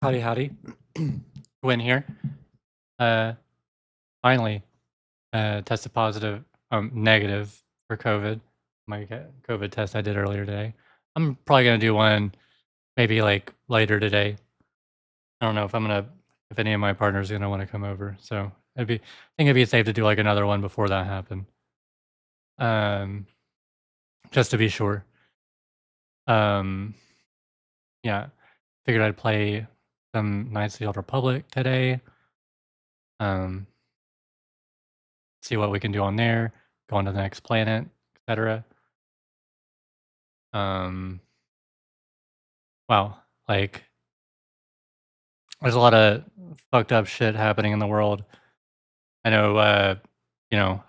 Howdy, howdy. Gwyn here. Uh, finally, tested positive, negative for COVID. My COVID test I did earlier today. I'm probably gonna do one maybe like later today. I don't know if any of my partners are gonna want to come over. So I think it'd be safe to do like another one before that happened. Um, just to be sure. Um, yeah, figured I'd play some Knights of the Old Republic today. Um, see what we can do on there, go on to the next planet, etc. Um, wow, like there's a lot of fucked up shit happening in the world. I know, you know,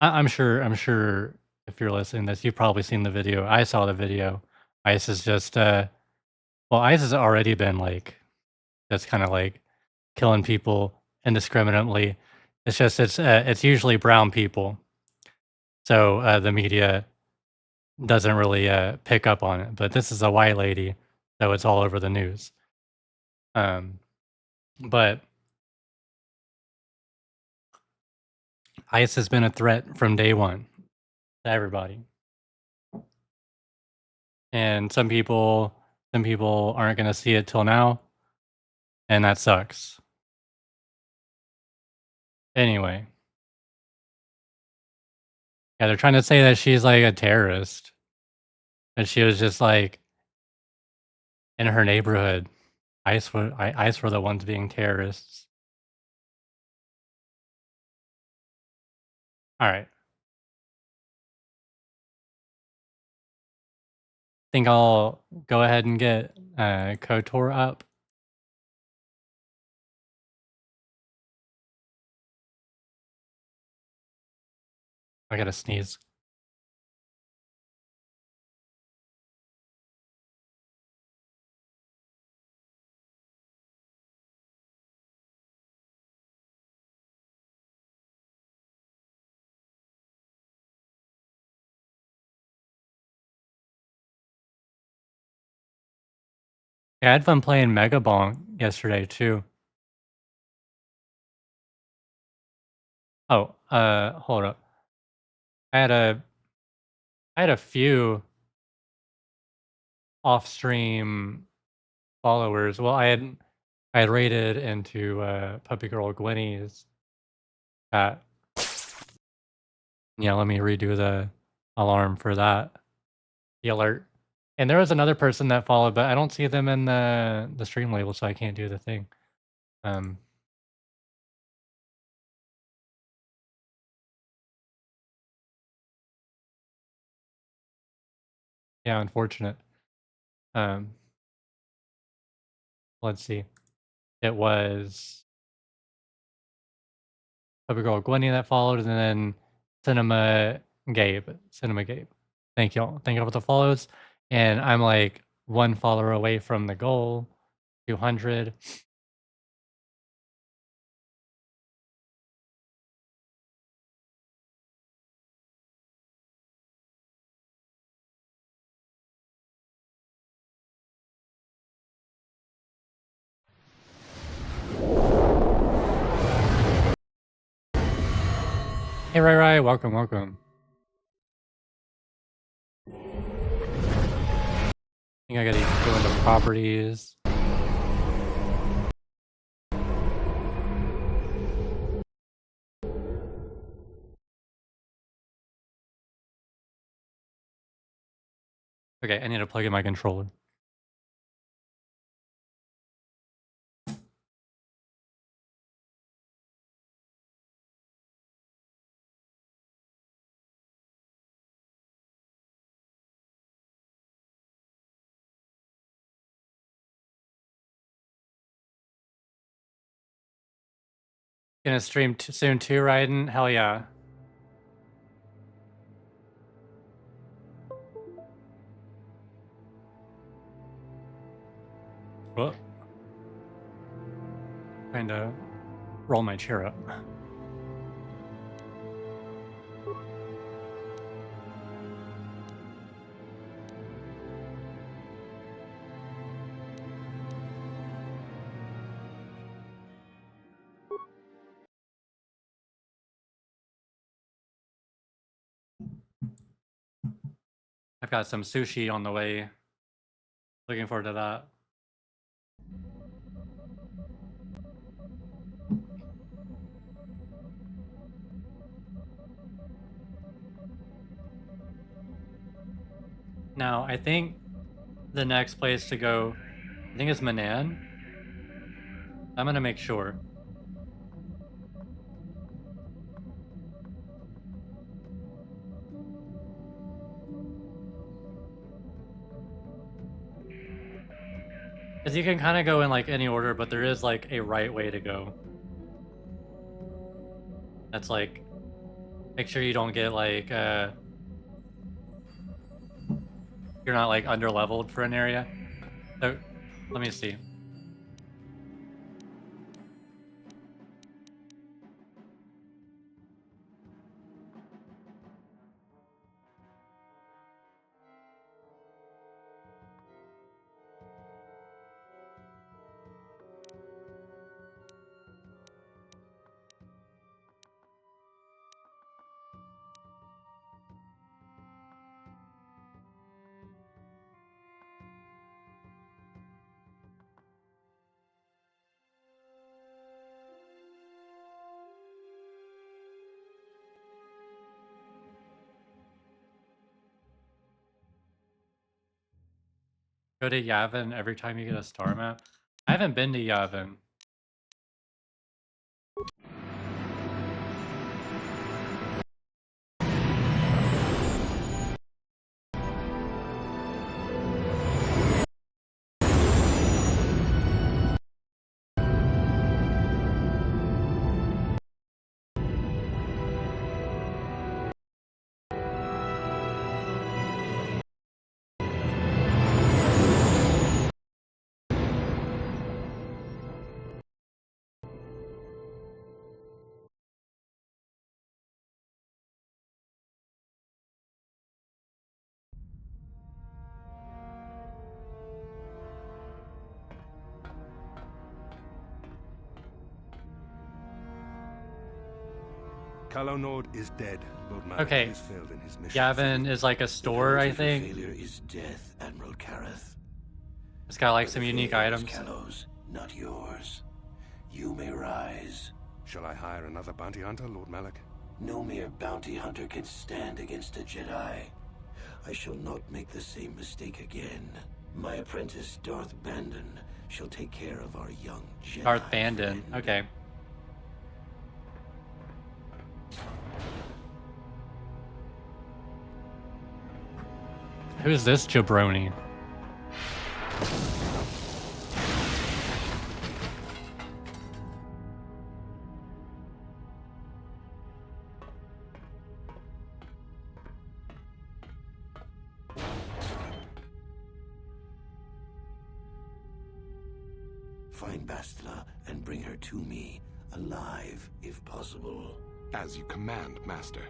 I'm sure if you're listening to this, you've probably seen the video. I saw the video. ICE is just, ICE has already been like, just kind of like killing people indiscriminately. It's just, it's usually brown people. So the media doesn't really pick up on it. But this is a white lady, so it's all over the news. Um, but ICE has been a threat from day one to everybody, and some people aren't going to see it till now, and that sucks. Anyway, yeah, they're trying to say that she's like a terrorist, and she was just like in her neighborhood. ICE were the ones being terrorists. All right, think I'll go ahead and get KOTOR up. I gotta sneeze. Yeah, I had fun playing Mega Bonk yesterday too. Oh, hold up. I had a I had a few off-stream followers. Well, I had raided into Puppy Girl Gwynny's chat. Yeah, let me redo the alarm for that. The alert. And there was another person that followed, but I don't see them in the stream label, so I can't do the thing. Um, yeah, unfortunate. Um, let's see. It was Puppy Girl Gwenny that followed, and then Cinema Gabe. Thank y'all. Thank y'all for the follows. And I'm like one follower away from the goal, 200. Hey, Rai, welcome, welcome. I think I gotta go into properties. Okay, I need to plug in my controller. Gonna stream soon too, Raiden? Hell yeah. Well, trying to roll my chair up. got some sushi on the way. Looking forward to that. Now, I think the next place to go, I think it's Manaan. I'm gonna make sure. Because you can kind of go in like any order, but there is like a right way to go. That's like, make sure you don't get like, you're not like under leveled for an area. So, let me see. Go to Yavin every time you get a star map. I haven't been to Yavin. Calo Nord is dead. Lord Malak Okay. has failed in his mission. Yavin is like a store, I think. Failure is death, Admiral Kareth. It's got like But some the unique failure is items. Calo's, not yours. You may rise. Shall I hire another bounty hunter, Lord Malak? No mere bounty hunter can stand against a Jedi. I shall not make the same mistake again. My apprentice, Darth Bandon, shall take care of our young Jedi. Darth Bandon. friend. Okay. Who's this jabroni? Find Bastila and bring her to me, alive, if possible. As you command, Master.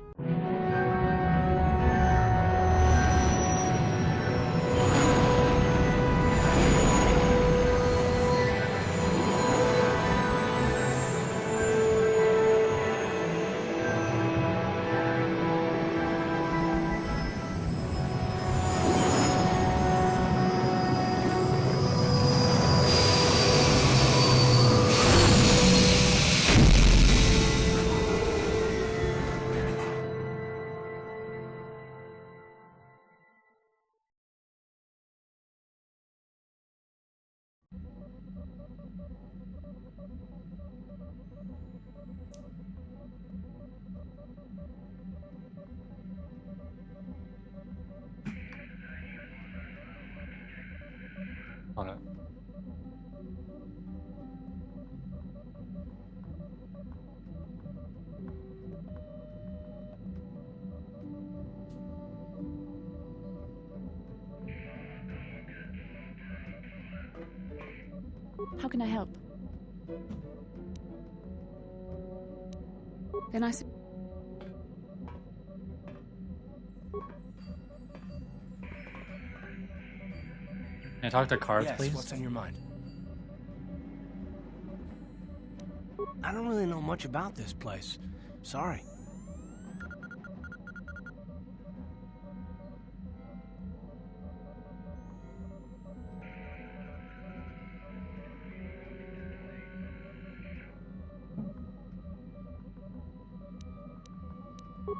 Hold on. How can I help? Then I... Can I talk to Karth, Yes, please? what's on your mind? I don't really know much about this place. Sorry.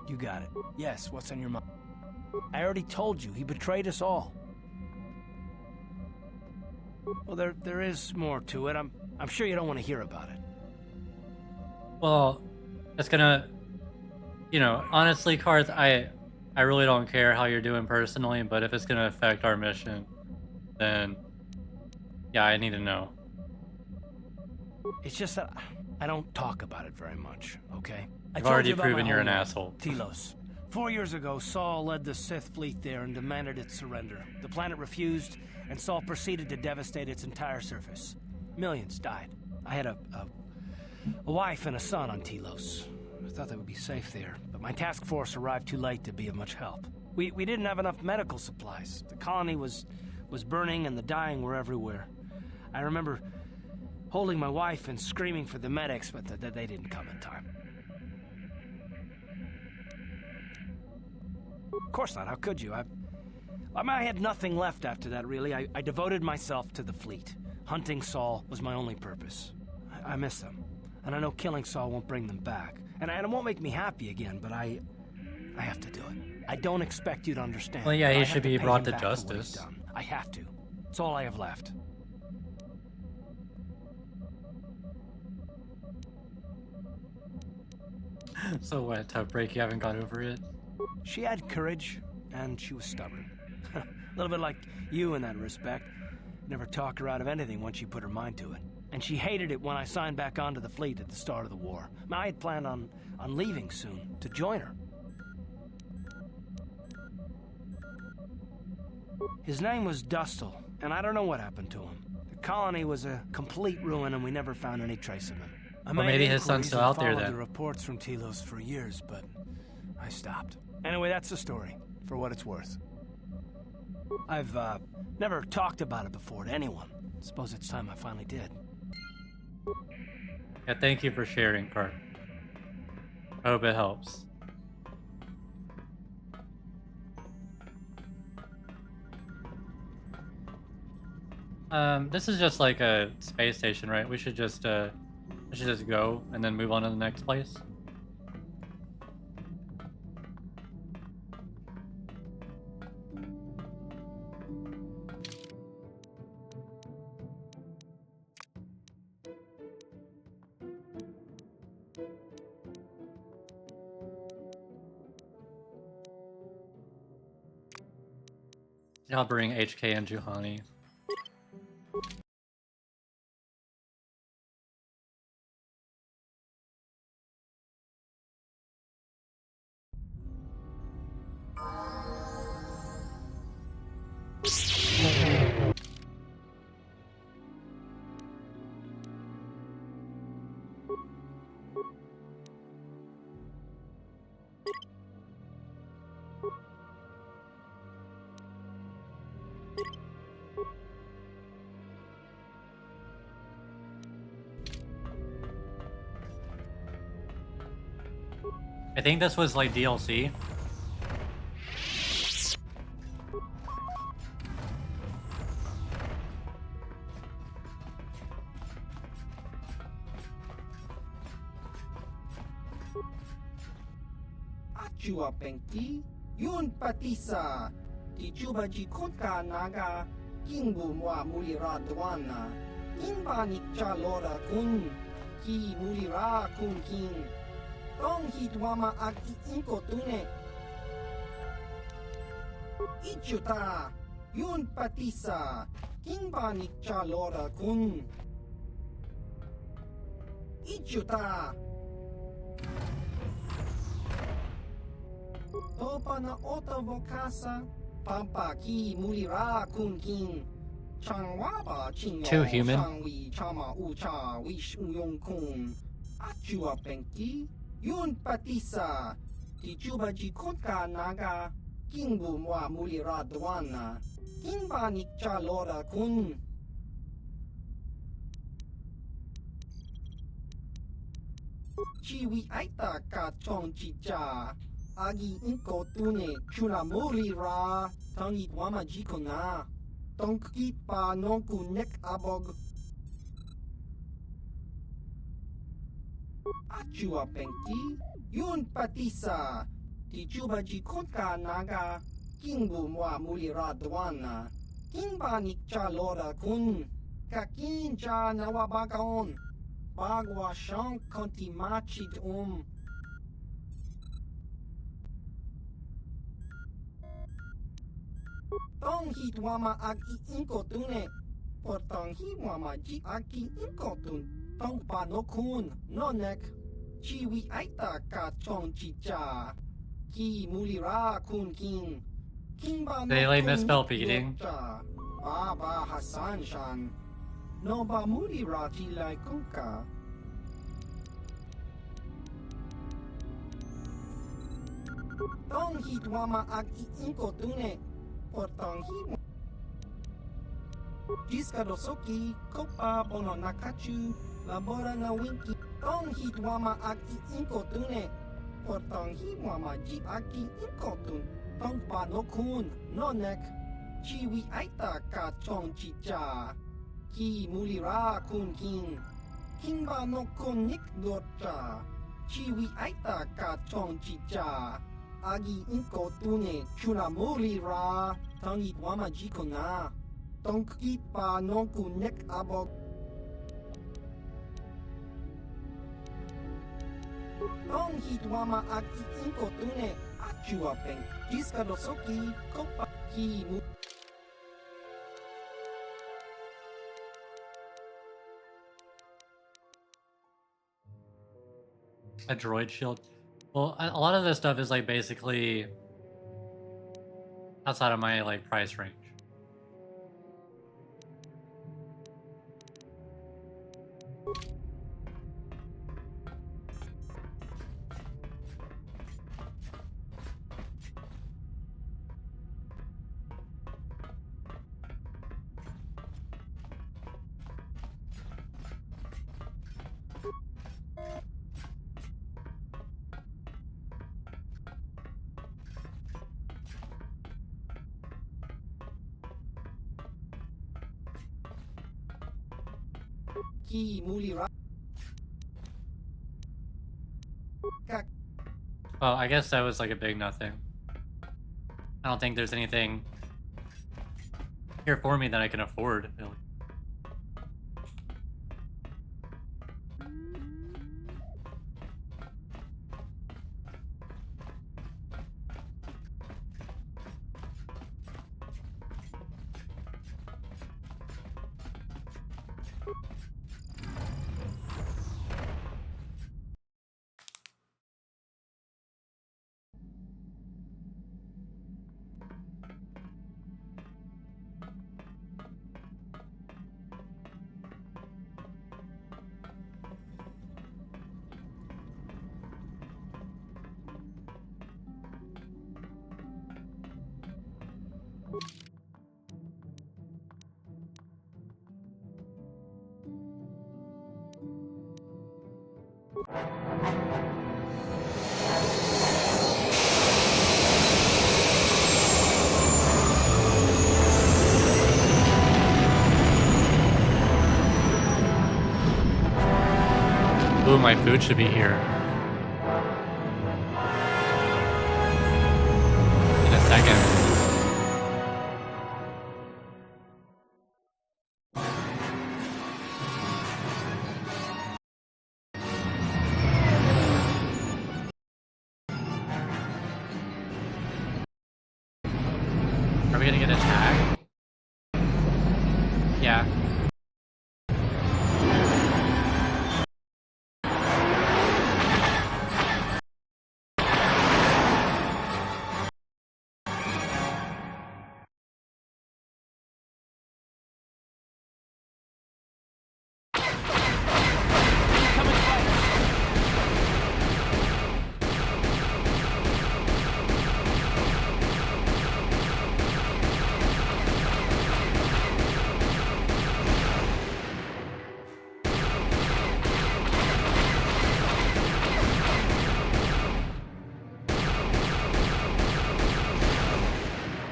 You got it. Yes, what's on your mind? I already told you, he betrayed us all. Well, there is more to it. I'm sure you don't want to hear about it. Well, it's gonna, honestly, Karth, I really don't care how you're doing personally, but if it's gonna affect our mission, then yeah, I need to know. It's just that I don't talk about it very much, okay? You've already proven you're an asshole. Telos. 4 years ago, Saul led the Sith fleet there and demanded its surrender. The planet refused, and Saul proceeded to devastate its entire surface. Millions died. I had a wife and a son on Telos. I thought they would be safe there, but my task force arrived too late to be of much help. We didn't have enough medical supplies. The colony was burning and the dying were everywhere. I remember holding my wife and screaming for the medics, but they didn't come in time. Of course not, how could you? I had nothing left after that, really. I devoted myself to the fleet. Hunting Saul was my only purpose. I miss them, and I know killing Saul won't bring them back. And it won't make me happy again, but I have to do it. I don't expect you to understand. Well, yeah, he should be brought to to justice. I have to. It's all I have left. So what, tough break, you haven't got over it? She had courage, and she was stubborn. A little bit like you in that respect. Never talk her out of anything once she put her mind to it. And she hated it when I signed back onto the fleet at the start of the war. I had planned on leaving soon, to join her. His name was Dustle, and I don't know what happened to him. The colony was a complete ruin, and we never found any trace of him. Well, maybe his son's still out there I then. followed the reports from Telos for years, but I stopped. Anyway, that's the story, for what it's worth. I've never talked about it before to anyone. Suppose it's time I finally did. Yeah, thank you for sharing, Karth. I hope it helps. This is just like a space station, right? We should just go and then move on to the next place. I'll bring HK and Juhani. I think this was like DLC. Achua Penki, Yun Patisa, Tichuba Jikotka Naga, Kingu Mwa Mulira Dwana, Kinba Nikcha Lora Kun, Ki Mulira Kun Kin, Tong Hitwama Aki Inko Tune, Ichuta, Yun Patisa, Kinba Nikcha Lora Kun, Ichuta. Topa na ota vokasa, pampa ki mulira kun kin, changwaba chinyo. Too human. Changwi chama ucha wish uyong kun, achua penki, yun patisa, tichuba jikotka naga, kingbu mwa mulira dwana, kinba nikcha lora kun. Chiwi aita ka chong chicha. Agi inko tune chula muli ra tangi wama jiko na tonki pa nonku nek abog achua penki yun patisa Di chuba ji kotka naga kingbu mwa mulira dwana. Kinba nikcha lora kun. Kakin cha nawabagaon. Bagwa shank konti machid Tong hit wama ag I inko tune. Portang hi wama ji aki inko tun. Tong pa no kun, no nek. Chiwi aita ka chong chicha. Ki mulira kun king. Kimba They like kun misspell nik beating. lorcha. Baba Hassan Shan. No ba mulira ji lai kuka. Tong hit wama ag I inko tune. Portang hi Jiska dosoki, kopa bono nakachu, labora na winki. Tong hit wama ag I inko tune. Portang hi wama ji aki inko tun. Tong pa no kun, no nek. Chiwi aita ka chong chicha. Ki mulira kun king. Kimba no kun nik dorcha. Chiwi aita ka chong chicha. Agi inko tune chuna mulira. Tong hit wama ji kona. Tong kipa no kun nek abog. Tong hit wama ag I inko tune. Achua peng. Jiska dosoki, kopa ki mu. A droid shield. Well, a lot of this stuff is like basically outside of my like price range. Ki mulira. Well, I guess that was like a big nothing. I don't think there's anything here for me that I can afford. Really. Ooh, my food should be here. In a second. Are we gonna get attacked? Yeah.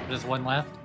There's one left.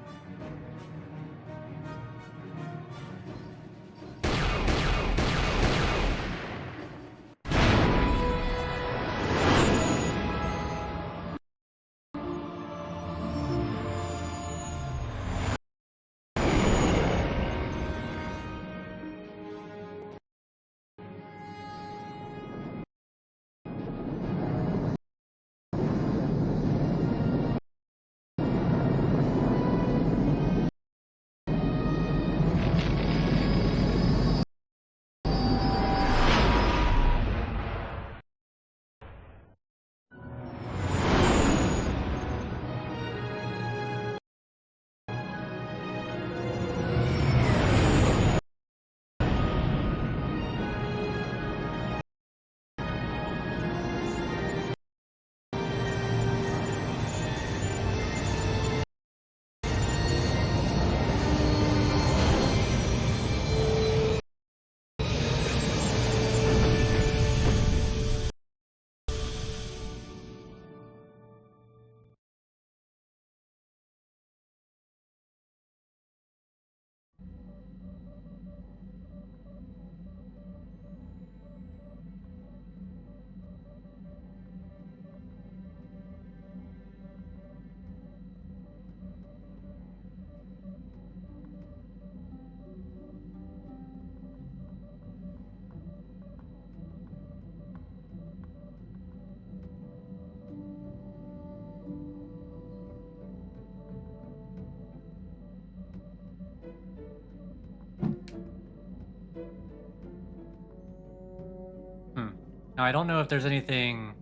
Now I don't know if there's anything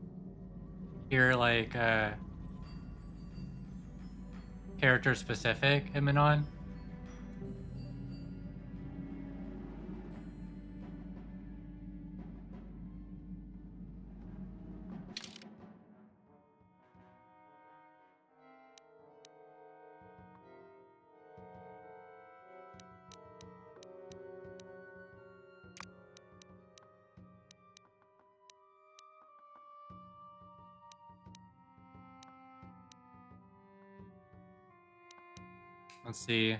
here like character specific in Manaan. Let's see.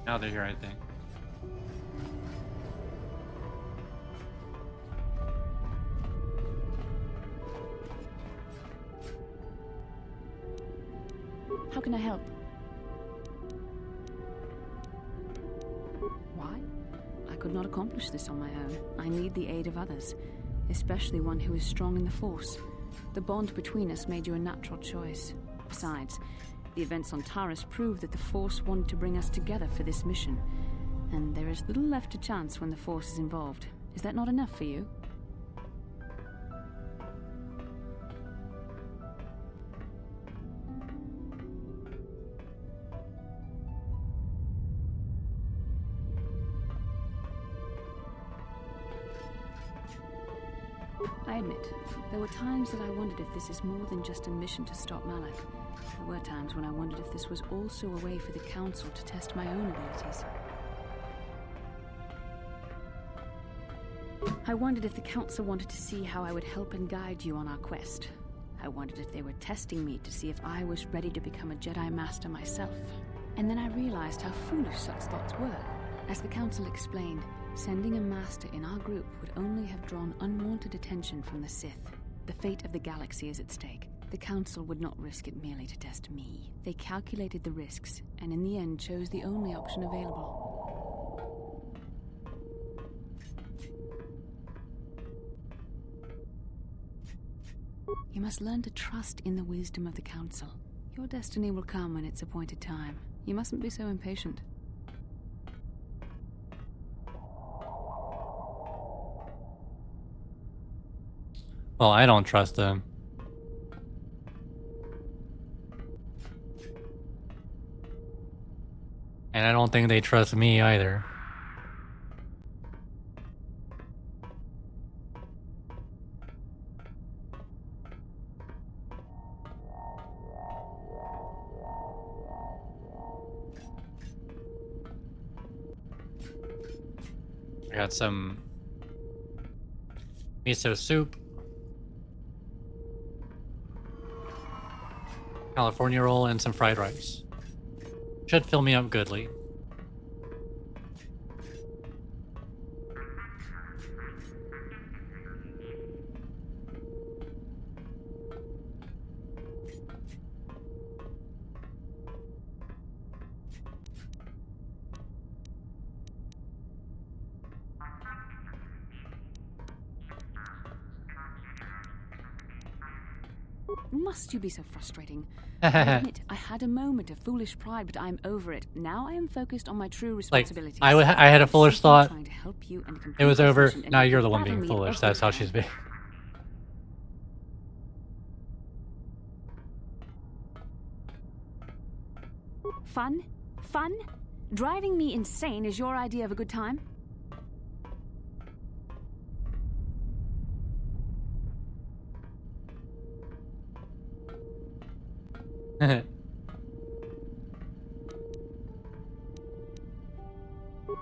Now they're here, I think. How can I help? Why? I could not accomplish this on my own. I need the aid of others, especially one who is strong in the Force. The bond between us made you a natural choice. Besides, the events on Taris prove that the Force wanted to bring us together for this mission, and there is little left to chance when the Force is involved. Is that not enough for you? I admit, there were times that I wondered if this is more than just a mission to stop Malak. There were times when I wondered if this was also a way for the Council to test my own abilities. I wondered if the Council wanted to see how I would help and guide you on our quest. I wondered if they were testing me to see if I was ready to become a Jedi Master myself. And then I realized how foolish such thoughts were. As the Council explained, sending a Master in our group would only have drawn unwanted attention from the Sith. The fate of the galaxy is at stake. The Council would not risk it merely to test me. They calculated the risks, and in the end chose the only option available. You must learn to trust in the wisdom of the Council. Your destiny will come when its appointed time. You mustn't be so impatient. Well, I don't trust them. And I don't think they trust me either. I got some miso soup, California roll, and some fried rice. Should fill me up goodly. Must you be so frustrating? I admit, I had a moment of foolish pride, but I'm over it. Now I am focused on my true responsibilities. I had a foolish thought. Trying to help you and It was complete over. this mission, Now and you're you the one battle being me foolish. every That's how time. she's being. Fun? Fun? Driving me insane is your idea of a good time?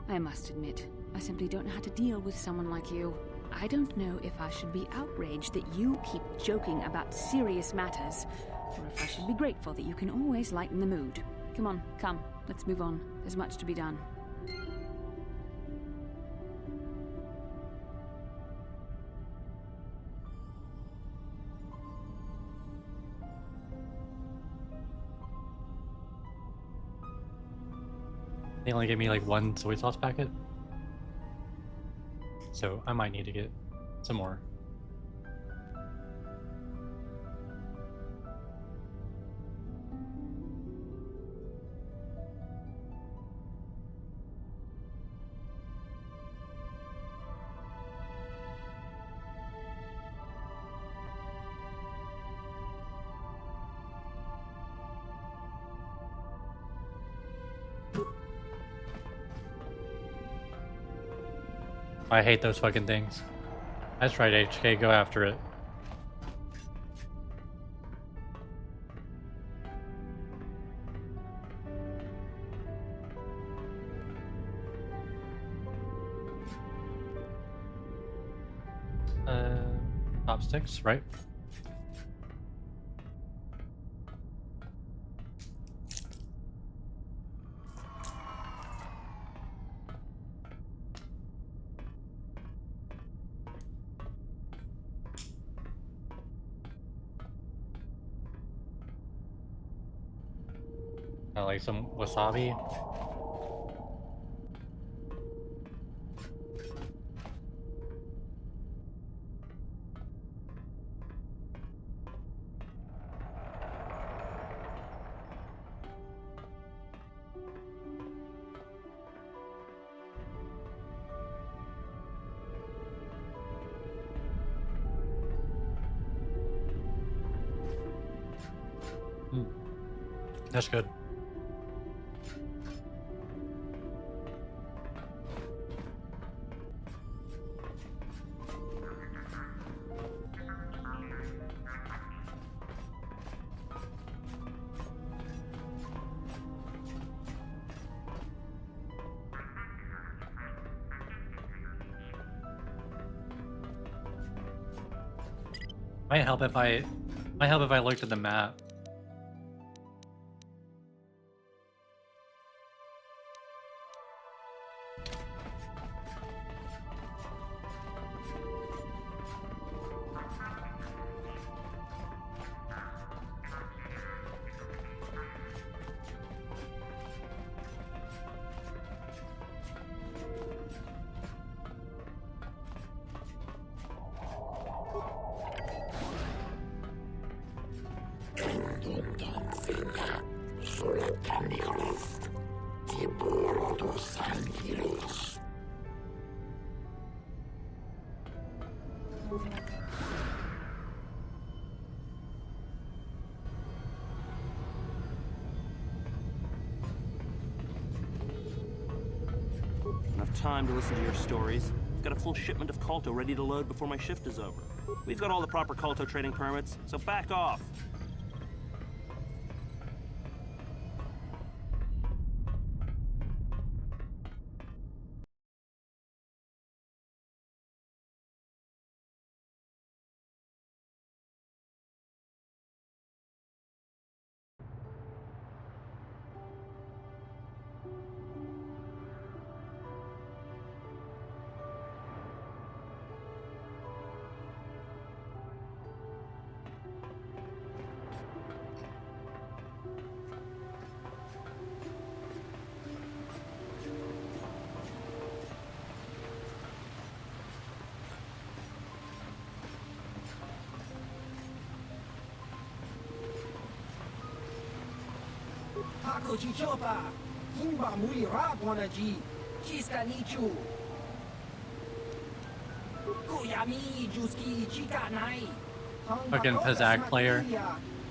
I must admit, I simply don't know how to deal with someone like you. I don't know if I should be outraged that you keep joking about serious matters, or if I should be grateful that you can always lighten the mood. Come on, come, let's move on. There's much to be done. They only gave me like one soy sauce packet. So I might need to get some more. I hate those fucking things. That's right, HK, go after it. Chopsticks, right? Like some wasabi. That's good. Might help if I looked at the map. Enough time to listen to your stories. I've got a full shipment of Kolto ready to load before my shift is over. We've got all the proper Kolto trading permits, so back off. Hakochi chopa, kimba muli raponaji, chiska nichu. Kuyami juski chika nai. Fucking Pazak player.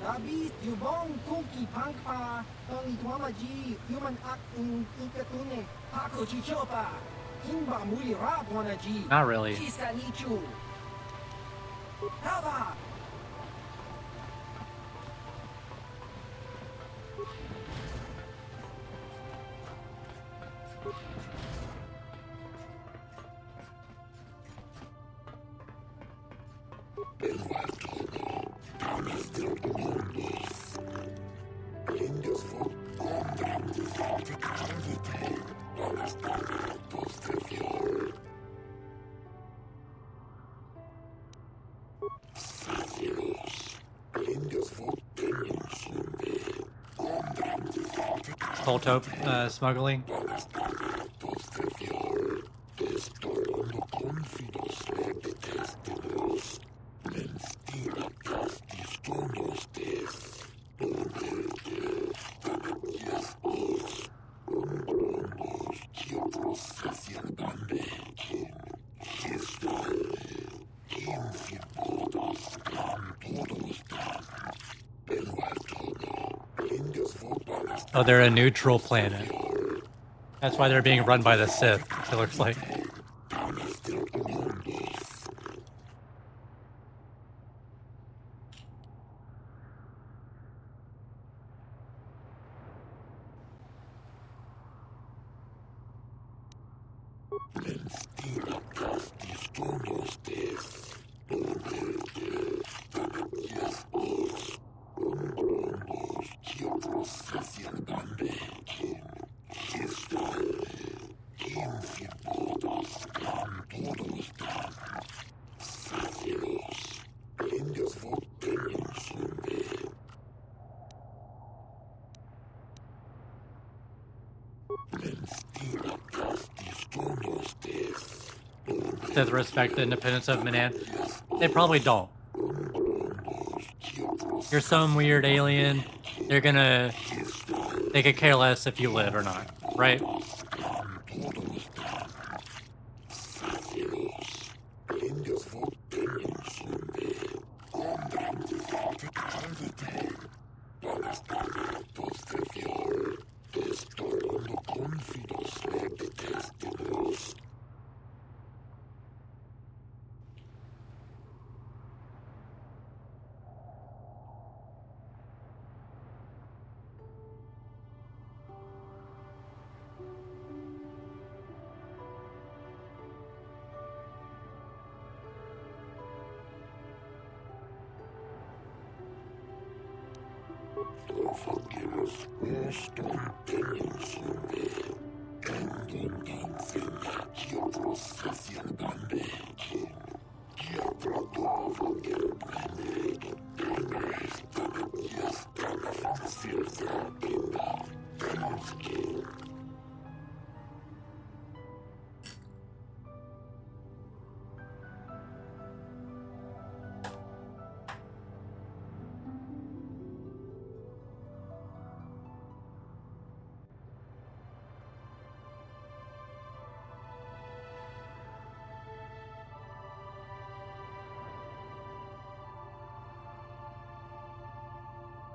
Rabis yubong kuki pangpa, toni tuamaji, human act in ikatune. Hakochi chopa, kimba muli raponaji. Not really. Chiska nichu. Hava. Kolto smuggling. Oh, they're a neutral planet. That's why they're being run by the Sith, it looks like. Sith respect the independence of Manaan. They probably don't. You're some weird alien. They could care less if you live or not, right?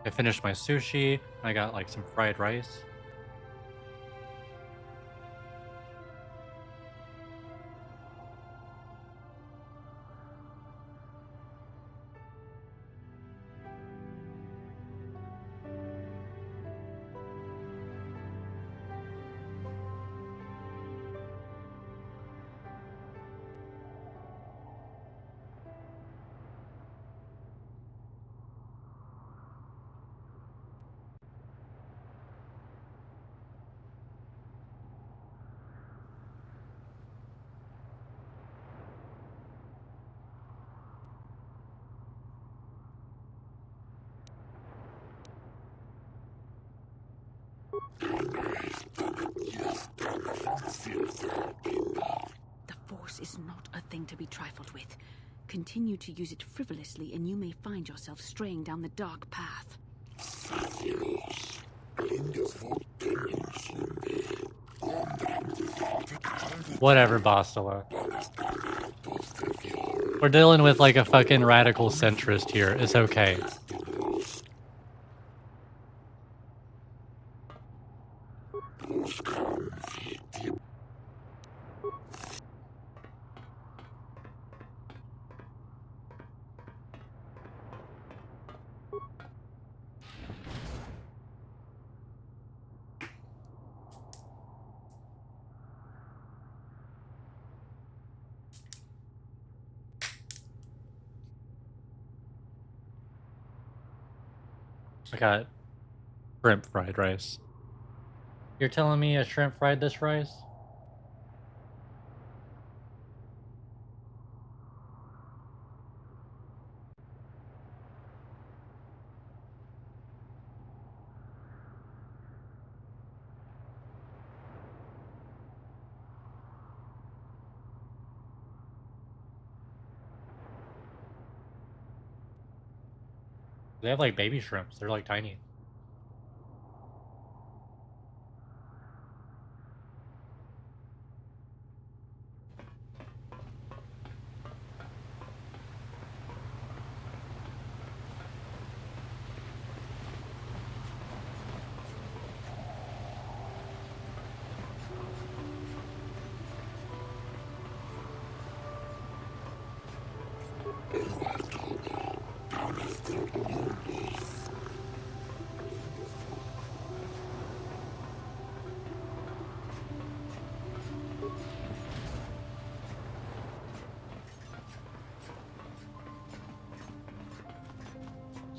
I finished my sushi. I got like some fried rice. The Force is not a thing to be trifled with. Continue to use it frivolously, and you may find yourself straying down the dark path. Whatever, Bastila. We're dealing with like a fucking radical centrist here. It's okay. I got shrimp fried rice. You're telling me a shrimp fried this rice? They have like baby shrimps. They're like tiny.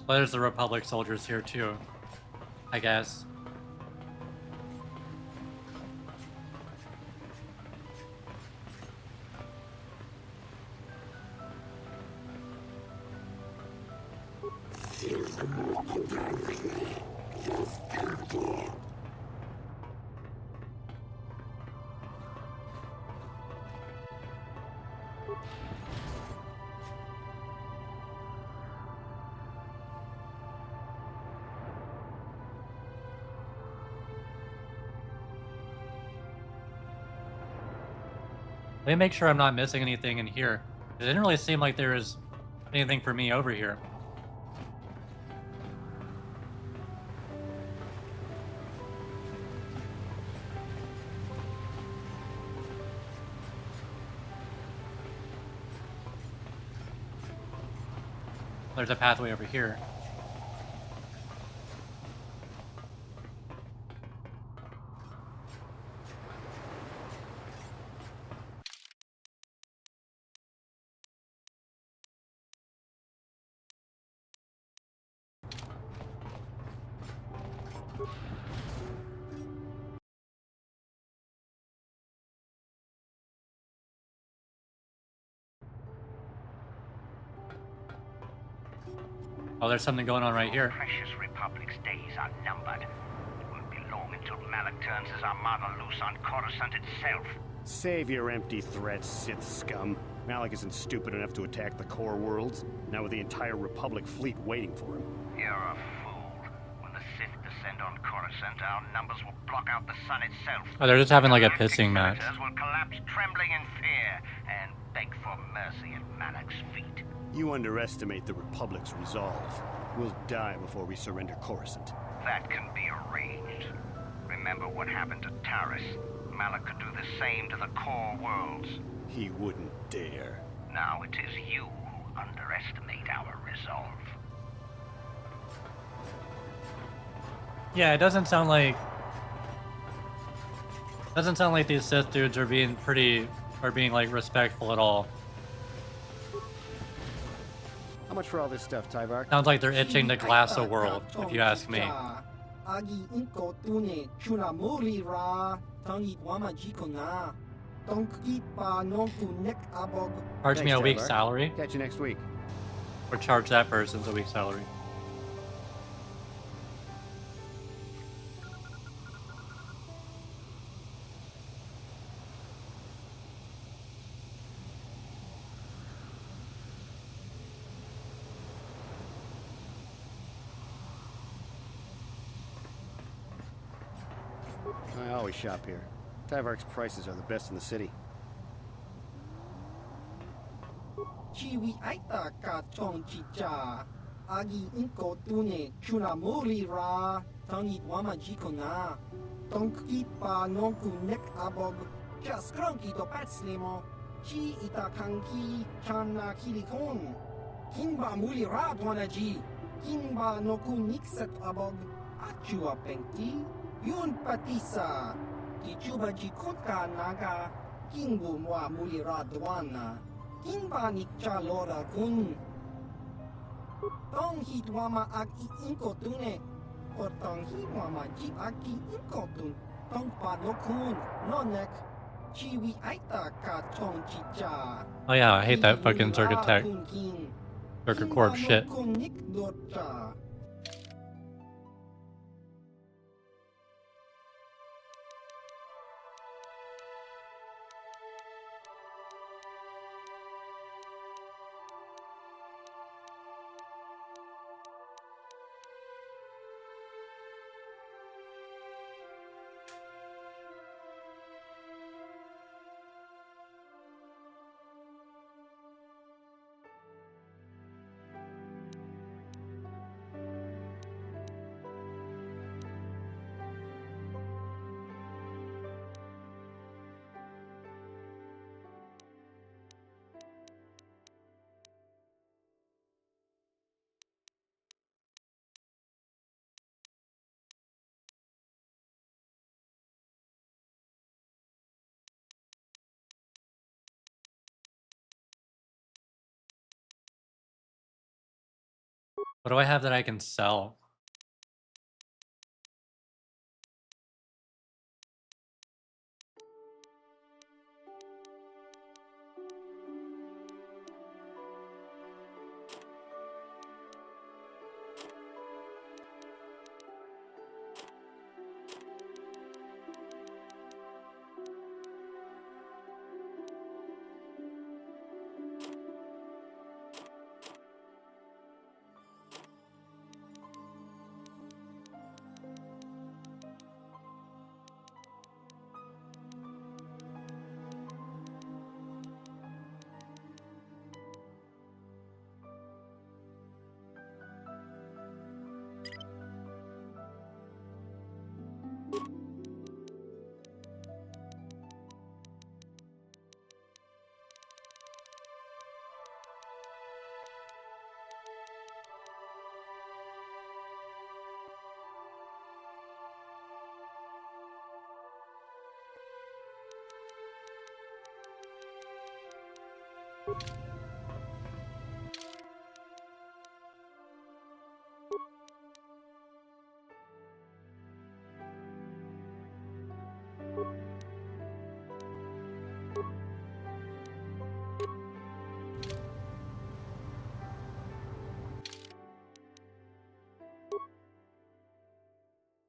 Well, there's the Republic soldiers here too, I guess. Let me make sure I'm not missing anything in here. It didn't really seem like there was anything for me over here. There's a pathway over here. Oh, there's something going on right here. Precious Republic's days are numbered. It won't be long until Malak turns his armada loose on Coruscant itself. Save your empty threats, Sith scum. Malak isn't stupid enough to attack the core worlds, now with the entire Republic fleet waiting for him. You're a fool. When the Sith descend on Coruscant, our numbers will block out the sun itself. Oh, they're just having like a Galactic pissing match. senators will collapse trembling in fear and beg for mercy at Malak's feet. You underestimate the Republic's resolve. We'll die before we surrender Coruscant. That can be arranged. Remember what happened to Taris. Malak could do the same to the core worlds. He wouldn't dare. Now it is you who underestimate our resolve. Yeah, it doesn't sound like these Sith dudes are being like respectful at all. How much for all this stuff, Tyvar? Sounds like they're itching to glass a world, if you ask me. Charge me a week's Tyvar. salary, Catch you next week. or charge that person's a week's salary. I always shop here. Tyvark's prices are the best in the city. Chiwi aita ka chong chicha. Agi inko tune chuna muri ra. Tangit wama jikona. Tonki pa nonku nek abog. Just cronky to patslimo. Chi ita kanki chana kilikon. Kinba muli ra dwanaji. Kinba noku nikset abog. Achua pengti. Yun patisa. Tichuba jikotka naga. Kingbu mwa muli ra dwana. Kinba nikcha lora kun. Tong hitwama ag inko tune. Or tong hitwama ji aki inko tun. Tong pa no kun. Nonek. Chiwi aita ka chong chicha. Oh yeah, I hate that fucking circuit tech. Circuit corp shit. What do I have that I can sell?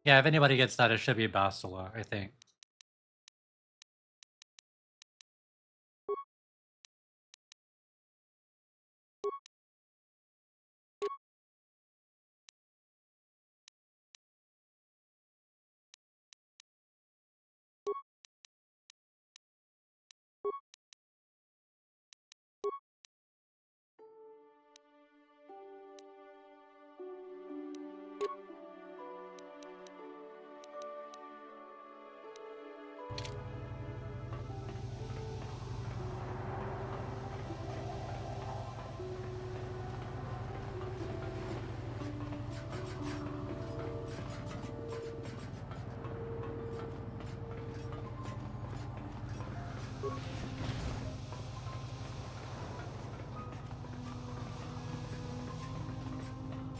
Yeah, if anybody gets that, it should be Bastila, I think.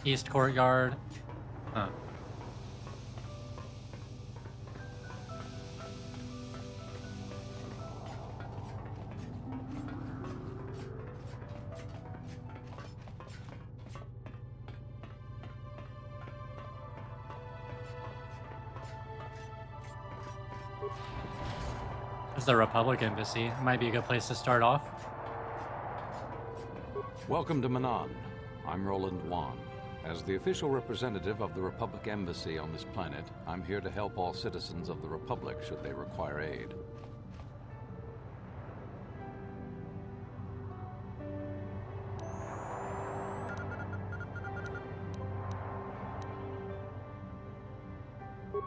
East Courtyard. Huh. This is the Republic Embassy. It might be a good place to start off. Welcome to Manaan. I'm Roland Wan. As the official representative of the Republic Embassy on this planet, I'm here to help all citizens of the Republic should they require aid.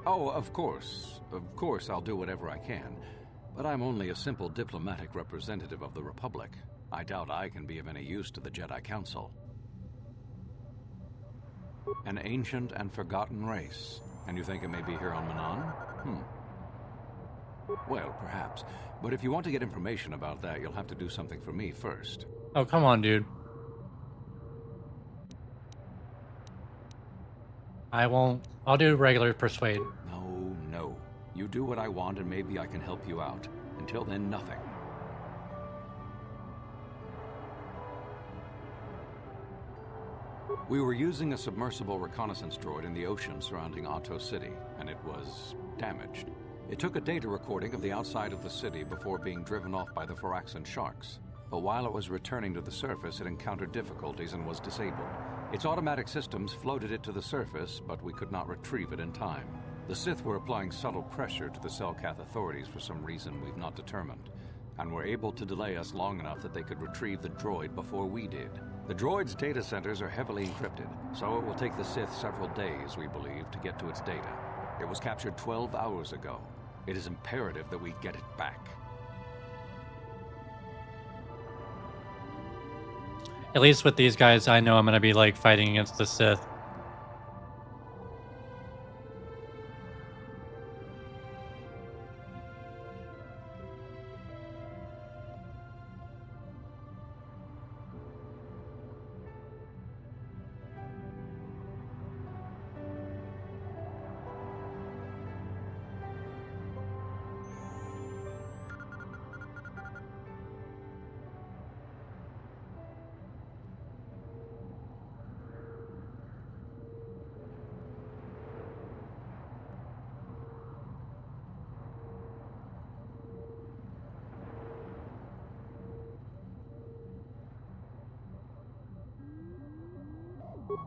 Oh, of course. Of course I'll do whatever I can. But I'm only a simple diplomatic representative of the Republic. I doubt I can be of any use to the Jedi Council. An ancient and forgotten race. And you think it may be here on Manaan? Well, perhaps. But if you want to get information about that, you'll have to do something for me first. Oh, come on, dude. I won't. I'll do regular persuade. No. You do what I want and maybe I can help you out. Until then, nothing. We were using a submersible reconnaissance droid in the ocean surrounding Otto City, and it was damaged. It took a data recording of the outside of the city before being driven off by the Phyraxan sharks. But while it was returning to the surface, it encountered difficulties and was disabled. Its automatic systems floated it to the surface, but we could not retrieve it in time. The Sith were applying subtle pressure to the Selkath authorities for some reason we've not determined, and were able to delay us long enough that they could retrieve the droid before we did. The droid's data centers are heavily encrypted, so it will take the Sith several days, we believe, to get to its data. It was captured 12 hours ago. It is imperative that we get it back. At least with these guys, I know I'm gonna be like fighting against the Sith.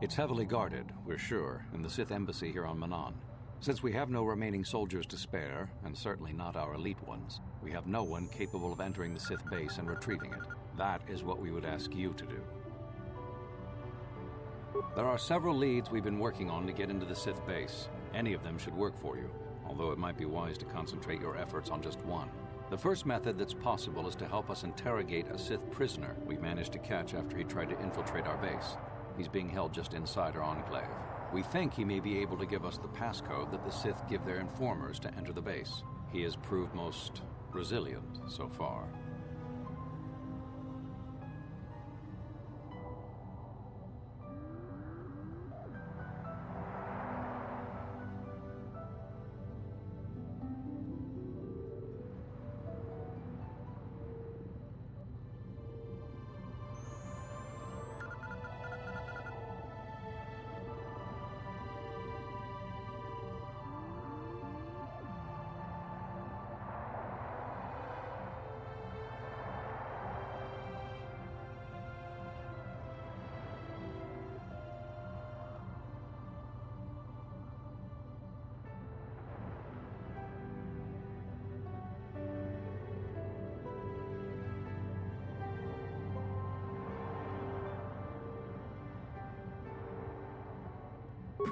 It's heavily guarded, we're sure, in the Sith embassy here on Manaan. Since we have no remaining soldiers to spare, and certainly not our elite ones, we have no one capable of entering the Sith base and retrieving it. That is what we would ask you to do. There are several leads we've been working on to get into the Sith base. Any of them should work for you, although it might be wise to concentrate your efforts on just one. The first method that's possible is to help us interrogate a Sith prisoner we managed to catch after he tried to infiltrate our base. He's being held just inside our enclave. We think he may be able to give us the passcode that the Sith give their informers to enter the base. He has proved most resilient so far.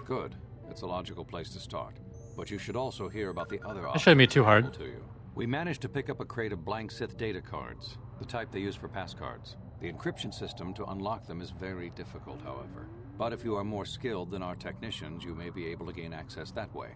Good. It's a logical place to start. But you should also hear about the other options. That shouldn't be too hard. To you. We managed to pick up a crate of blank Sith data cards, the type they use for pass cards. The encryption system to unlock them is very difficult, however. But if you are more skilled than our technicians, you may be able to gain access that way.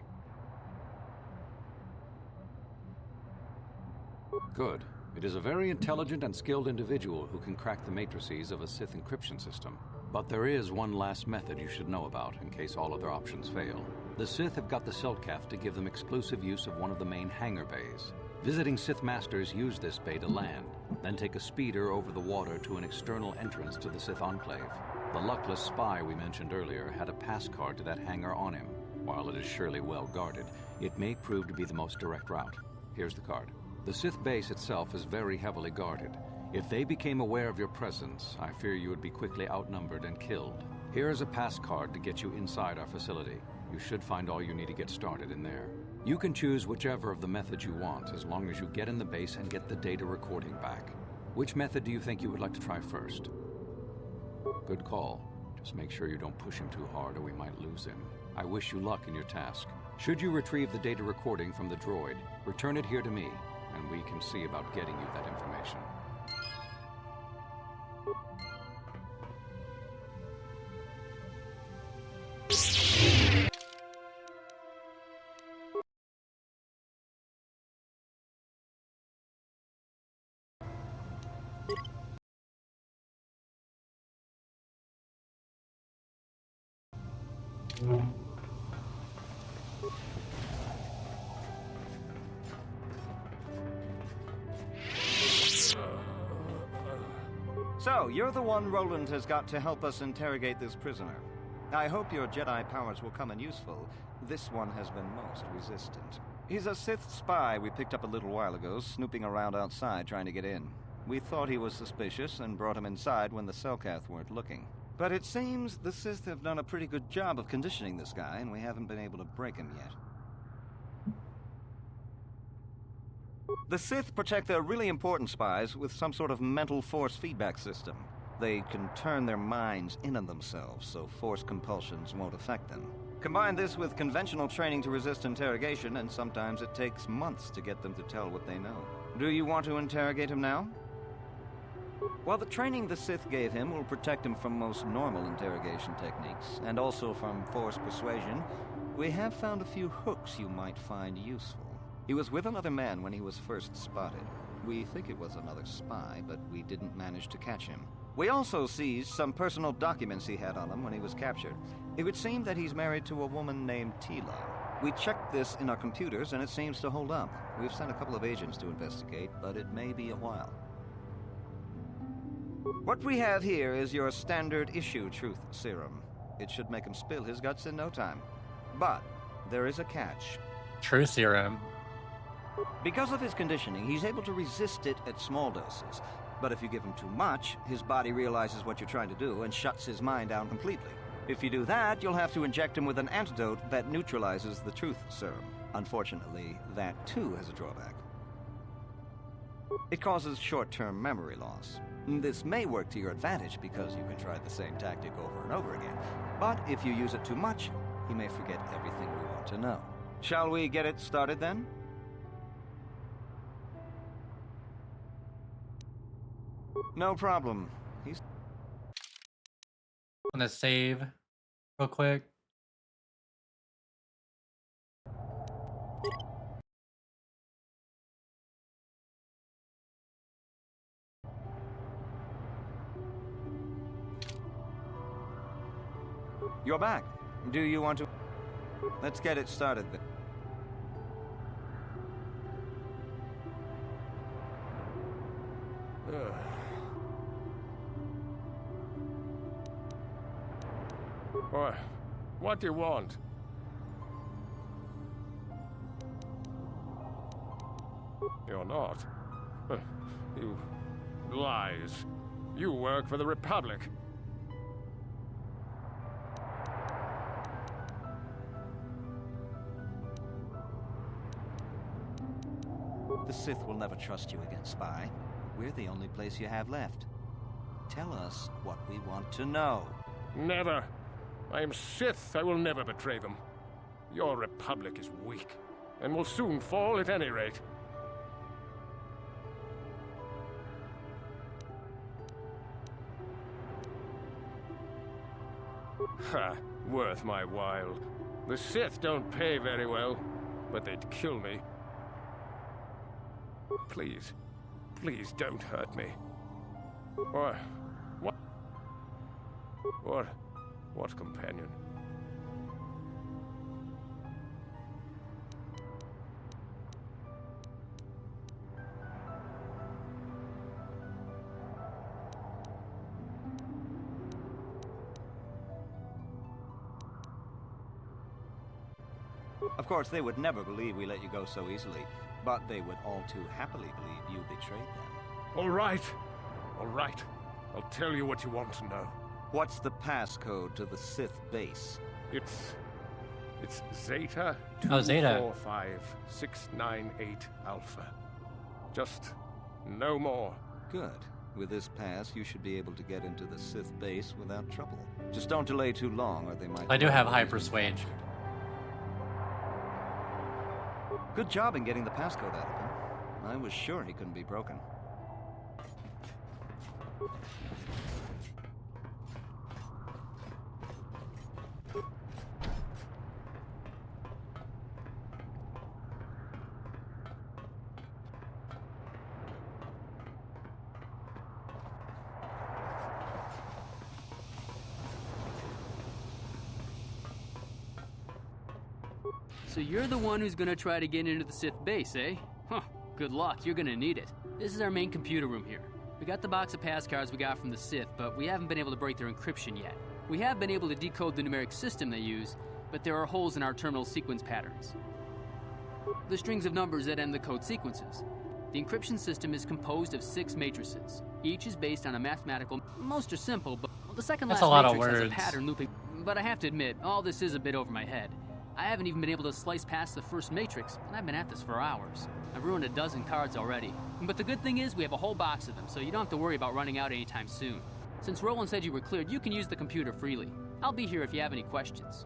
Good. It is a very intelligent and skilled individual who can crack the matrices of a Sith encryption system. But there is one last method you should know about in case all other options fail. The Sith have got the Selkath to give them exclusive use of one of the main hangar bays. Visiting Sith Masters use this bay to land, then take a speeder over the water to an external entrance to the Sith Enclave. The luckless spy we mentioned earlier had a pass card to that hangar on him. While it is surely well guarded, it may prove to be the most direct route. Here's the card. The Sith base itself is very heavily guarded. If they became aware of your presence, I fear you would be quickly outnumbered and killed. Here is a pass card to get you inside our facility. You should find all you need to get started in there. You can choose whichever of the methods you want, as long as you get in the base and get the data recording back. Which method do you think you would like to try first? Good call. Just make sure you don't push him too hard or we might lose him. I wish you luck in your task. Should you retrieve the data recording from the droid, return it here to me, and we can see about getting you that information. So, you're the one Roland has got to help us interrogate this prisoner. I hope your Jedi powers will come in useful. This one has been most resistant. He's a Sith spy we picked up a little while ago, snooping around outside trying to get in. We thought he was suspicious and brought him inside when the Selkath weren't looking. But it seems the Sith have done a pretty good job of conditioning this guy, and we haven't been able to break him yet. The Sith protect their really important spies with some sort of mental force feedback system. They can turn their minds in on themselves, so force compulsions won't affect them. Combine this with conventional training to resist interrogation, and sometimes it takes months to get them to tell what they know. Do you want to interrogate him now? Well, the training the Sith gave him will protect him from most normal interrogation techniques, and also from force persuasion. We have found a few hooks you might find useful. He was with another man when he was first spotted. We think it was another spy, but we didn't manage to catch him. We also seized some personal documents he had on him when he was captured. It would seem that he's married to a woman named Tila. We checked this in our computers, and it seems to hold up. We've sent a couple of agents to investigate, but it may be a while. What we have here is your standard issue truth serum. It should make him spill his guts in no time. But there is a catch. Truth serum. Because of his conditioning, he's able to resist it at small doses. But if you give him too much, his body realizes what you're trying to do and shuts his mind down completely. If you do that, you'll have to inject him with an antidote that neutralizes the truth serum. Unfortunately, that too has a drawback. It causes short-term memory loss. This may work to your advantage because you can try the same tactic over and over again. But if you use it too much, he may forget everything we want to know. Shall we get it started then? No problem. He's... I'm gonna save real quick. You're back. Do you want to... Let's get it started then. What do you want? You're not. You... lies. You work for the Republic. The Sith will never trust you again, spy. We're the only place you have left. Tell us what we want to know. Never. I am Sith. I will never betray them. Your Republic is weak, and will soon fall at any rate. Ha! Worth my while. The Sith don't pay very well, but they'd kill me. Please, please don't hurt me. Or... What companion? Of course, they would never believe we let you go so easily, but they would all too happily believe you betrayed them. All right. All right. I'll tell you what you want to know. What's the passcode to the Sith base? It's Zeta Oh, Zeta. 245698 Alpha. Just no more. Good. With this pass, you should be able to get into the Sith base without trouble. Just don't delay too long, or they might... I do have high persuade. Good job in getting the passcode out of him. I was sure he couldn't be broken. So you're the one who's gonna try to get into the Sith base, eh? Huh, good luck, you're gonna need it. This is our main computer room here. We got the box of pass cards we got from the Sith, but we haven't been able to break their encryption yet. We have been able to decode the numeric system they use, but there are holes in our terminal sequence patterns. The strings of numbers that end the code sequences. The encryption system is composed of 6 matrices. Each is based on a mathematical... Most are simple, but the second last matrix has a pattern looping. But I have to admit, all this is a bit over my head. I haven't even been able to slice past the first matrix, and I've been at this for hours. I've ruined a dozen cards already. But the good thing is we have a whole box of them, so you don't have to worry about running out anytime soon. Since Roland said you were cleared, you can use the computer freely. I'll be here if you have any questions.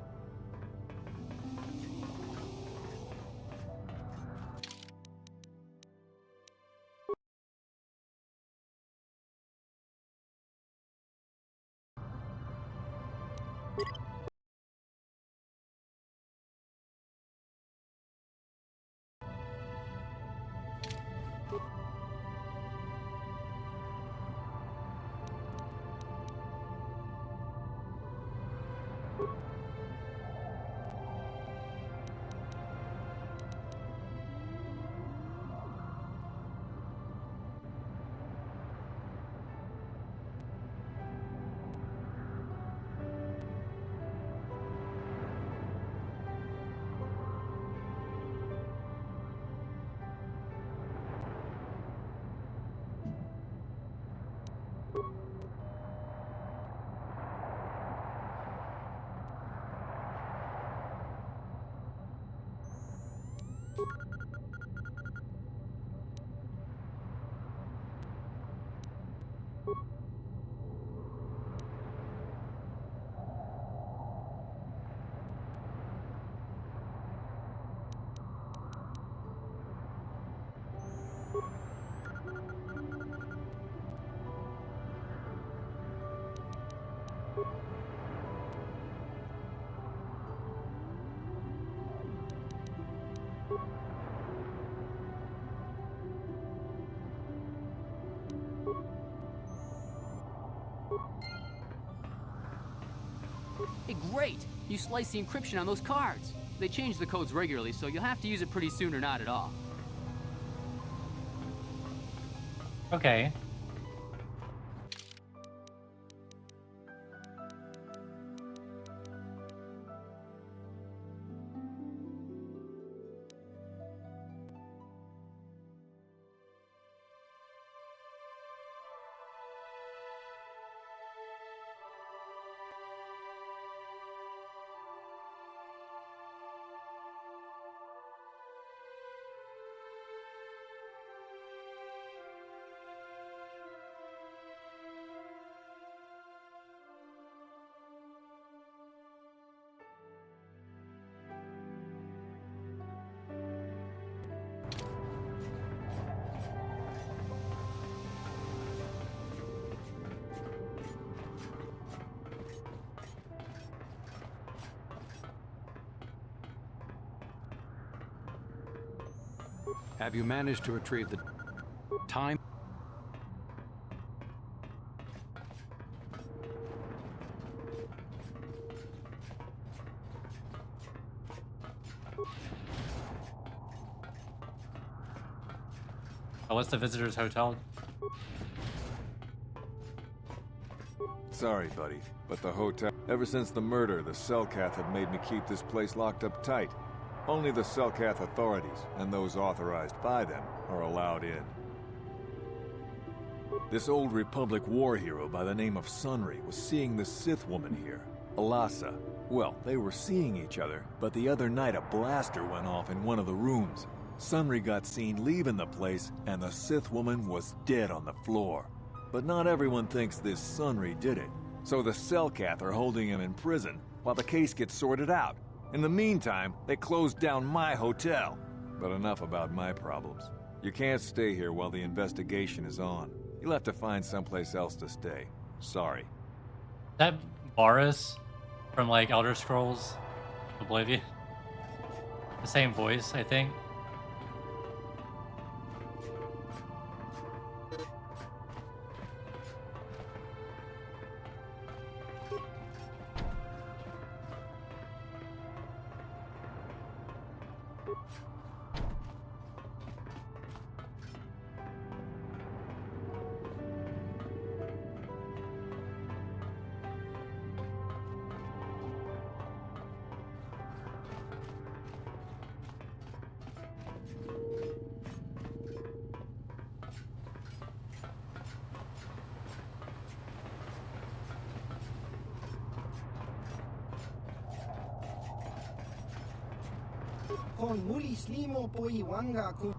great! You slice the encryption on those cards. They change the codes regularly, so you'll have to use it pretty soon or not at all. Okay. Have you managed to retrieve the time? Oh, what's the visitor's hotel? Sorry, buddy, but the hotel... Ever since the murder, the Selkath have made me keep this place locked up tight. Only the Selkath authorities, and those authorized by them, are allowed in. This old Republic war hero by the name of Sunry was seeing the Sith woman here, Alasa. Well, they were seeing each other, but the other night a blaster went off in one of the rooms. Sunry got seen leaving the place, and the Sith woman was dead on the floor. But not everyone thinks this Sunry did it, so the Selkath are holding him in prison while the case gets sorted out. In the meantime, they closed down my hotel. But enough about my problems. You can't stay here while the investigation is on. You'll have to find someplace else to stay. Sorry. That Boris from like Elder Scrolls Oblivion. The same voice, I think. Con mulis limo poiwanga kun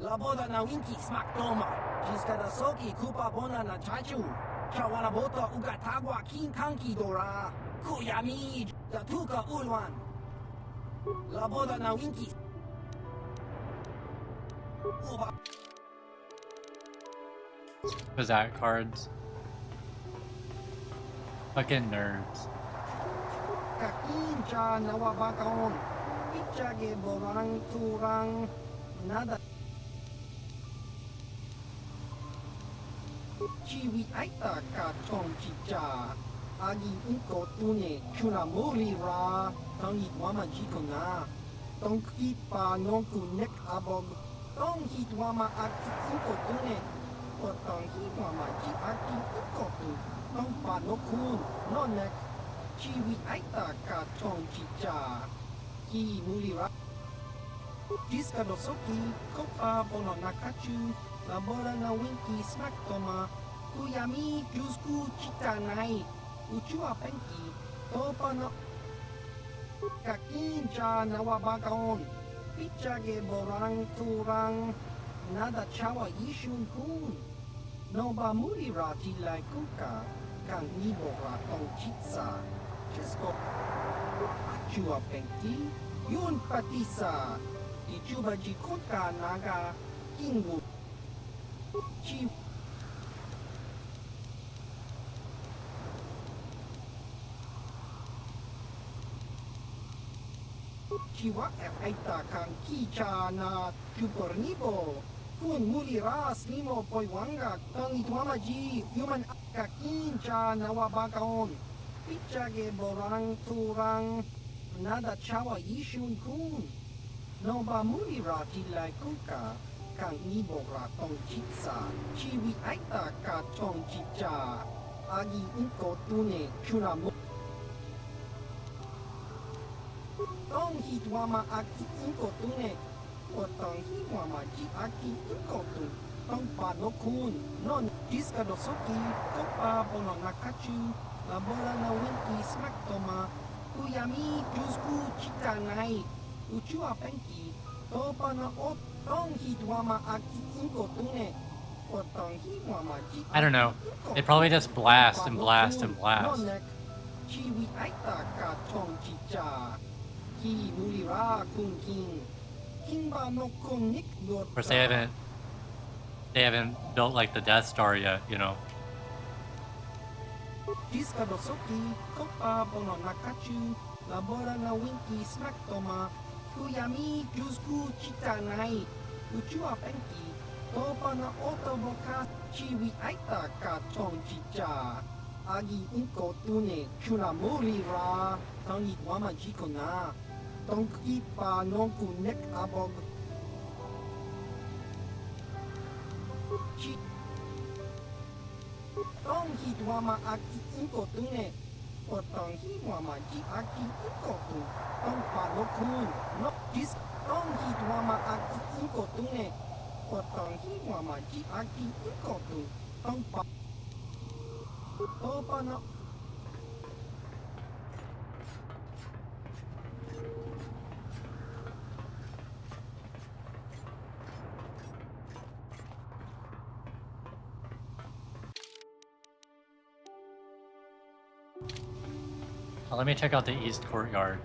Laboda na winki smaktoma. Jiskada soki kupa bona na chachu. Chawana bota ugatagwa king kanki dora. Kuyami datuka ulwan. Laboda na winki. Was that cards? Fucking nerds. Kakincha nawabakaon. Ichage borang turang nada. Chiwi aita ka chong chicha. Agi unko tune chuna muli ra. Tangi wama jikona. Tong kipa nonku nek abog. Tong hit wama aki unko tune. Tong hit wama ji aki unko tu. Tong pa nokun no nek. Chiwi aita ka chong chicha. Ki muli ra. Jiska dosoki kopa bono nakachu. Labora na winki smaktoma. Kuyami jusku chitanai. Uchua penki. Topa no. Kakincha nawabakaon. Pichage borang turang. Nada chawa ishun kun. Noba muli rati lai kuka. Kang nibo ratong chitsa. Chesko. Achua penki. Yun patisa. Ichuba jikuka naga. Kingu. Chi. Chiwa aita kang kicha na chupornibo. Kun muli ras limo poiwanga. Tang itwamaji. Human kakincha nawabakaon. Pichage borang turang nada chawa yishun kun. Noba mulira tilai kuka kang nibora tong chitsa chiwi aita ka tong chicha agi inko tune chunamo. Tong hitwama aki inko tune otong hiwama ji aki inko tun tong panokun non diskadosoki topa bono nakachu labora na winki smaktoma kuyami jusku chitanai uchua penki topa na ot tong hitwama aki inko tune otong hiwama ji I don't know. They probably just blast and blast and blast. chiwi aita ka tong chicha ki mulira kun king kimba no konik no. Of course, they haven't built like the Death Star yet, you know. Diskadosoki kopa bono nakachu labora na winki smaktoma kuyami jusku chitanai uchua penki topa na otoboka chiwi aita ka tong chicha agi inko tune chunamuri ra tangi wama jikona tong ipa nonku nek abog chi tong hitwama aki inko tune otong hiwama ji aki inko tun tong panokun no dis tong hitwama aki inko tune otong hiwama ji aki inko tun tong pa topa na. Let me check out the East Courtyard.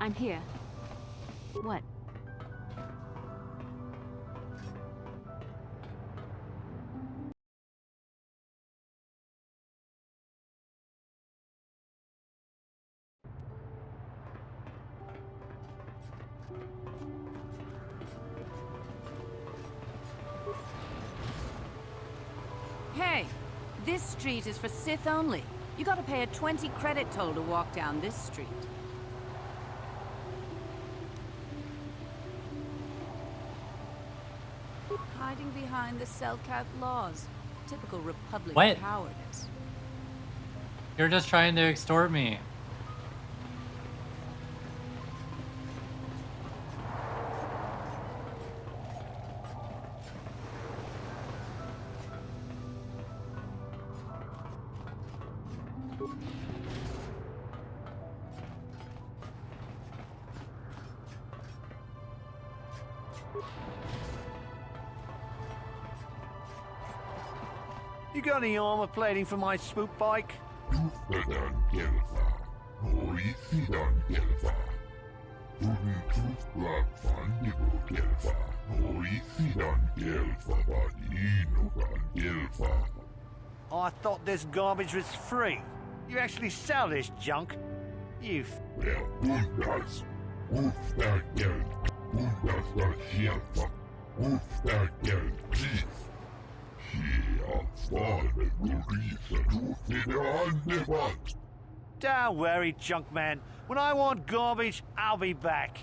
I'm here. What? Hey, this street is for Sith only. You gotta pay a 20 credit toll to walk down this street. Hiding behind the Selkat laws. Typical Republic What? cowardice. You're just trying to extort me. You got any armor plating for my swoop bike? I thought this garbage was free. You actually sell this junk? You Don't worry, junk man. When I want garbage, I'll be back.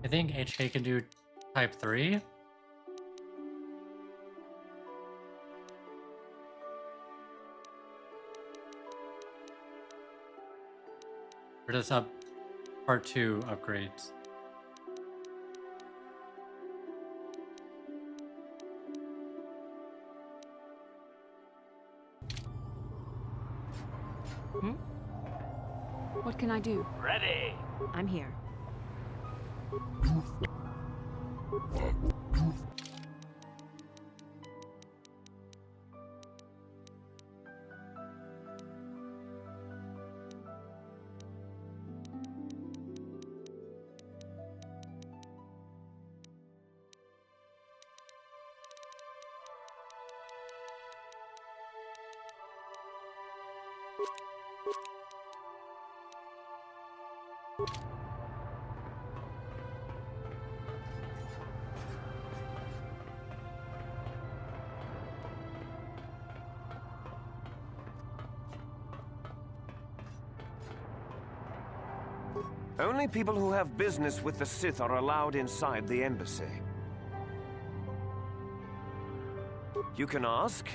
I think HK can do type 3. Or just up part 2 upgrades. What can I do? Ready. I'm here. Only people who have business with the Sith are allowed inside the embassy. You can ask,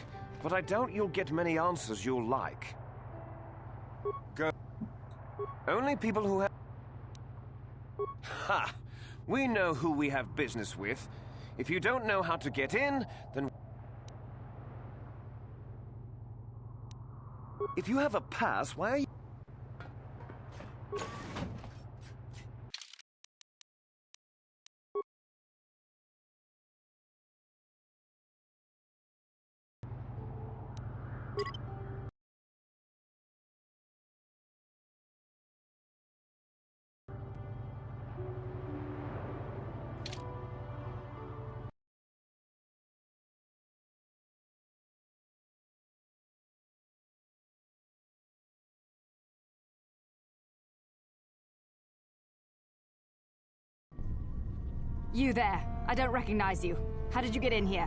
but I doubt you'll get many answers you'll like. Go. Only people who have... Ha! We know who we have business with. If you don't know how to get in, then... If you have a pass, why are you... You there. I don't recognize you. How did you get in here?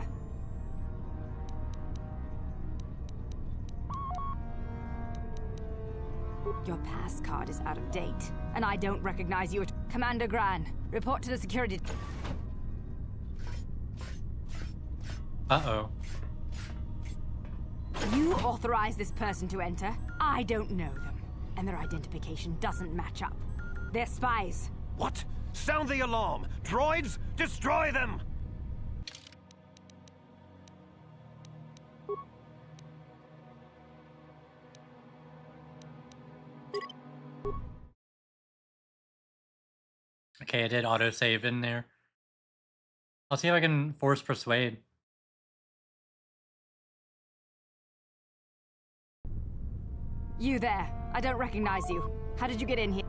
Your pass card is out of date, and I don't recognize you. Commander Gran, report to the security... Uh-oh. You authorized this person to enter. I don't know them, and their identification doesn't match up. They're spies. What? Sound the alarm! Droids, destroy them! Okay, I did autosave in there. I'll see if I can force persuade. You there. I don't recognize you. How did you get in here?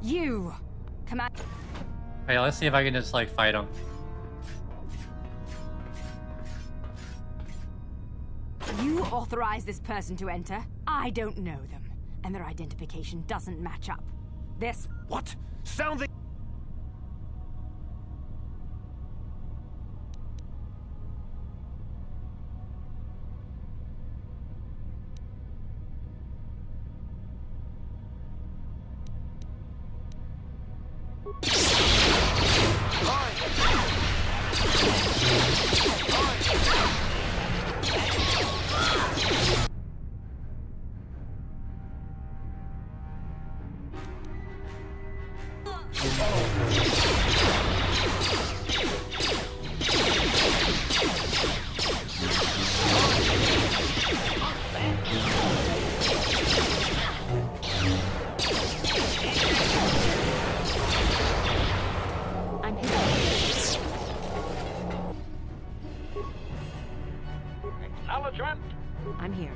You! Command... Okay, let's see if I can just, like, fight him. You authorized this person to enter. I don't know them, and their identification doesn't match up. This... What? Sound the... I'm here.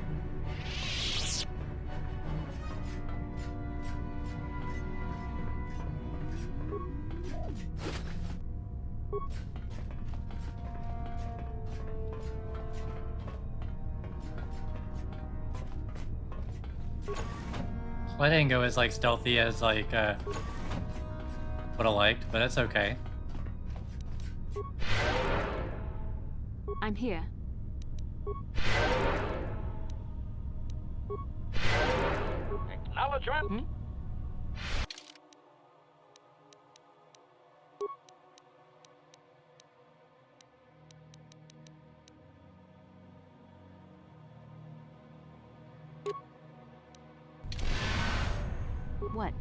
Well, I didn't go as, like, stealthy as, like, would have liked, but that's okay. I'm here. Acknowledgement. What?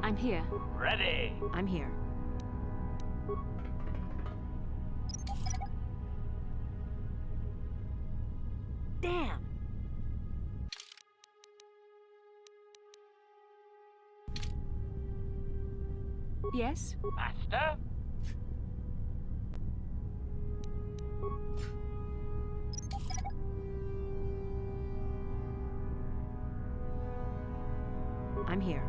I'm here. Ready. I'm here. Damn! Yes? Master? I'm here.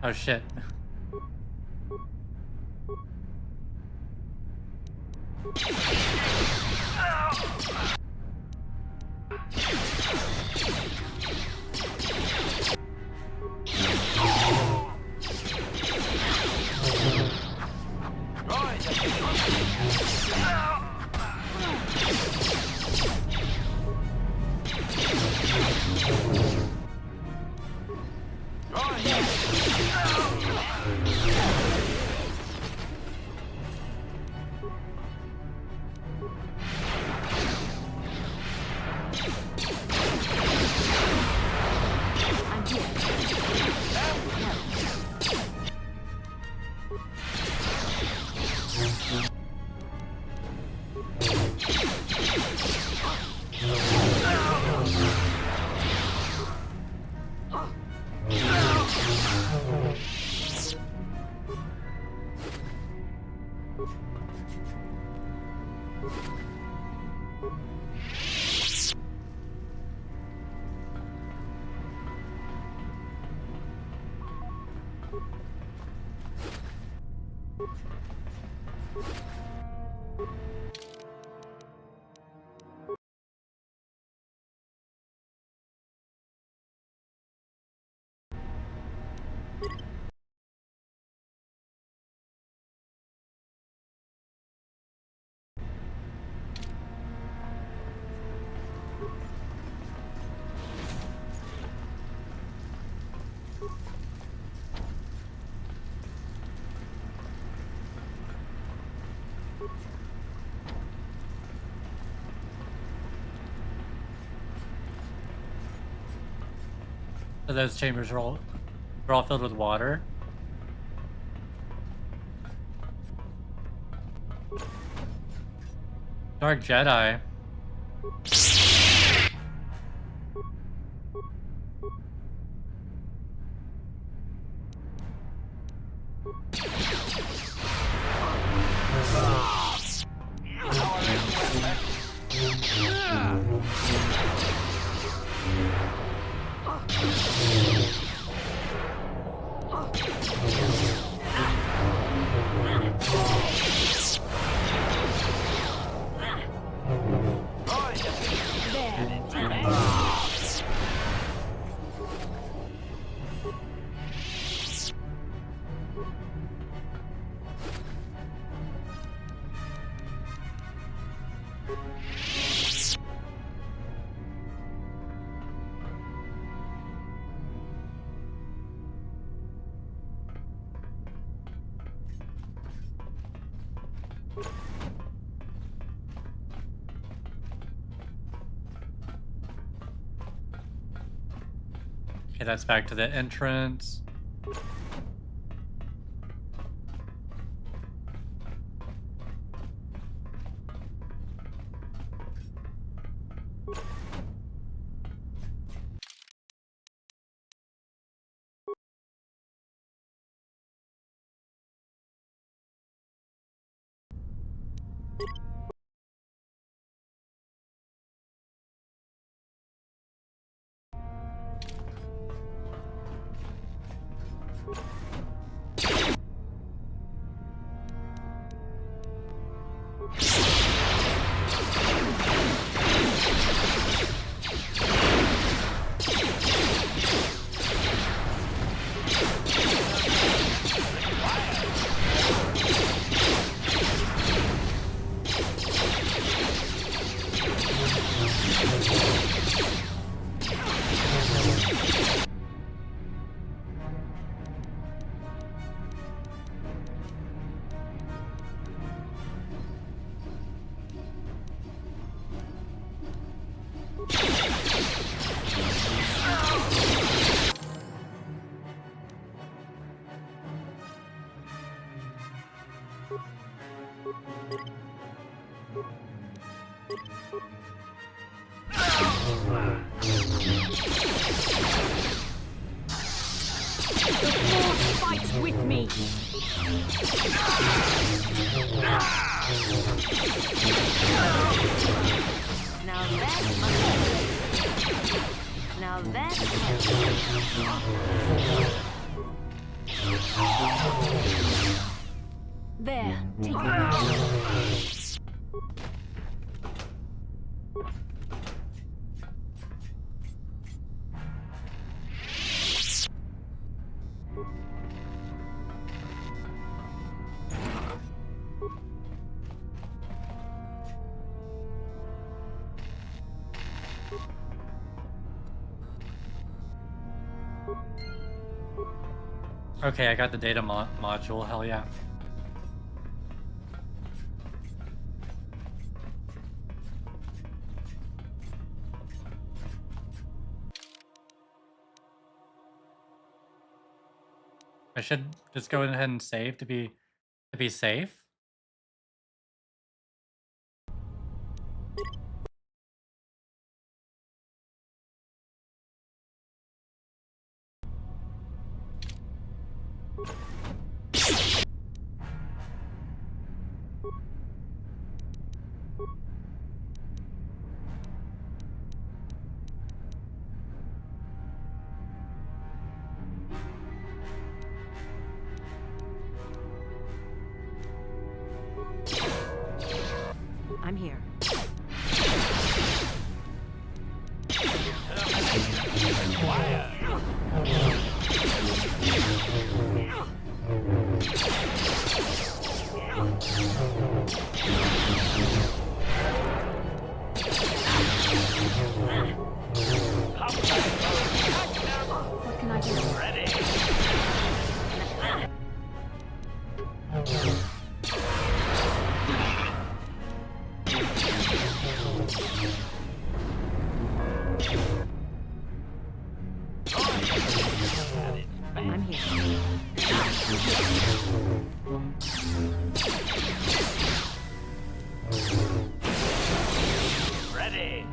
Oh shit. So those chambers are all filled with water. Dark Jedi. Okay, that's back to the entrance. The Force fights with me! Now that's Now that's There, take it. Okay, I got the data module. Hell yeah. I should just go ahead and save to be safe. I'm here. What can I do? I'm here. Ready.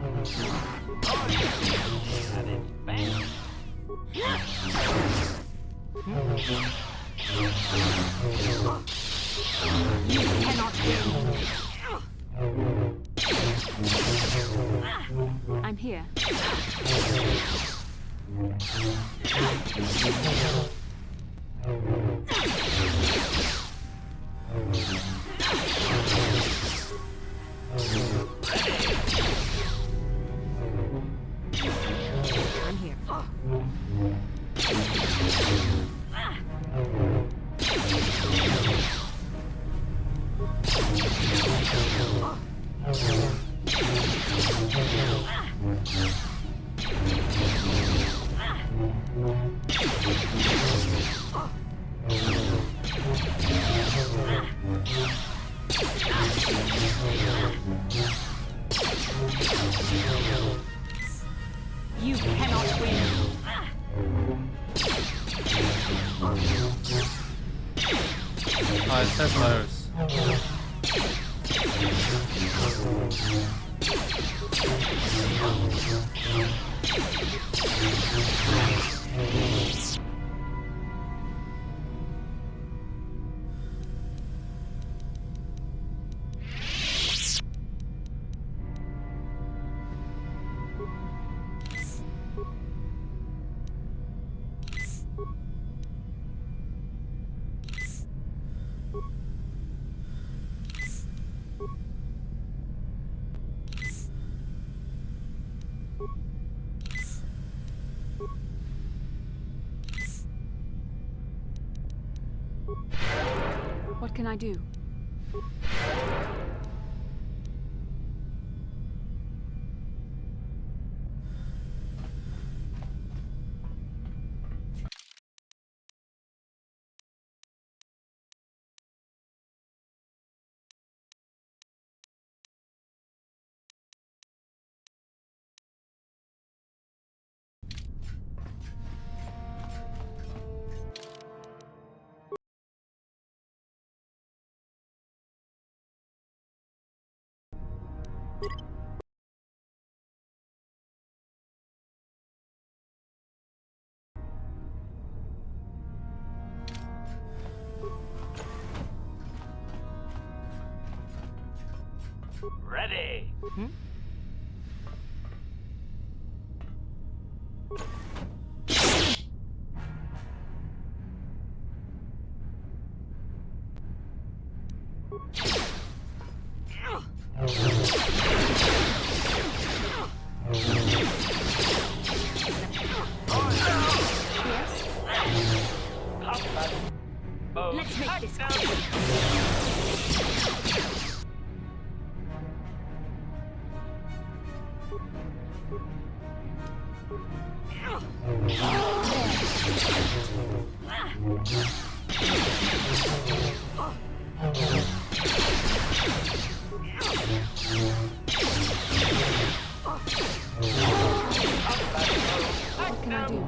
You cannot win. I'm here. I'm here. You cannot win. It says Lowe's. What can I do? Ready. Let's make this quick. What can I do?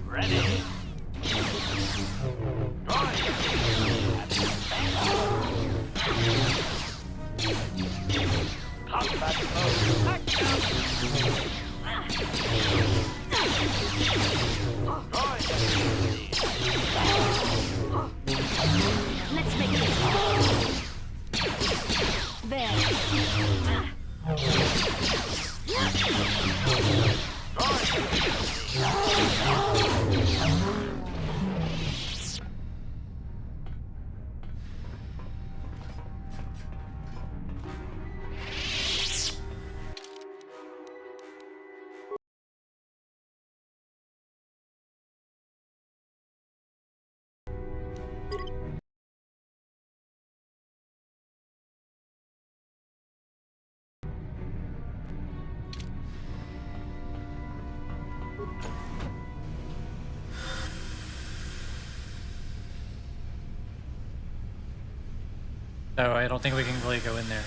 Ready. Combat mode. Let's make this quick. There. So I don't think we can really go in there.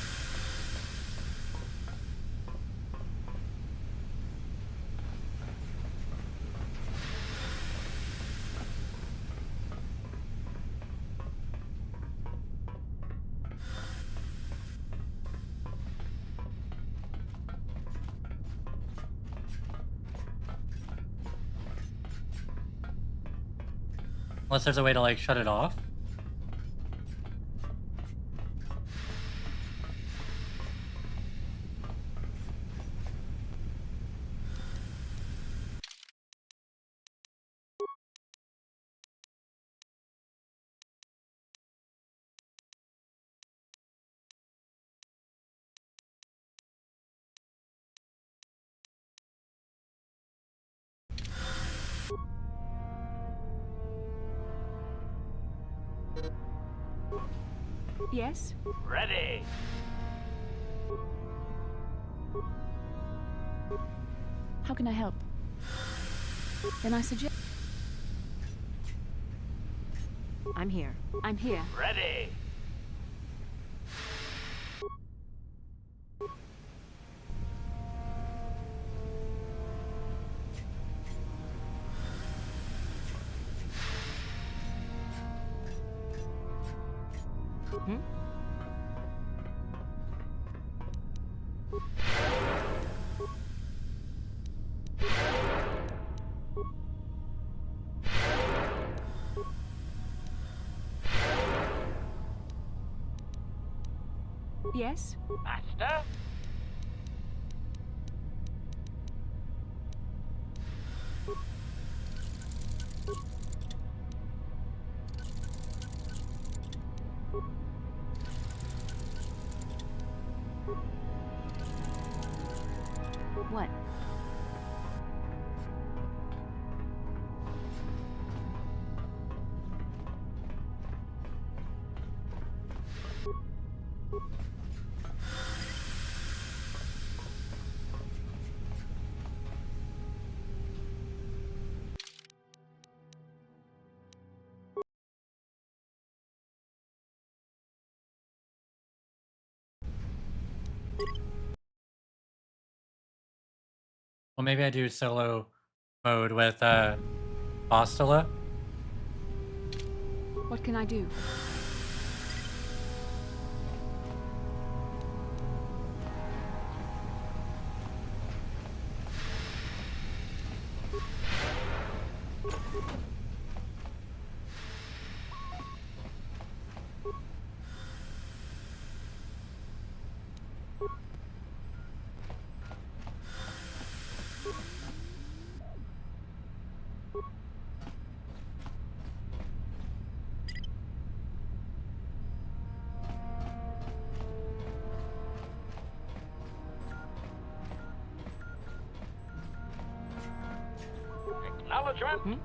Unless there's a way to like shut it off. Yes? Ready. How can I help? Then I suggest... I'm here. I'm here. Ready. Hmm? Yes? Master. What? Well, maybe I do solo mode with Bostila? What can I do? Acknowledgement.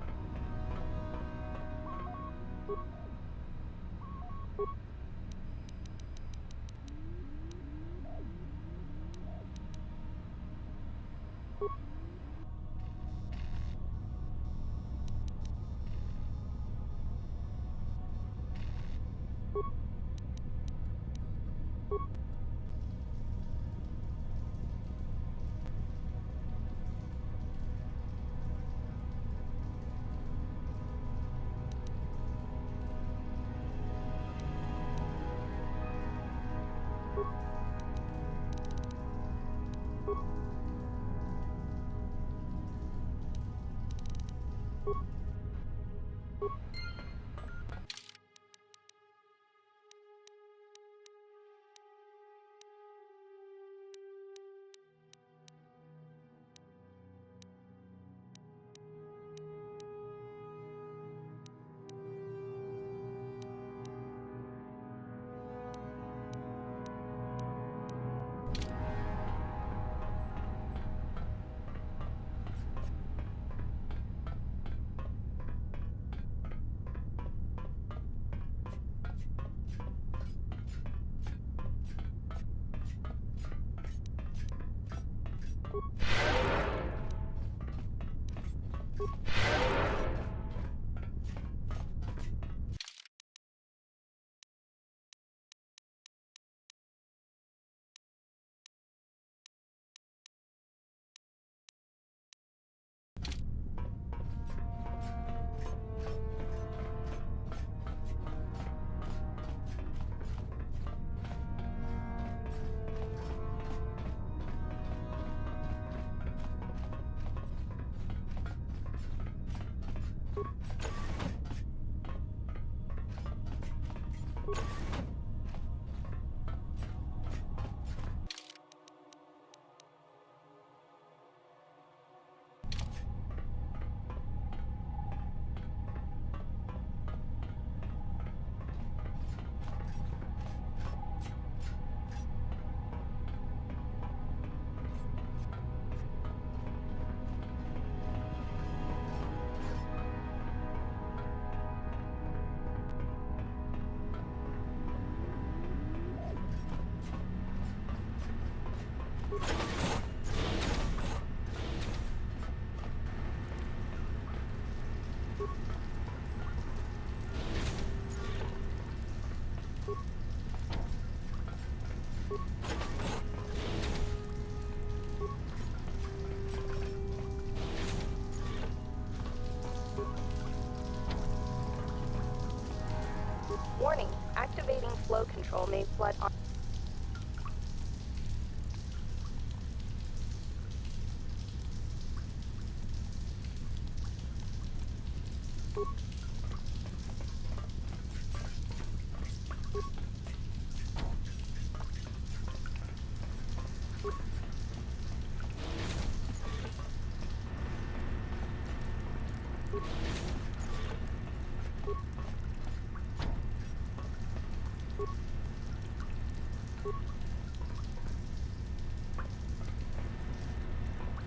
Warning, activating flow control may flood on...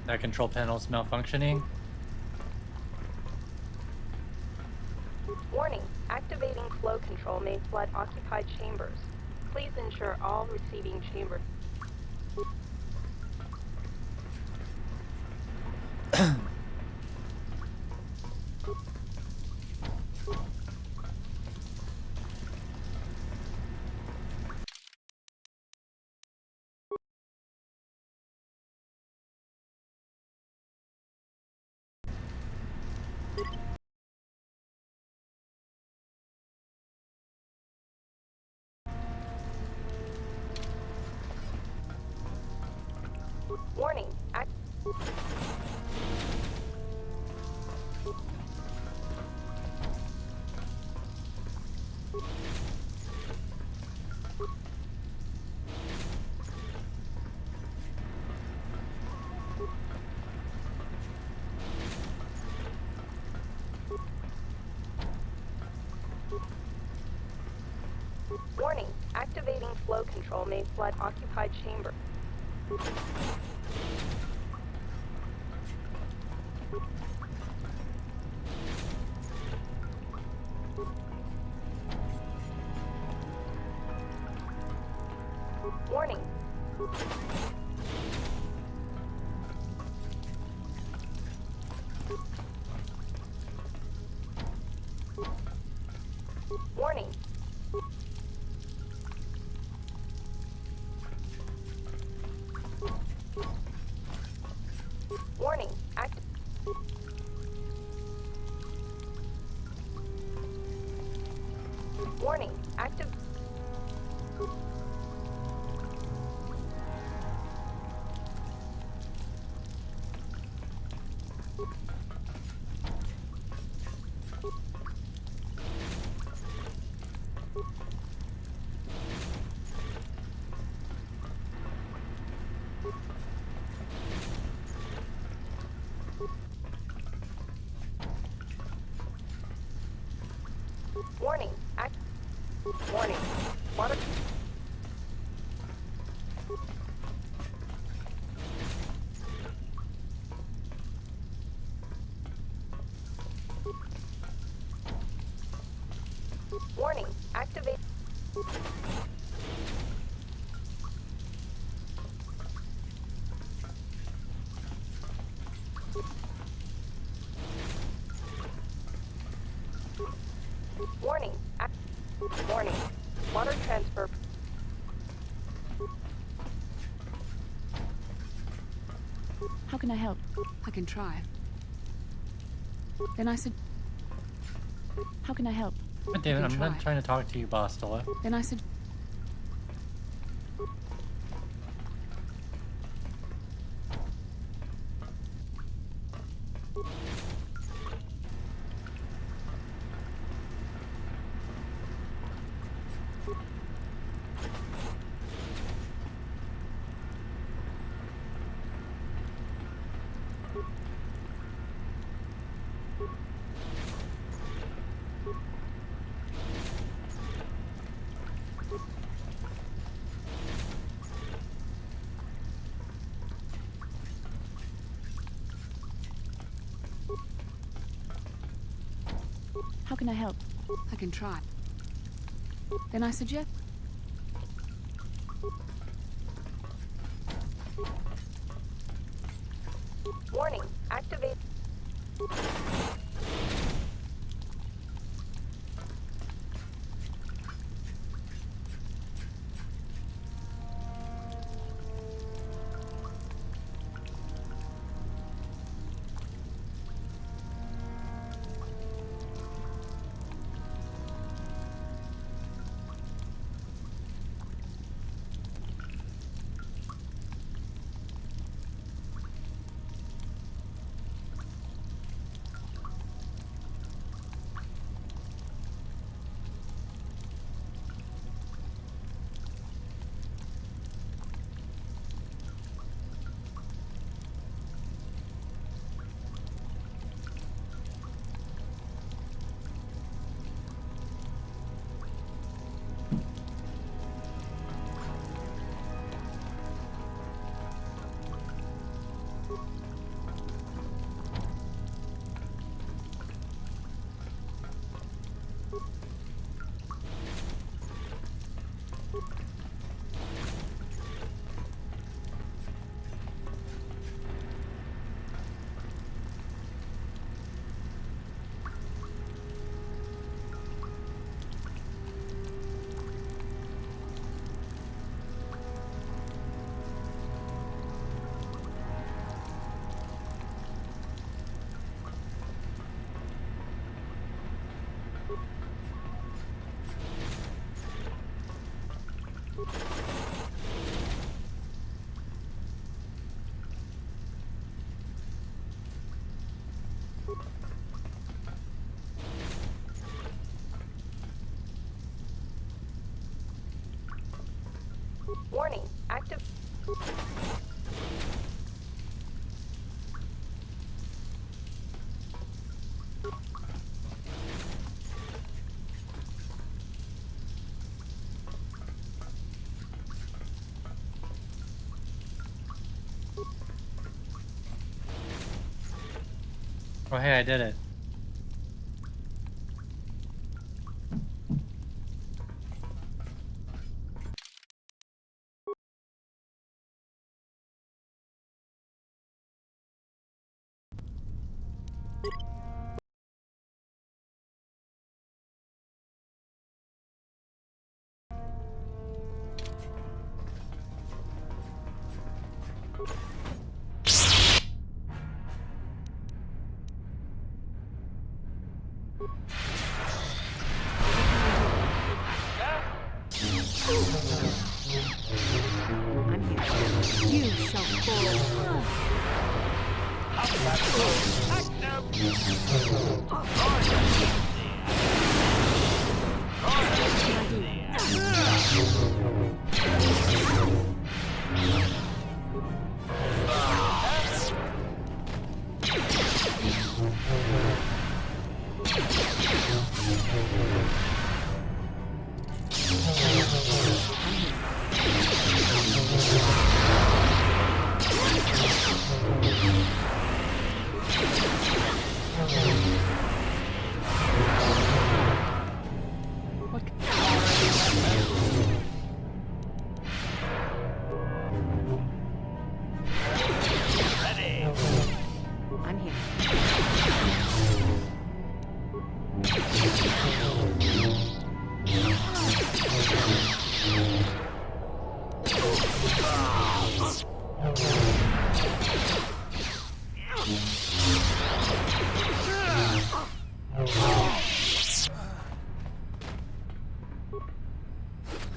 That control panel's malfunctioning. Warning, activating flow control may flood occupied chambers. Please ensure all receiving chambers... Warning, activating flow control may flood occupied chamber. Warning. Warning. Warning. Warning. Active. Warning. Warning. Water. Warning. Activate. Warning. Warning. Water transfer. How can I help? I can try. Then I said... How can I help? God damn it, I'm not trying to talk to you, Bostella. Then I said... How can I help? I can try. Then I suggest... Warning. Activate. Oh, hey, I did it. I'm here. You shall fall. I'm here.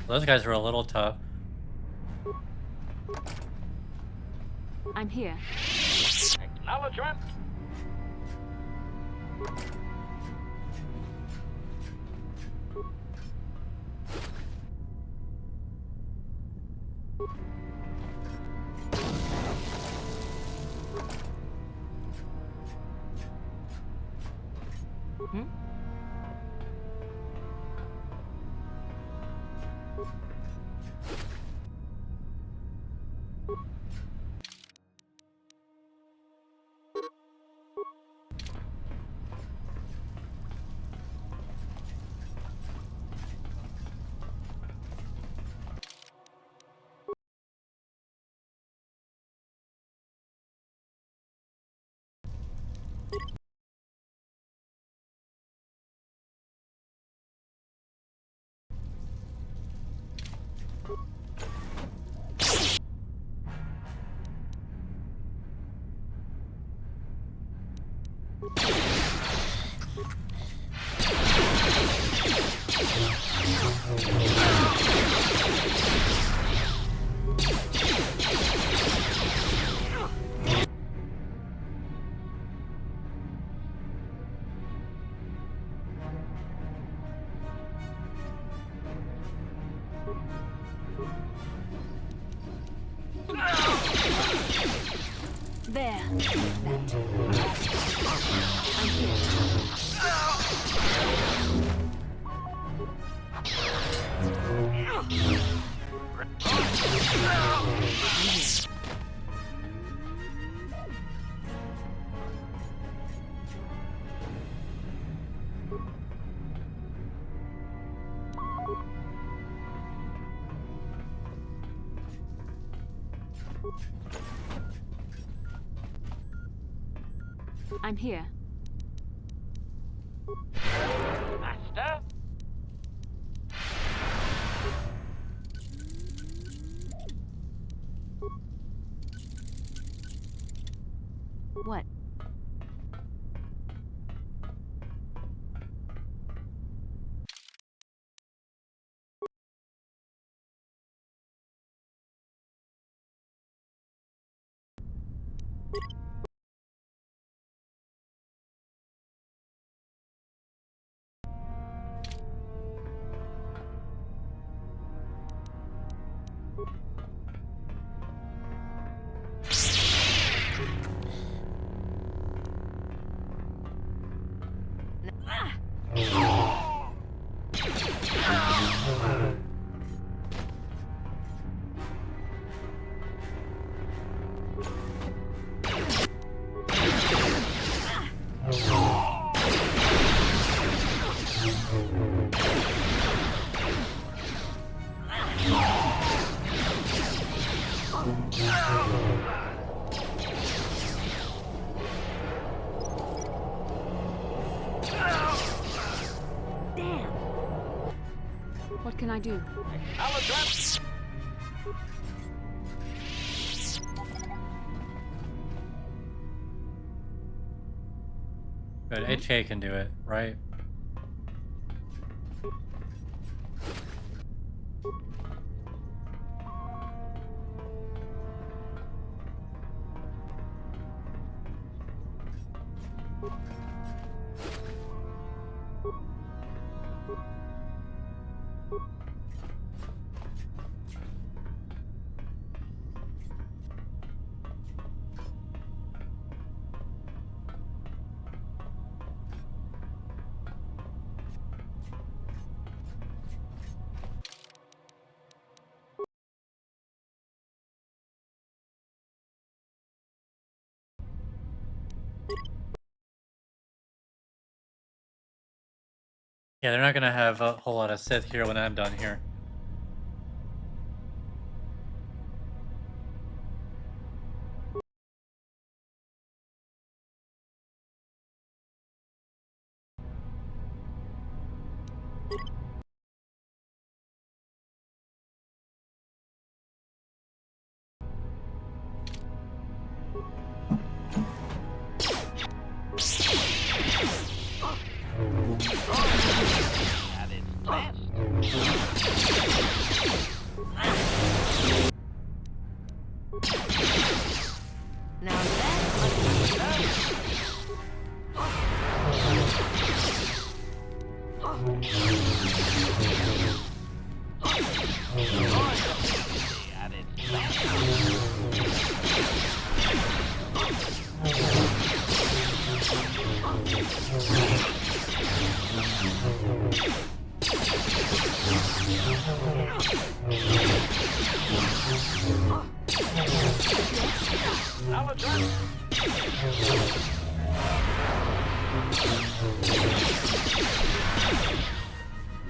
Those guys were a little tough. I'm here. Acknowledgement. Hmm? There. I'm here. I'm here. Master? What? I do? Acknowledgement! Good. HK can do it, right? Yeah, they're not gonna have a whole lot of Sith here when I'm done here. At its best. Now that's At its best. Acknowledgement!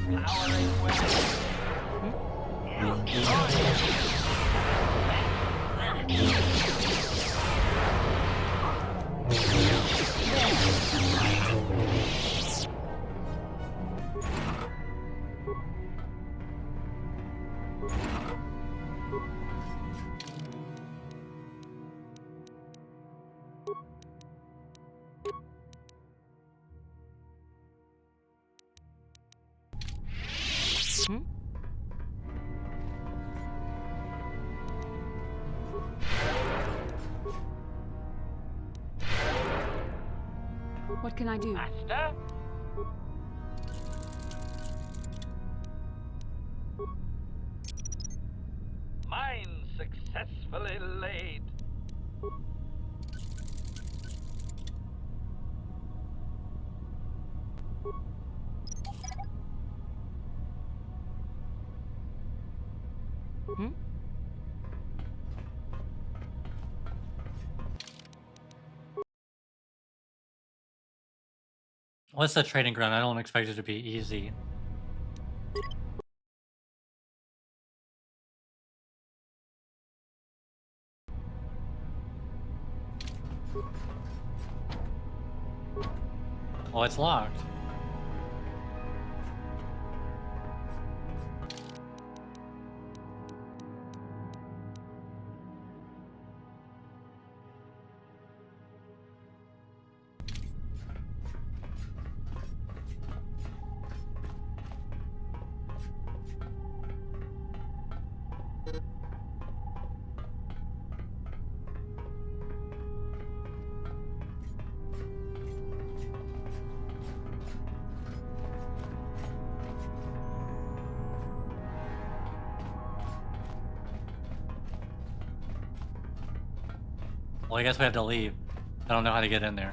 Powering What can I do? Master? Mine successfully laid. What's the training ground? I don't expect it to be easy. Well, it's locked. Well, I guess we have to leave. I don't know how to get in there.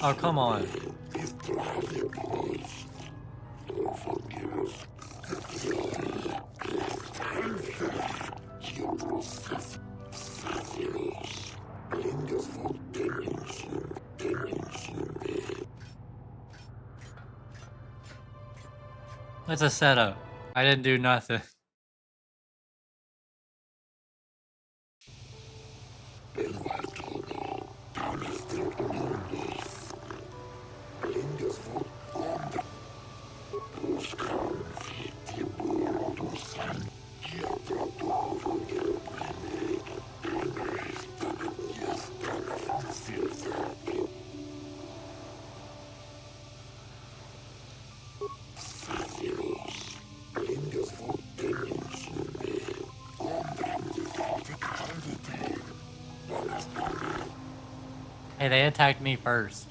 Oh, come on. It's a setup. I didn't do nothing. Hey, they attacked me first.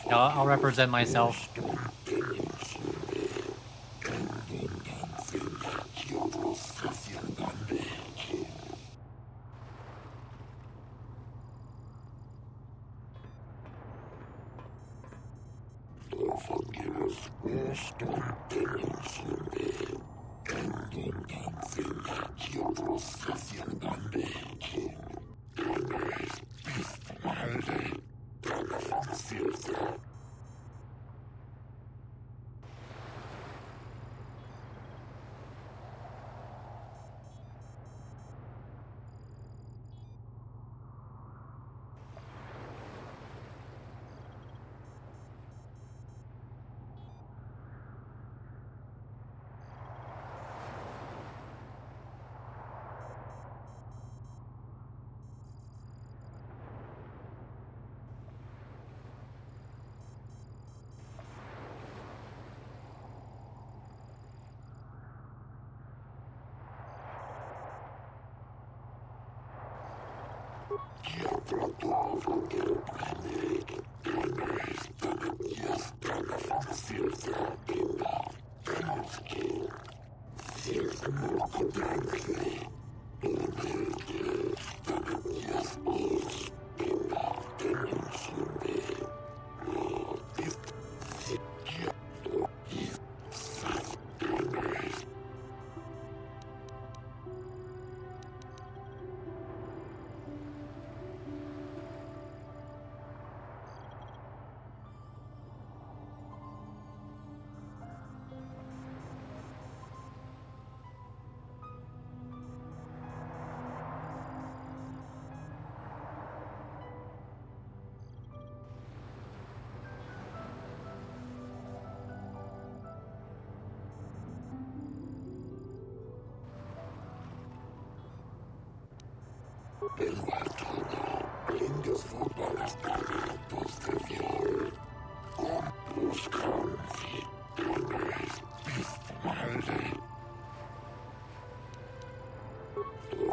Yeah, I'll represent myself.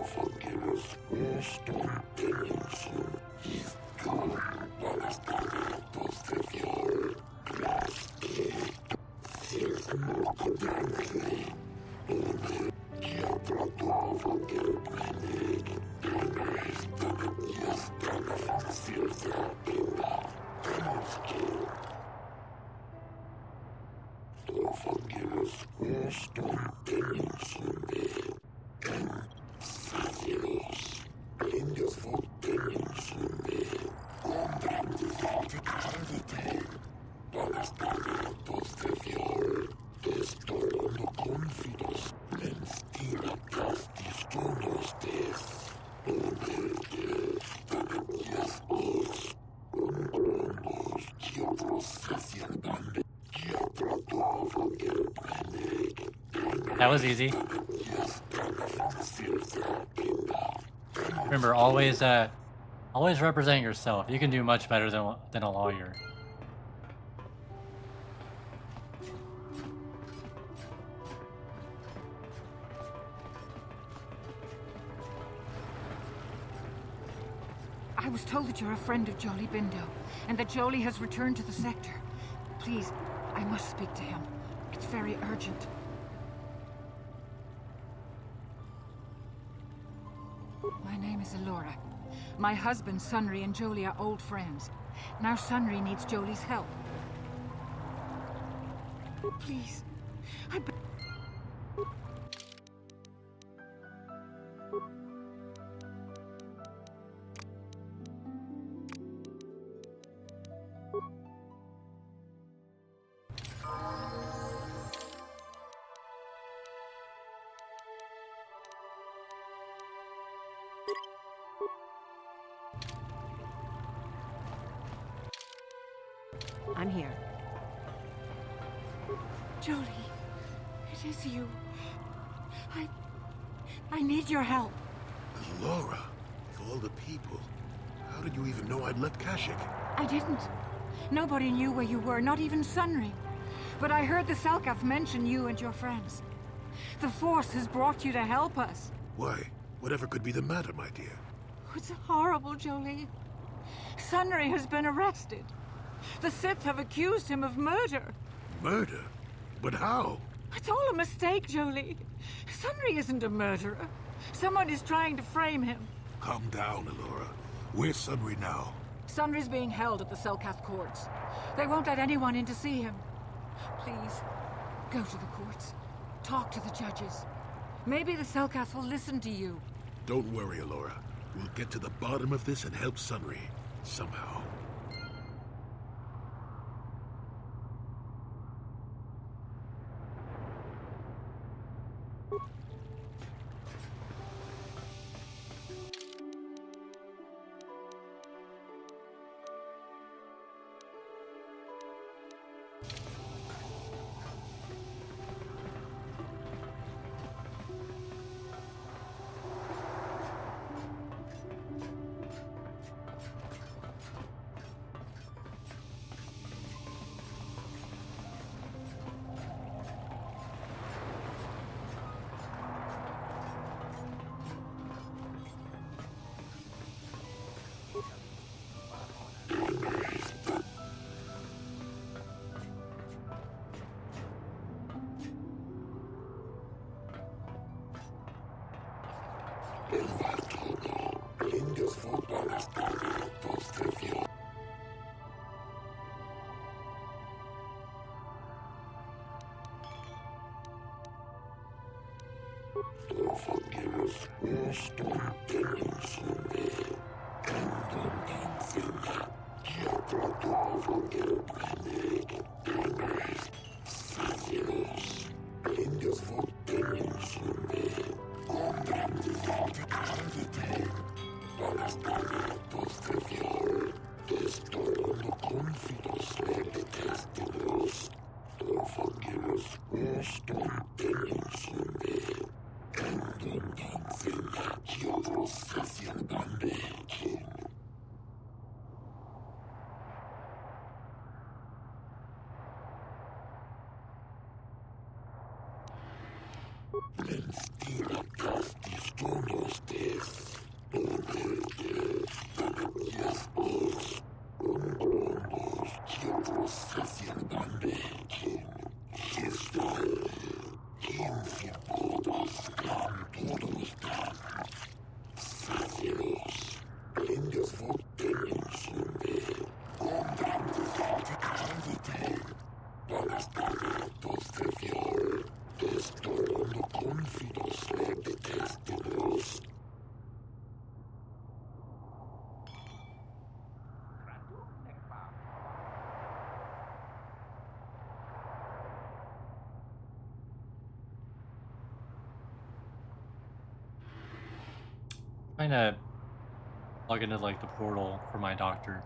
Forgive us, That was easy. Remember, always represent yourself. You can do much better than a lawyer. I was told that you're a friend of Jolie Bindo, and that Jolie has returned to the sector. Please, I must speak to him. It's very urgent. My name is Elora. My husband, Sunry, and Jolie are old friends. Now Sunry needs Jolie's help. Please, I'm here. Jolie, it is you. I need your help. Laura, of all the people, how did you even know I'd left Kashyyyk? I didn't. Nobody knew where you were, not even Sunry. But I heard the Selkath mention you and your friends. The Force has brought you to help us. Why? Whatever could be the matter, my dear? It's horrible, Jolie. Sunry has been arrested. The Sith have accused him of murder. Murder? But how? It's all a mistake, Jolie. Sunry isn't a murderer. Someone is trying to frame him. Calm down, Elora. Where's Sunry now? Sunry's being held at the Selkath courts. They won't let anyone in to see him. Please, go to the courts. Talk to the judges. Maybe the Selkath will listen to you. Don't worry, Elora. We'll get to the bottom of this and help Sunry. Somehow. trying to log into like the portal for my doctor.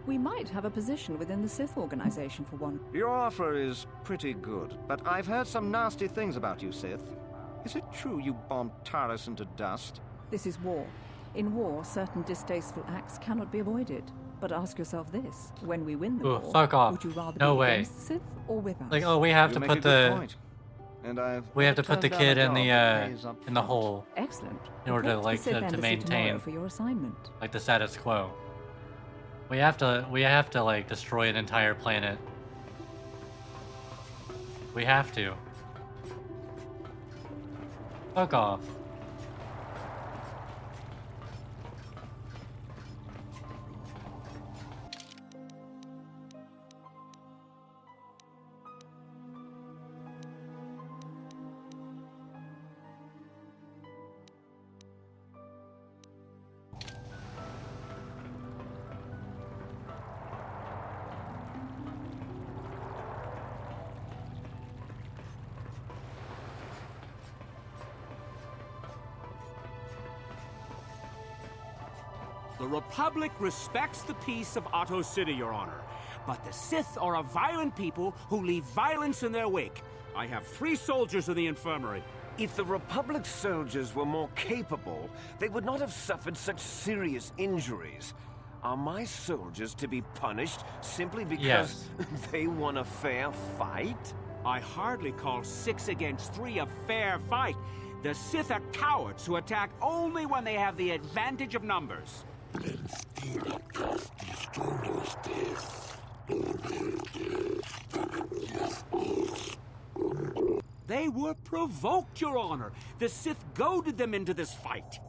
We might have a position within the Sith organization for one. Your offer is pretty good, but I've heard some nasty things about you, Sith. Is it true you bombed Taris into dust? This is war. In war, certain distasteful acts cannot be avoided. But ask yourself this: when we win the war, fuck off. would you rather No be way. against the Sith or with us? Like, oh, we have You to make put a good the point. And I've we have to put the turned kid down in a the job that pays up Oh, hole Excellent. in order to Report like the Sith to Embassy maintain tomorrow for your assignment. like the status quo. We have to like destroy an entire planet. We have to. Fuck off. The Republic respects the peace of Otto City, Your Honor. But the Sith are a violent people who leave violence in their wake. I have 3 soldiers in the infirmary. If the Republic soldiers were more capable, they would not have suffered such serious injuries. Are my soldiers to be punished simply because Yes. they won a fair fight? I hardly call 6 against 3 a fair fight. The Sith are cowards who attack only when they have the advantage of numbers. They were provoked, Your Honor. The Sith goaded them into this fight.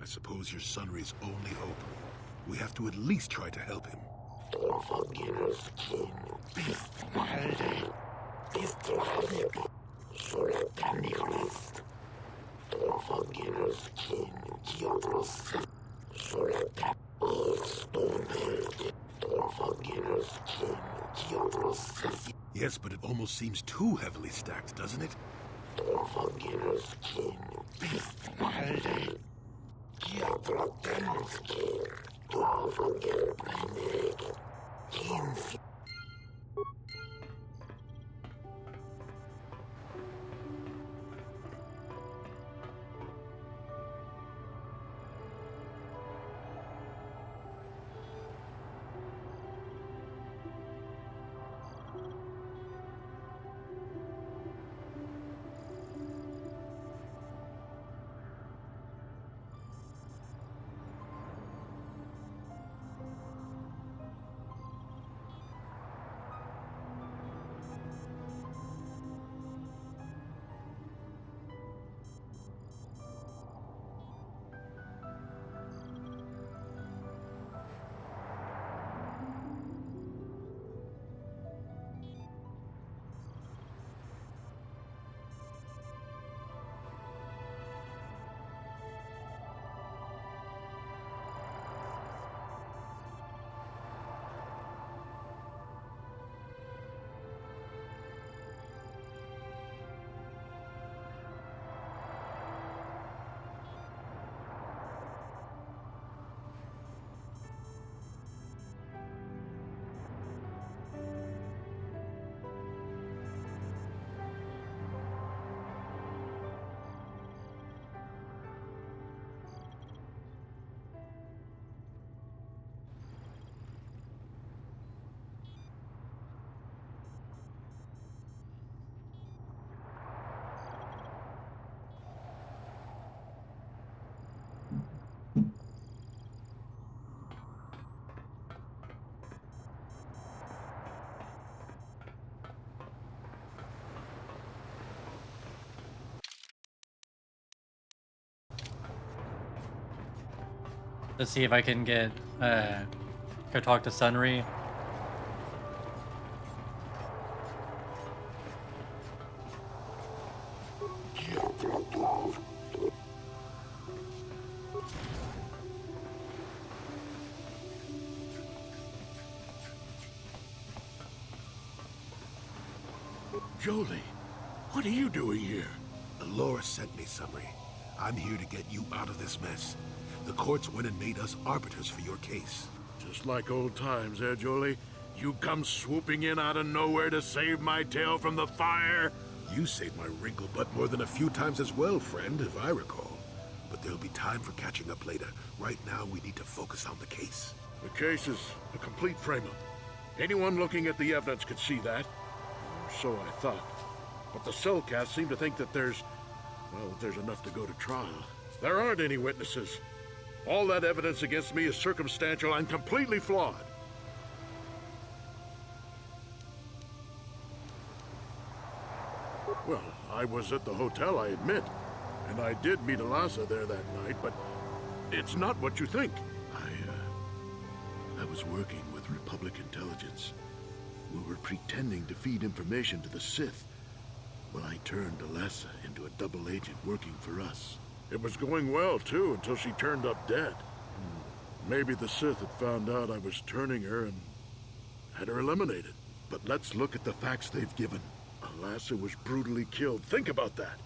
I suppose you're Sunry's only hope. We have to at least try to help him. Yes, but it almost seems too heavily stacked, doesn't it? Let's see if I can get go talk to Sunry. Jolie, what are you doing here? Laura sent me, Sunry. I'm here to get you out of this mess. The courts went and made us arbiters for your case. Just like old times, eh, Jolie? You come swooping in out of nowhere to save my tail from the fire? You saved my wrinkle butt more than a few times as well, friend, if I recall. But there'll be time for catching up later. Right now, we need to focus on the case. The case is a complete frame-up. Anyone looking at the evidence could see that. So I thought. But the Cellcast seem to think that there's enough to go to trial. There aren't any witnesses. All that evidence against me is circumstantial and completely flawed. Well, I was at the hotel, I admit. And I did meet Alasa there that night, but it's not what you think. I was working with Republic intelligence. We were pretending to feed information to the Sith. Well, I turned Alasa into a double agent working for us. It was going well, too, until she turned up dead. Maybe the Sith had found out I was turning her and had her eliminated. But let's look at the facts they've given. Alasa was brutally killed. Think about that.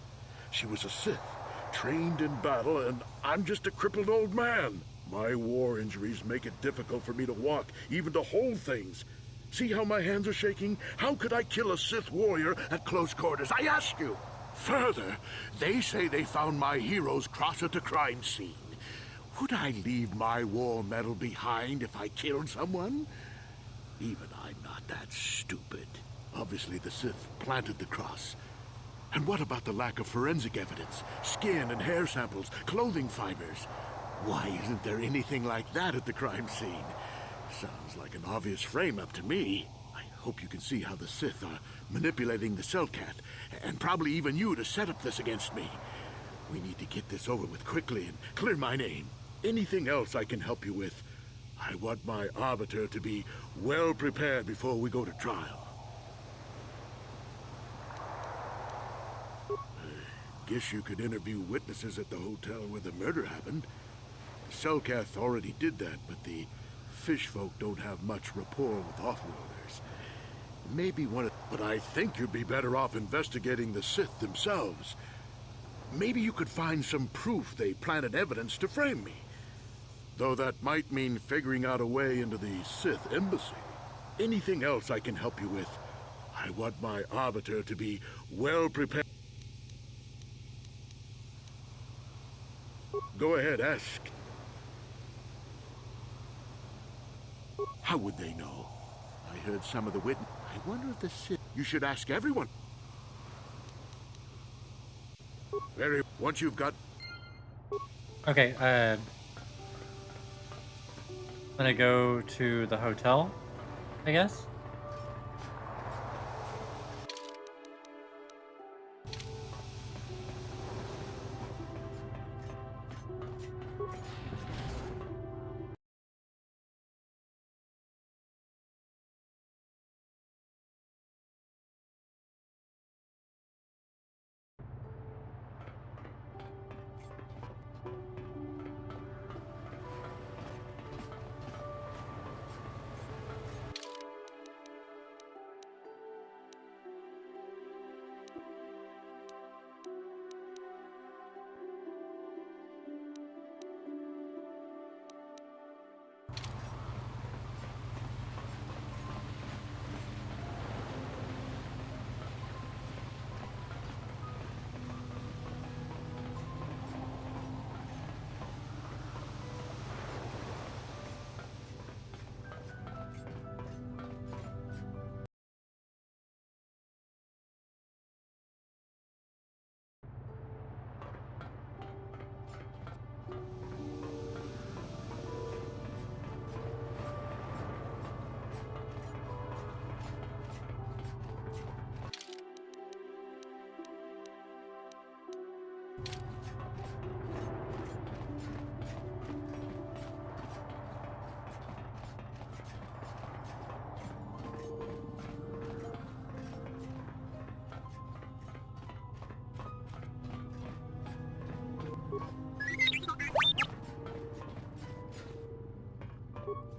She was a Sith, trained in battle, and I'm just a crippled old man. My war injuries make it difficult for me to walk, even to hold things. See how my hands are shaking? How could I kill a Sith warrior at close quarters? I ask you! Further, they say they found my heroes cross at a crime scene. Would I leave my war medal behind if I killed someone? Even I'm not that stupid. Obviously, the Sith planted the cross. And what about the lack of forensic evidence? Skin and hair samples, clothing fibers. Why isn't there anything like that at the crime scene? Sounds like an obvious frame-up to me. I hope you can see how the Sith are manipulating the Cellcat, and probably even you to set up this against me. We need to get this over with quickly and clear my name. Anything else I can help you with? I want my Arbiter to be well prepared before we go to trial. Guess you could interview witnesses at the hotel where the murder happened. The Cellcath already did that, but the fish folk don't have much rapport with offworlders. Maybe one of... But I think you'd be better off investigating the Sith themselves. Maybe you could find some proof they planted evidence to frame me. Though that might mean figuring out a way into the Sith embassy. Anything else I can help you with? I want my Arbiter to be well prepared. Go ahead, ask. How would they know? I heard some of the witnesses. I wonder if the Sith... You should ask everyone. Once you've got... Okay, I'm gonna go to the hotel, I guess.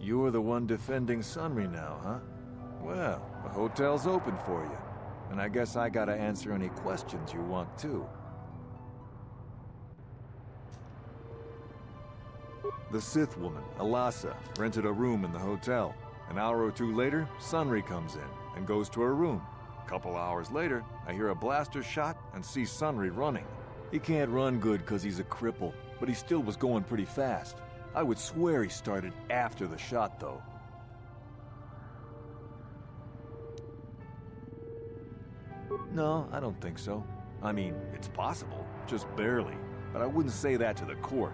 You're the one defending Sunry now, huh? Well, the hotel's open for you. And I guess I gotta answer any questions you want, too. The Sith woman, Alasa, rented a room in the hotel. An hour or two later, Sunry comes in and goes to her room. A couple hours later, I hear a blaster shot and see Sunry running. He can't run good because he's a cripple, but he still was going pretty fast. I would swear he started after the shot, though. No, I don't think so. I mean, it's possible, just barely. But I wouldn't say that to the court.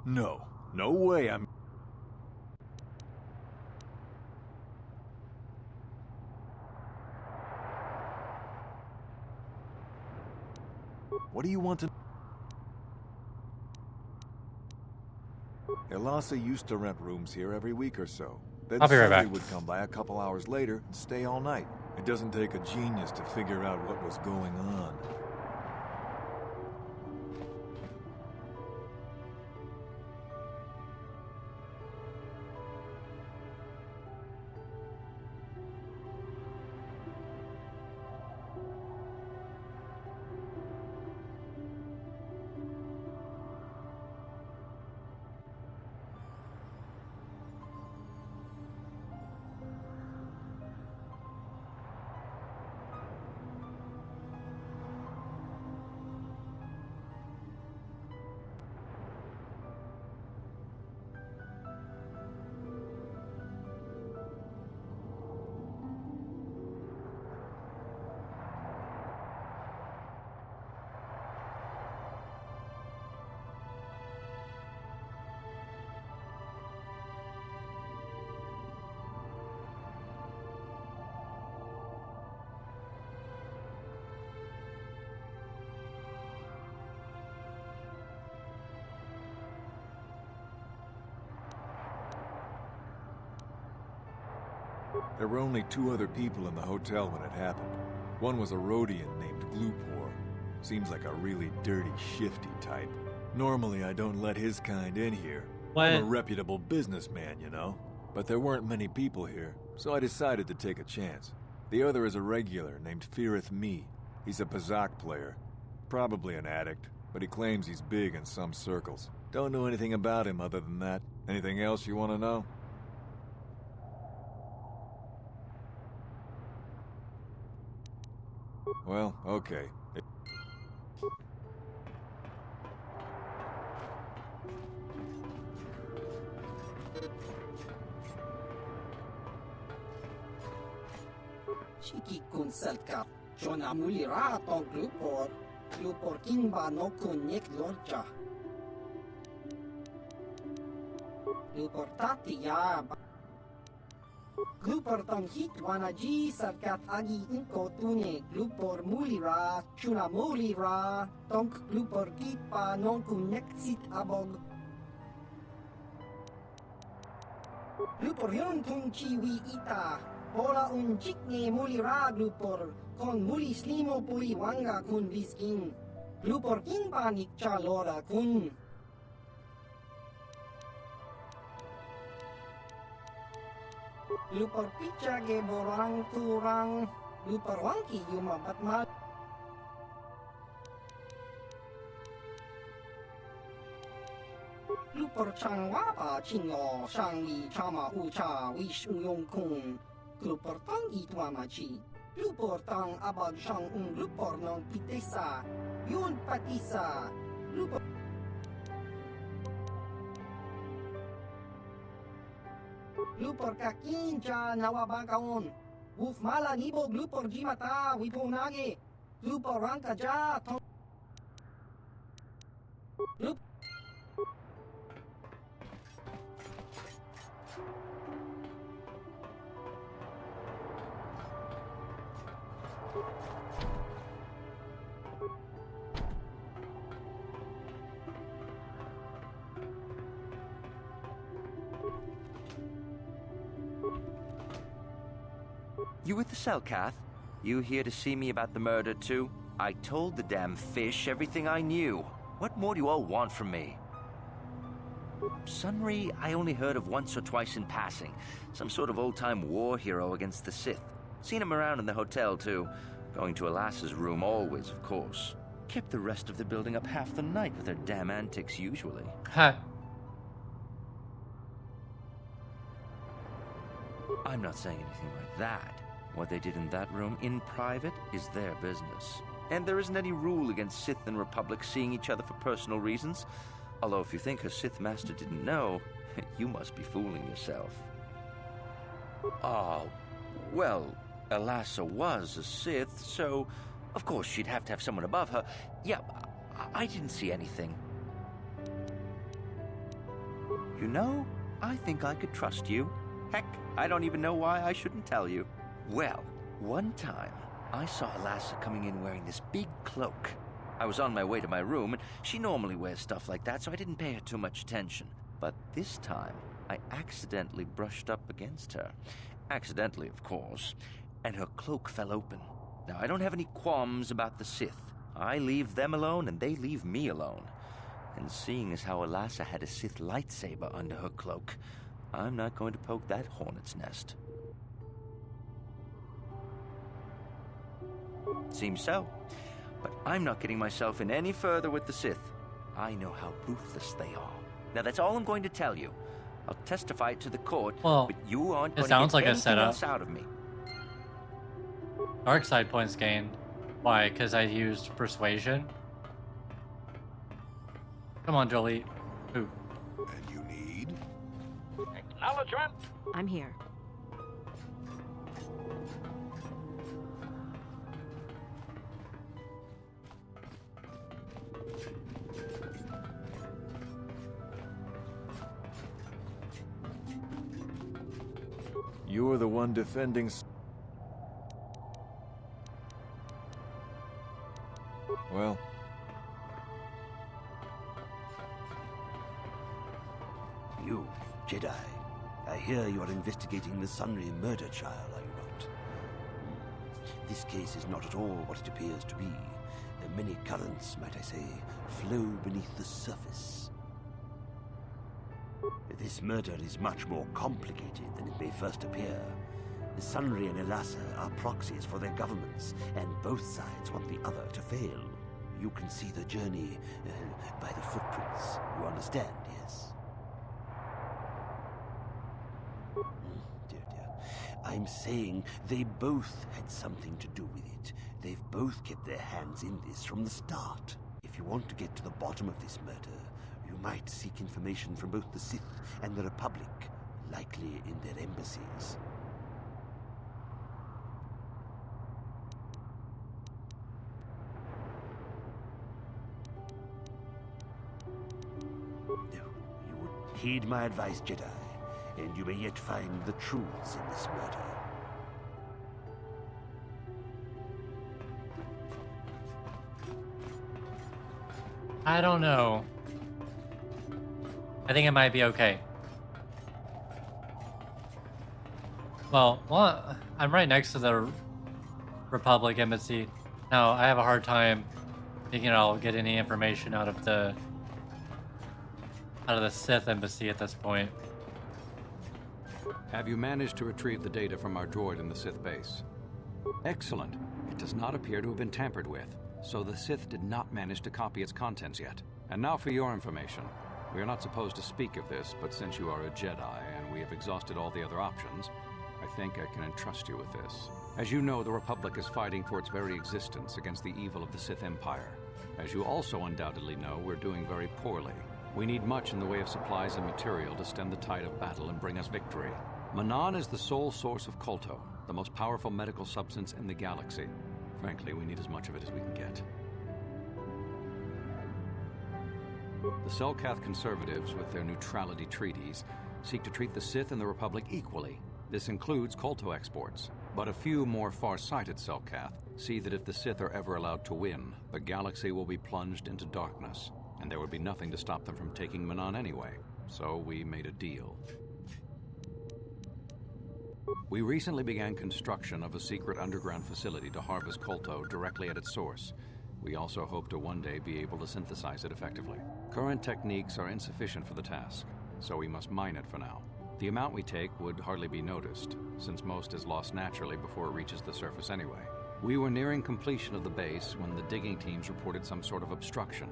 No, no way I'm... What do you want to... Alasa used to rent rooms here every week or so. Then I'll be right somebody back. would come by a couple hours later and stay all night. It doesn't take a genius to figure out what was going on. There were only 2 other people in the hotel when it happened. One was a Rhodian named Glupor. Seems like a really dirty, shifty type. Normally, I don't let his kind in here. I'm a reputable businessman, you know? But there weren't many people here, so I decided to take a chance. The other is a regular named Feareth Me. He's a Pazak player. Probably an addict, but he claims he's big in some circles. Don't know anything about him other than that. Anything else you want to know? Well, okay. Chiki kun selkat, Jona mulira tong Glupor kinba no kun nek lorcha. Glupor tati ya. Glupor tong hit wanaji selkat agi inko tune. Glupor mulira, chuna mulira, tong Glupor kitpa non kun nek sit abog. Glupor yon tung chiwi ita. Pola un chikne muli ra Glupor, kon muli slimo pui wanga kun viskin. Glupor kin panik chalora kun. Glupor picha ge borang turang. Glupor wangki yuma batmal. Glupor chang wapa chingo, shang wi chama ucha wish uyong kung. Glupor tang itwamachi. Glupor tang abag siyang glupor ng pitesa. Yun patisa. Glupor. Glupor kakinja nawabakaon. Wuf mala nibo glupor jimata wipunage. Glupor rangka ja tong. Glupor. You with the Selkath? You here to see me about the murder, too? I told the damn fish everything I knew. What more do you all want from me? Sunry, I only heard of once or twice in passing. Some sort of old-time war hero against the Sith. Seen him around in the hotel, too. Going to Alassa's room always, of course. Kept the rest of the building up half the night with her damn antics usually. Ha. I'm not saying anything like that. What they did in that room in private is their business. And there isn't any rule against Sith and Republic seeing each other for personal reasons. Although if you think her Sith master didn't know, you must be fooling yourself. Oh, well, Alassa was a Sith, so of course she'd have to have someone above her. Yeah, I didn't see anything. You know, I think I could trust you. Heck, I don't even know why I shouldn't tell you. Well, one time, I saw Alassa coming in wearing this big cloak. I was on my way to my room, and she normally wears stuff like that, so I didn't pay her too much attention. But this time, I accidentally brushed up against her. Accidentally, of course. And her cloak fell open. Now, I don't have any qualms about the Sith. I leave them alone, and they leave me alone. And seeing as how Alassa had a Sith lightsaber under her cloak, I'm not going to poke that hornet's nest. Seems so. But I'm not getting myself in any further with the Sith. I know how ruthless they are. Now that's all I'm going to tell you. I'll testify it to the court, well, but you aren't going it to sounds get like a anything setup. else out of me. Dark side points gained. Why? Because I used persuasion? Come on, Jolie. Ooh. And you need? Acknowledgement. I'm here. You're the one defending... Well... You, Jedi. I hear you are investigating the Sunry murder trial, are you not? This case is not at all what it appears to be. Many currents, might I say, flow beneath the surface. This murder is much more complicated than it may first appear. Sunry and Elasa are proxies for their governments, and both sides want the other to fail. You can see the journey by the footprints. You understand, yes? Dear. I'm saying they both had something to do with it. They've both kept their hands in this from the start. If you want to get to the bottom of this murder, you might seek information from both the Sith and the Republic, likely in their embassies. You would heed my advice, Jedi, and you may yet find the truths in this murder. I don't know. I think it might be okay. Well, I'm right next to the Republic embassy. Now, I have a hard time thinking I'll get any information out of the Sith embassy at this point. Have you managed to retrieve the data from our droid in the Sith base? Excellent. It does not appear to have been tampered with, so the Sith did not manage to copy its contents yet. And now for your information. We are not supposed to speak of this, but since you are a Jedi and we have exhausted all the other options, I think I can entrust you with this. As you know, the Republic is fighting for its very existence against the evil of the Sith Empire. As you also undoubtedly know, we're doing very poorly. We need much in the way of supplies and material to stem the tide of battle and bring us victory. Manaan is the sole source of kolto, the most powerful medical substance in the galaxy. Frankly, we need as much of it as we can get. The Selkath conservatives, with their neutrality treaties, seek to treat the Sith and the Republic equally. This includes kolto exports. But a few more far-sighted Selkath see that if the Sith are ever allowed to win, the galaxy will be plunged into darkness, and there would be nothing to stop them from taking Manaan anyway. So we made a deal. We recently began construction of a secret underground facility to harvest kolto directly at its source. We also hope to one day be able to synthesize it effectively. Current techniques are insufficient for the task, so we must mine it for now. The amount we take would hardly be noticed, since most is lost naturally before it reaches the surface anyway. We were nearing completion of the base when the digging teams reported some sort of obstruction.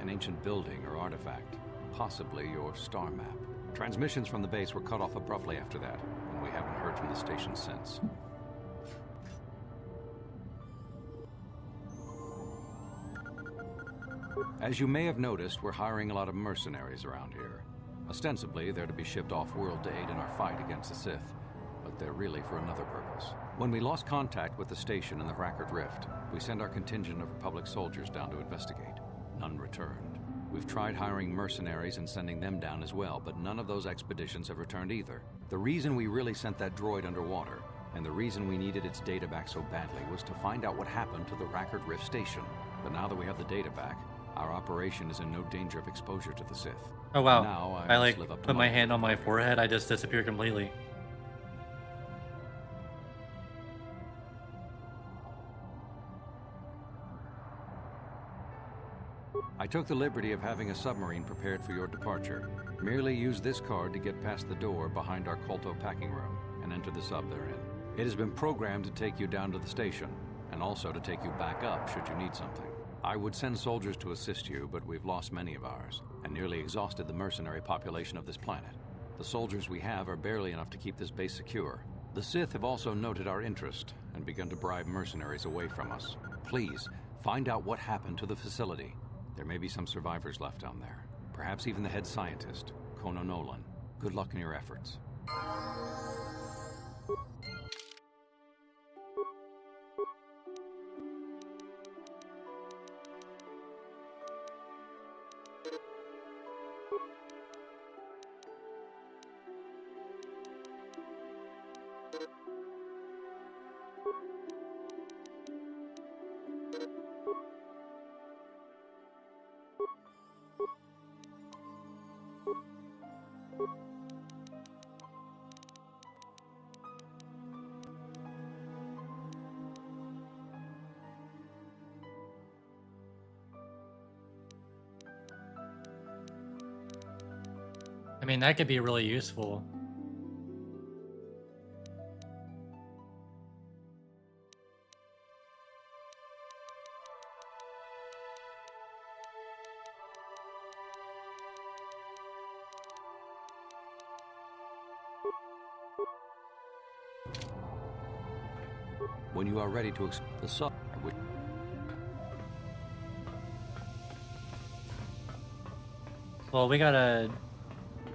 An ancient building or artifact, possibly your star map. Transmissions from the base were cut off abruptly after that, and we haven't heard from the station since. As you may have noticed, we're hiring a lot of mercenaries around here. Ostensibly, they're to be shipped off-world to aid in our fight against the Sith, but they're really for another purpose. When we lost contact with the station in the Rackard Rift, we sent our contingent of Republic soldiers down to investigate. None returned. We've tried hiring mercenaries and sending them down as well, but none of those expeditions have returned either. The reason we really sent that droid underwater, and the reason we needed its data back so badly, was to find out what happened to the Rackard Rift station. But now that we have the data back, our operation is in no danger of exposure to the Sith. Oh wow, now I must live up to put my hand on my forehead, I just disappear completely. I took the liberty of having a submarine prepared for your departure. Merely use this card to get past the door behind our kolto packing room and enter the sub therein. It has been programmed to take you down to the station, and also to take you back up should you need something. I would send soldiers to assist you, but we've lost many of ours, and nearly exhausted the mercenary population of this planet. The soldiers we have are barely enough to keep this base secure. The Sith have also noted our interest, and begun to bribe mercenaries away from us. Please, find out what happened to the facility. There may be some survivors left down there. Perhaps even the head scientist, Kono Nolan. Good luck in your efforts. I mean, that could be really useful. When you are ready to explore the sub, Well, we gotta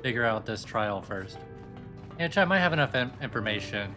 figure out this trial first. Yeah, I might have enough information.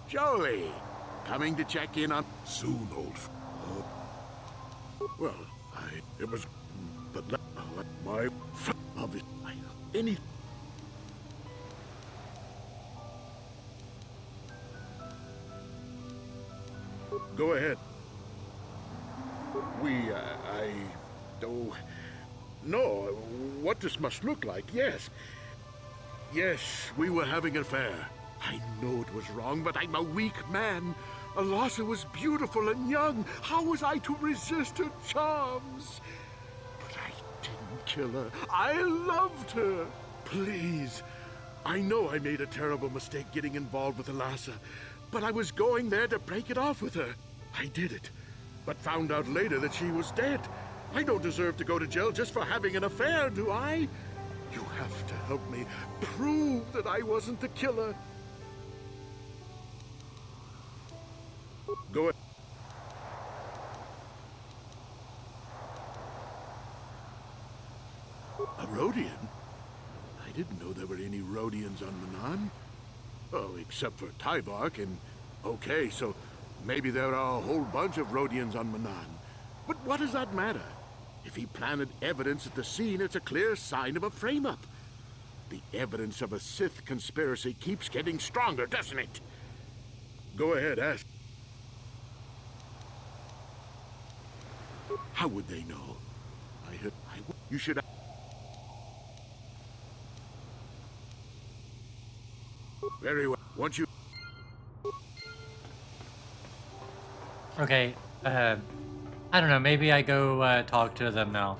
Jolie, coming to check in on... Soon, old... Well, it was... But my... Obviously, any... Go ahead. No, what this must look like, yes. Yes, we were having an affair. I know it was wrong, but I'm a weak man. Alasa was beautiful and young. How was I to resist her charms? But I didn't kill her. I loved her. Please. I know I made a terrible mistake getting involved with Alasa, but I was going there to break it off with her. I did it, but found out later that she was dead. I don't deserve to go to jail just for having an affair, do I? You have to help me prove that I wasn't the killer. Go ahead. A Rhodian? I didn't know there were any Rhodians on Manaan. Oh, except for Tyvark, and... Okay, so maybe there are a whole bunch of Rhodians on Manaan. But what does that matter? If he planted evidence at the scene, it's a clear sign of a frame-up. The evidence of a Sith conspiracy keeps getting stronger, doesn't it? Go ahead, ask. How would they know? You should... Very well. Once you... Okay, I don't know, maybe I go talk to them now.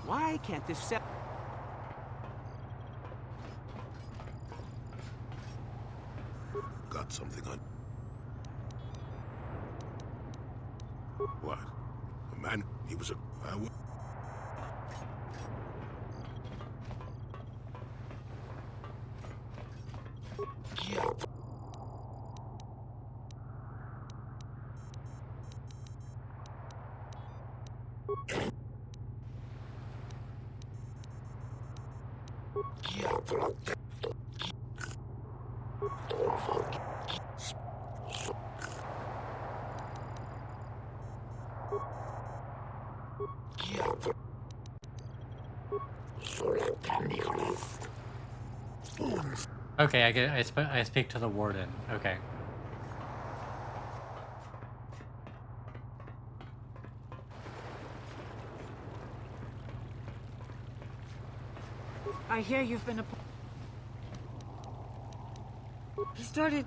Why can't this cell... Got something on... What? A man? He was a... Okay, I get. I speak to the warden. Okay. I hear you've been He started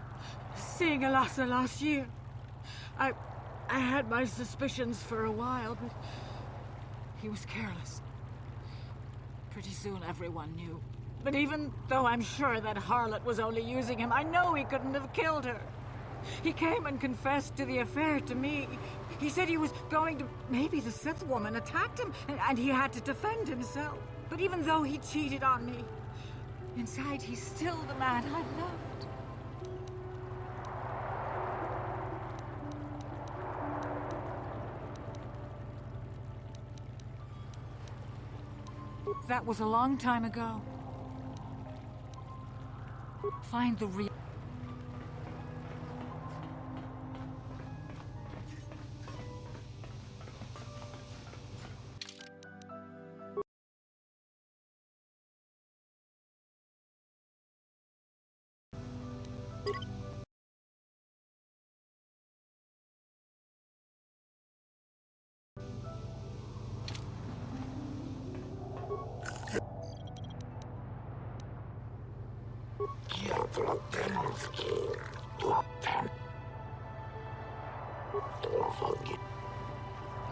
seeing Alasa last year. I had my suspicions for a while, but he was careless. Pretty soon everyone knew. But even though I'm sure that harlot was only using him, I know he couldn't have killed her. He came and confessed to the affair to me. He said he was going to... Maybe the Sith woman attacked him, and he had to defend himself. But even though he cheated on me, inside he's still the man I loved. That was a long time ago. Find the real...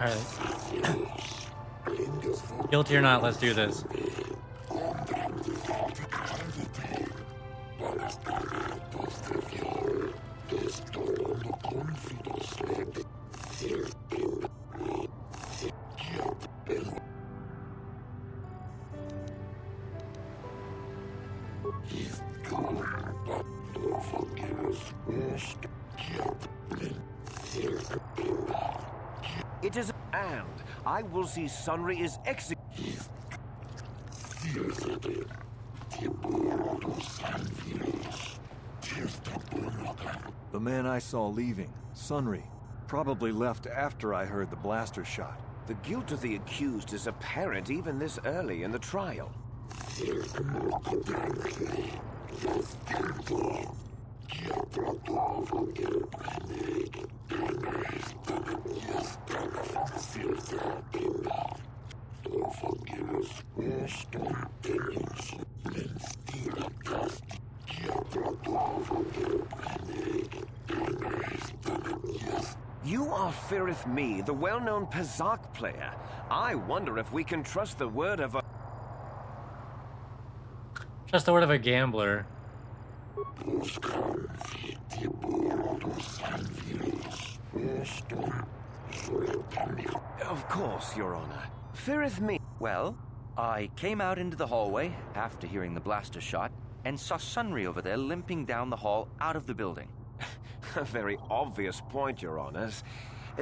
Alright. Guilty or not, let's do this. It is, and I will see Sunry is executed. The man I saw leaving, Sunry, probably left after I heard the blaster shot. The guilt of the accused is apparent even this early in the trial. You are Firith Me, the well-known Pazak player. I wonder if we can trust the word of a... Trust the word of a gambler. Of course, Your Honor. Feareth me. Well, I came out into the hallway after hearing the blaster shot and saw Sunry over there limping down the hall out of the building. A very obvious point, Your Honors.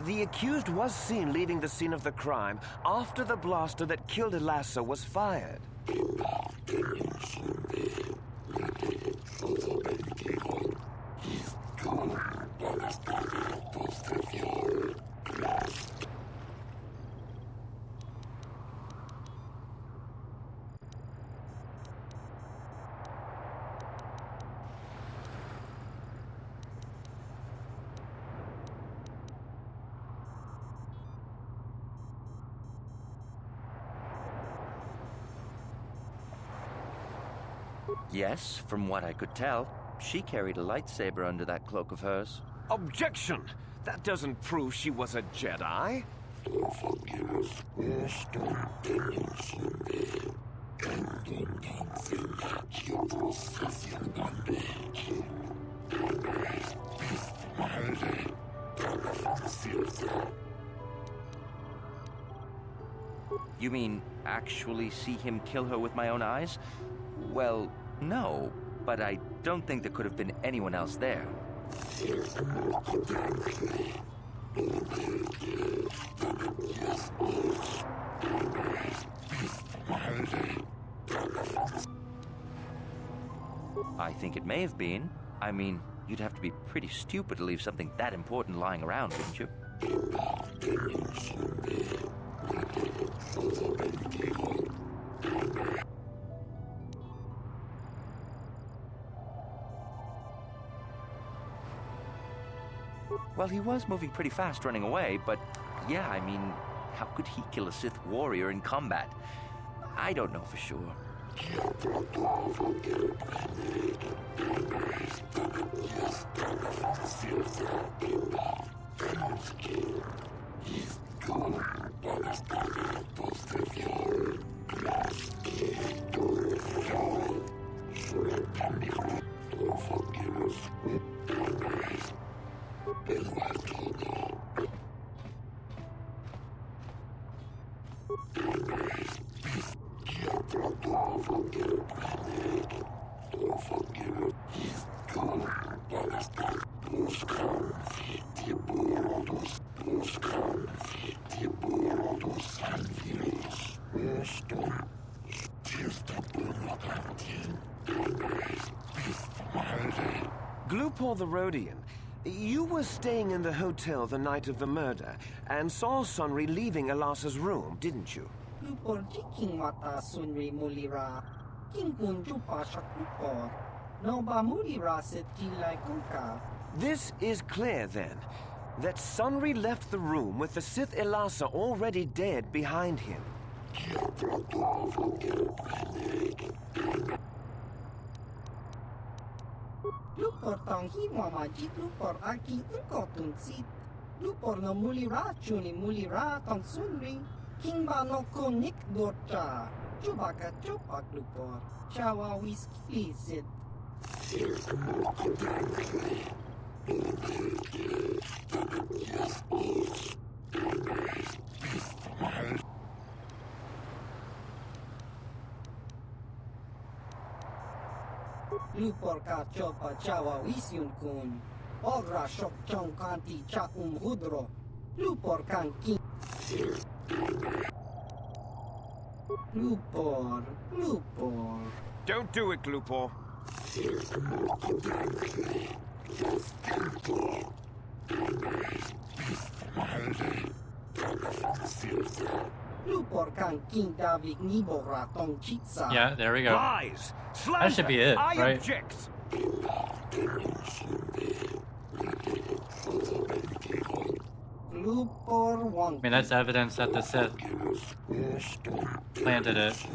The accused was seen leaving the scene of the crime after the blaster that killed Elassa was fired. Yes, from what I could tell, she carried a lightsaber under that cloak of hers. Objection! That doesn't prove she was a Jedi. You mean actually see him kill her with my own eyes? Well, no, but I don't think there could have been anyone else there. I think it may have been. I mean, you'd have to be pretty stupid to leave something that important lying around, wouldn't you? Well, he was moving pretty fast running away, but yeah, I mean, how could he kill a Sith warrior in combat? I don't know for sure. Glupor the Rhodian, you were staying in the hotel the night of the murder and saw Sunry leaving Elassa's room, didn't you? Lupor jiking mata Sunri mulira. King kunju pasha lupor. No ba mulira sit tilai kuka. This is clear, then, that Sunry left the room with the Sith Elassa already dead behind him. Lupor tong hiwa majik lupor aki unkotun sit. Lupor no mulira chuni mulira tong Sunri. King ba no konik dorcha. Chubaka chupak lupor. Chawa whiskey sit. Lupor ka chopa chawa wisyun kun. Ogra shok chong kanti cha hudro. Lupor kan king. Glupor. Don't do it, Glupor. Glupor kan king David Nibora tong chitsa. Yeah, there we go. Lies! Slander! That should be it, I right? object! Glupor I mean, that's evidence that the Sith planted it.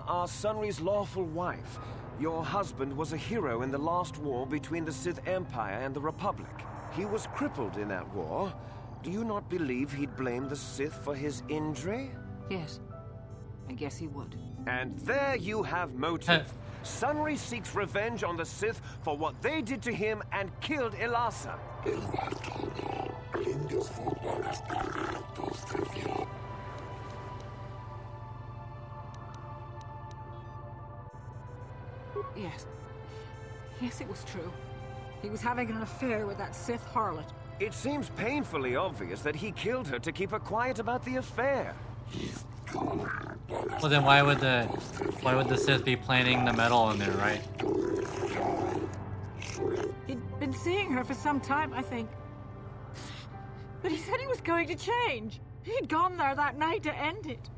Elassa are Sunry's lawful wife. Your husband was a hero in the last war between the Sith Empire and the Republic. He was crippled in that war. Do you not believe he'd blame the Sith for his injury? Yes. I guess he would. And there you have motive. Sunry seeks revenge on the Sith for what they did to him and killed Elassa. Yes. Yes, it was true. He was having an affair with that Sith harlot. It seems painfully obvious that he killed her to keep her quiet about the affair. Well, then why would the Sith be planting the metal in there, right? He'd been seeing her for some time, I think. But he said he was going to change. He'd gone there that night to end it.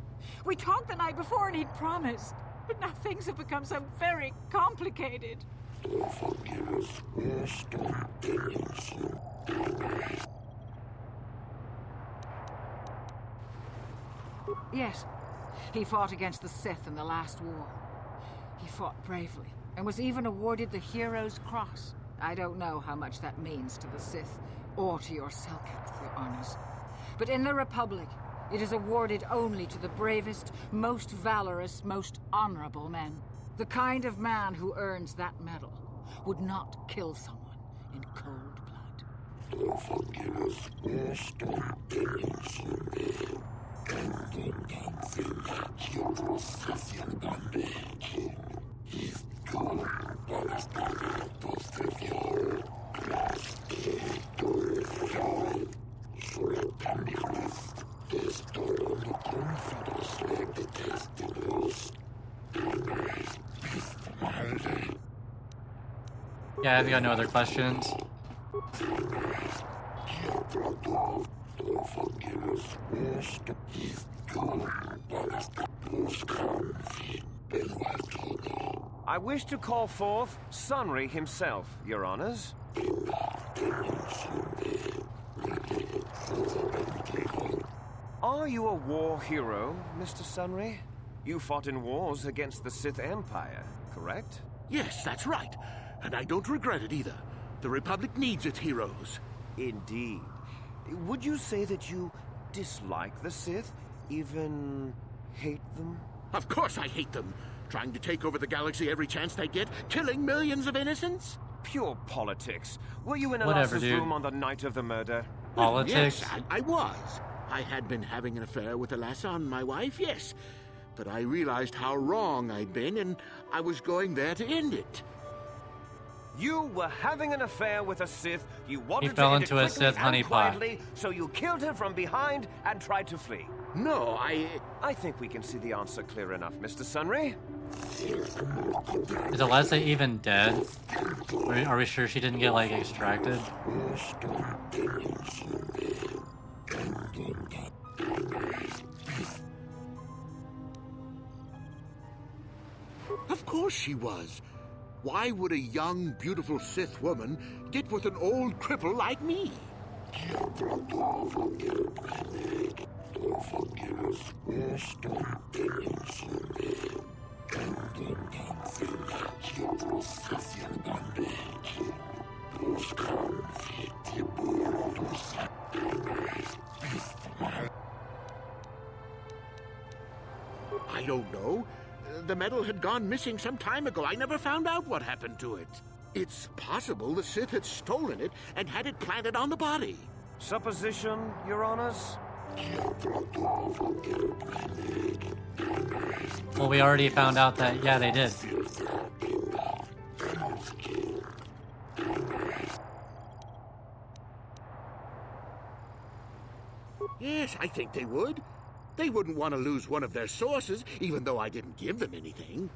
We talked the night before and he'd promised. But now things have become so very complicated. Yes, he fought against the Sith in the last war. He fought bravely and was even awarded the Hero's Cross. I don't know how much that means to the Sith or to your Selkath, Your Honors. But in the Republic, it is awarded only to the bravest, most valorous, most honorable men. The kind of man who earns that medal would not kill someone in cold blood. Yeah, have you got no other questions? I wish to call forth Sunry himself, Your Honors. Are you a war hero, Mr. Sunry? You fought in wars against the Sith Empire, correct? Yes, that's right. And I don't regret it either. The Republic needs its heroes. Indeed. Would you say that you dislike the Sith? Even hate them? Of course I hate them. Trying to take over the galaxy every chance they get, killing millions of innocents? Pure politics. Were you in Whatever, Elassa's dude. room on the night of the murder? Politics? Yes, I was. I had been having an affair with Elassa and my wife, yes. But I realized how wrong I'd been, and I was going there to end it. You were having an affair with a Sith. You wanted He fell to end into it a quickly Sith and honeypot. quietly, so you killed her from behind and tried to flee. No, I think we can see the answer clear enough, Mr. Sunry. Is Elassa even dead? Are we sure she didn't get, like, extracted? Of course she was. Why would a young, beautiful Sith woman get with an old cripple like me? I don't know. The medal had gone missing some time ago. I never found out what happened to it. It's possible the Sith had stolen it and had it planted on the body. Supposition, Your Honors? Well, we already found out that, yeah, they did. Yes, I think they would. They wouldn't want to lose one of their sources, even though I didn't give them anything.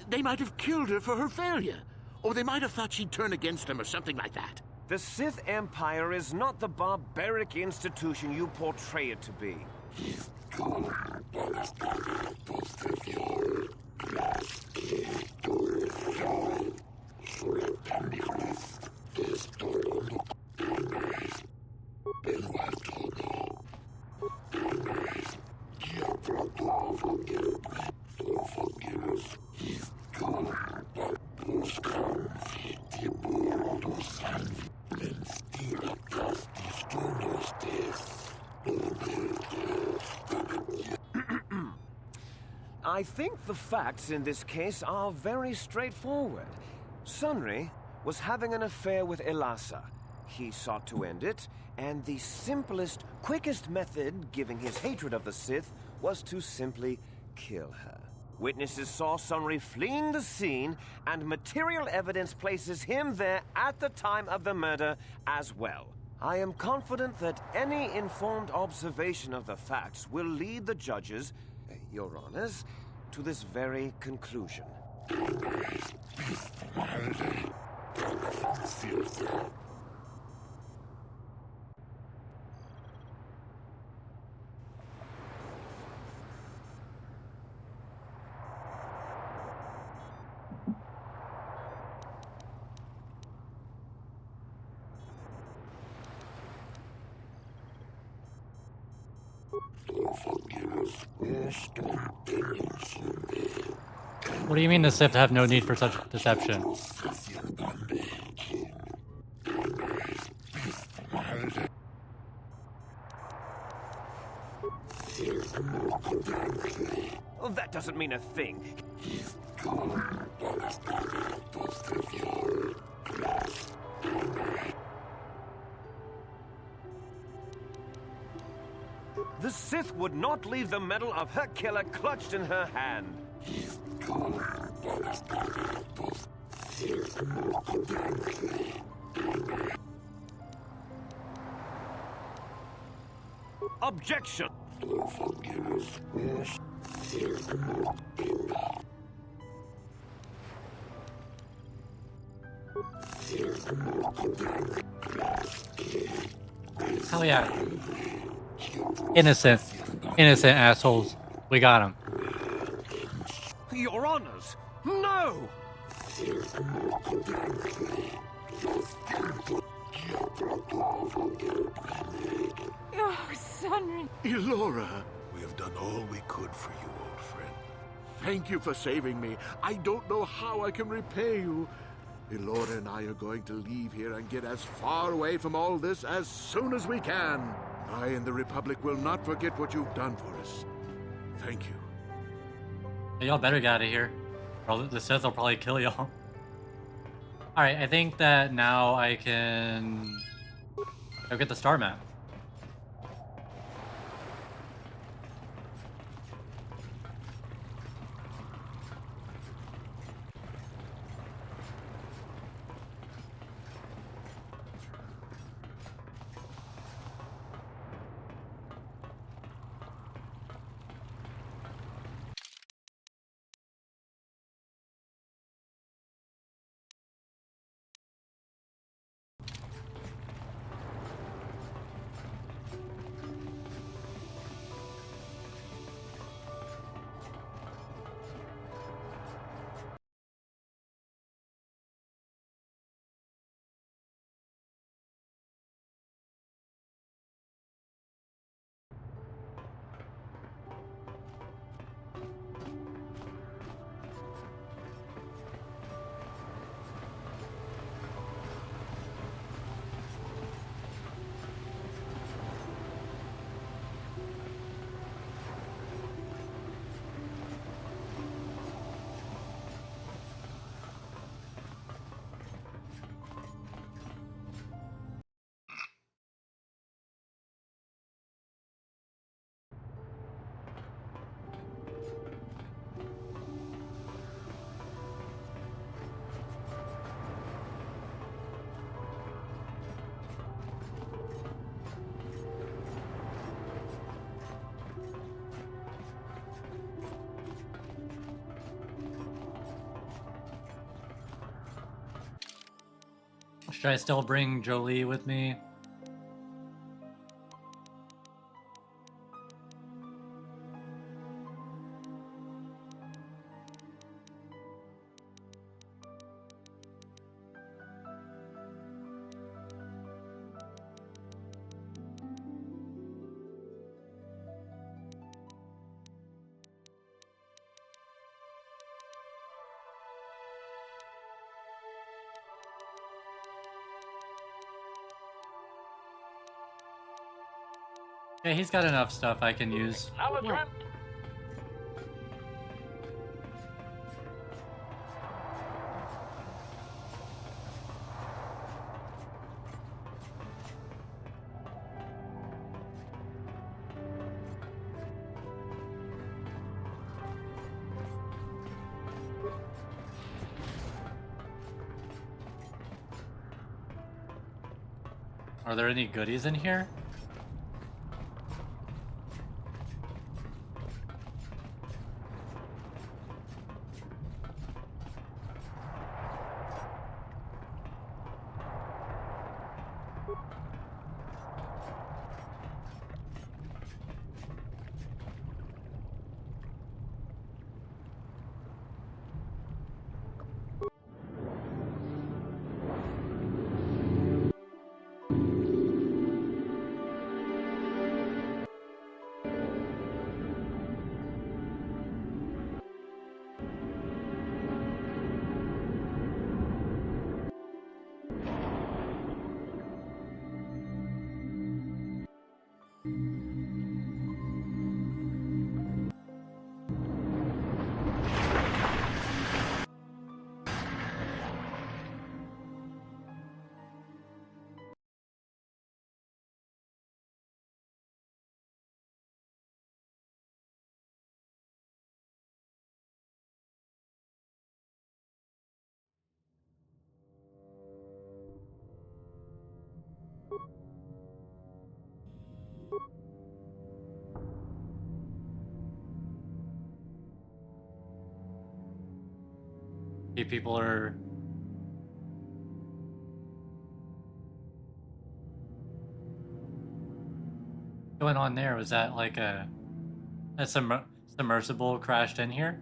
They might have killed her for her failure. Or they might have thought she'd turn against them or something like that. The Sith Empire is not the barbaric institution you portray it to be. I think the facts in this case are very straightforward. Sunri was having an affair with Elasa. He sought to end it, and the simplest, quickest method, given his hatred of the Sith, was to simply kill her. Witnesses saw Sunri fleeing the scene, and material evidence places him there at the time of the murder as well. I am confident that any informed observation of the facts will lead the judges, Your Honors, to this very conclusion. What do you mean the Sith have no need for such deception? Well, that doesn't mean a thing. The Sith would not leave the medal of her killer clutched in her hand. Objection! Hell yeah. Innocent assholes. We got him. Your Honors, no! Oh, Sunri. Elora, we have done all we could for you, old friend. Thank you for saving me. I don't know how I can repay you. Elora and I are going to leave here and get as far away from all this as soon as we can. I and the Republic will not forget what you've done for us. Thank you. Hey, y'all better get out of here. Or the Sith will probably kill y'all. Alright, I think that now I can go get the star map. Should I still bring Jolie with me? Yeah, he's got enough stuff I can use. Acknowledgement. Are there any goodies in here? People are going on there. Was that like a submersible crashed in here?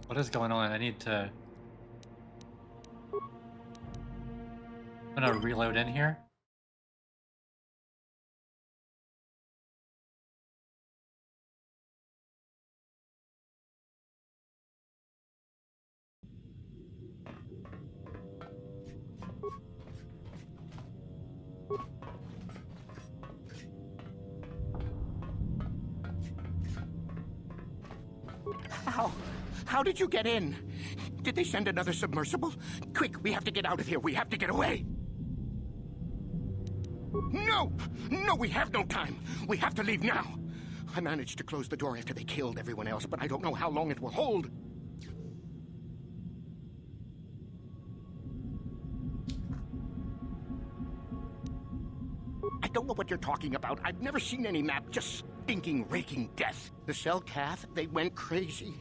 What is going on? I need to... I'm gonna reload in here. How did you get in? Did they send another submersible? Quick, we have to get out of here. We have to get away. No! No, we have no time. We have to leave now. I managed to close the door after they killed everyone else, but I don't know how long it will hold. I don't know what you're talking about. I've never seen any map. Just stinking, raking death. The Cell-Cath, they went crazy.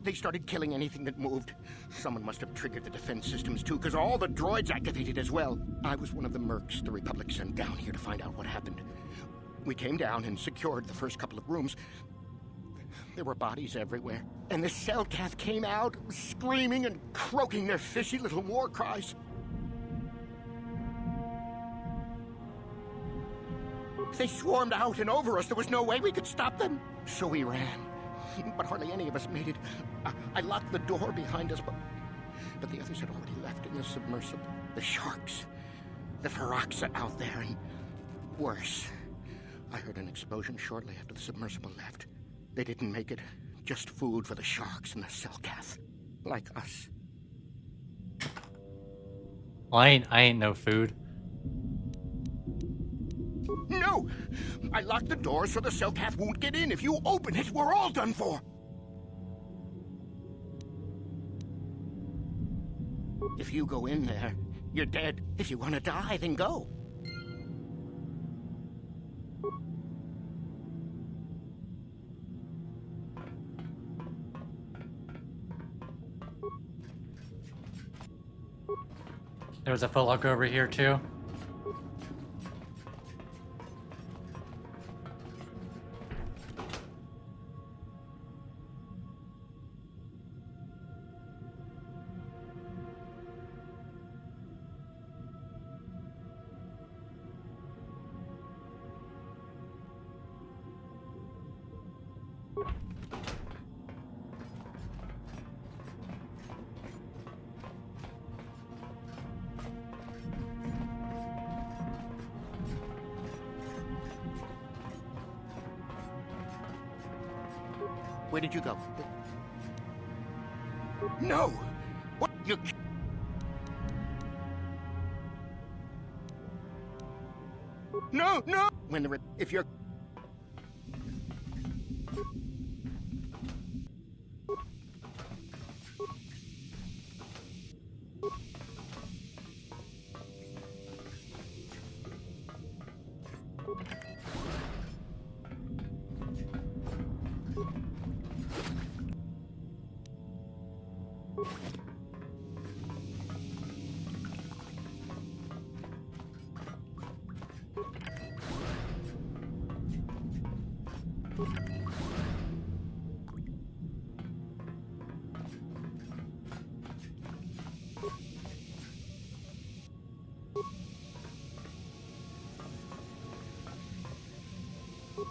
They started killing anything that moved. Someone must have triggered the defense systems too, because all the droids activated as well. I was one of the mercs the Republic sent down here to find out what happened. We came down and secured the first couple of rooms. There were bodies everywhere. And the Cell-Cath came out, screaming and croaking their fishy little war cries. They swarmed out and over us. There was no way we could stop them. So we ran. But hardly any of us made it. I locked the door behind us, but the others had already left in the submersible. The sharks. The Feroxa out there, and worse. I heard an explosion shortly after the submersible left. They didn't make it. Just food for the sharks and the Cell-Cath. Like us. Well, I ain't no food. No! I locked the door so the Cell-Cath won't get in. If you open it, we're all done for. If you go in there, you're dead. If you want to die, then go. There's a footlocker over here too. Where did you go? No! What? You... No, no! When the... If you're...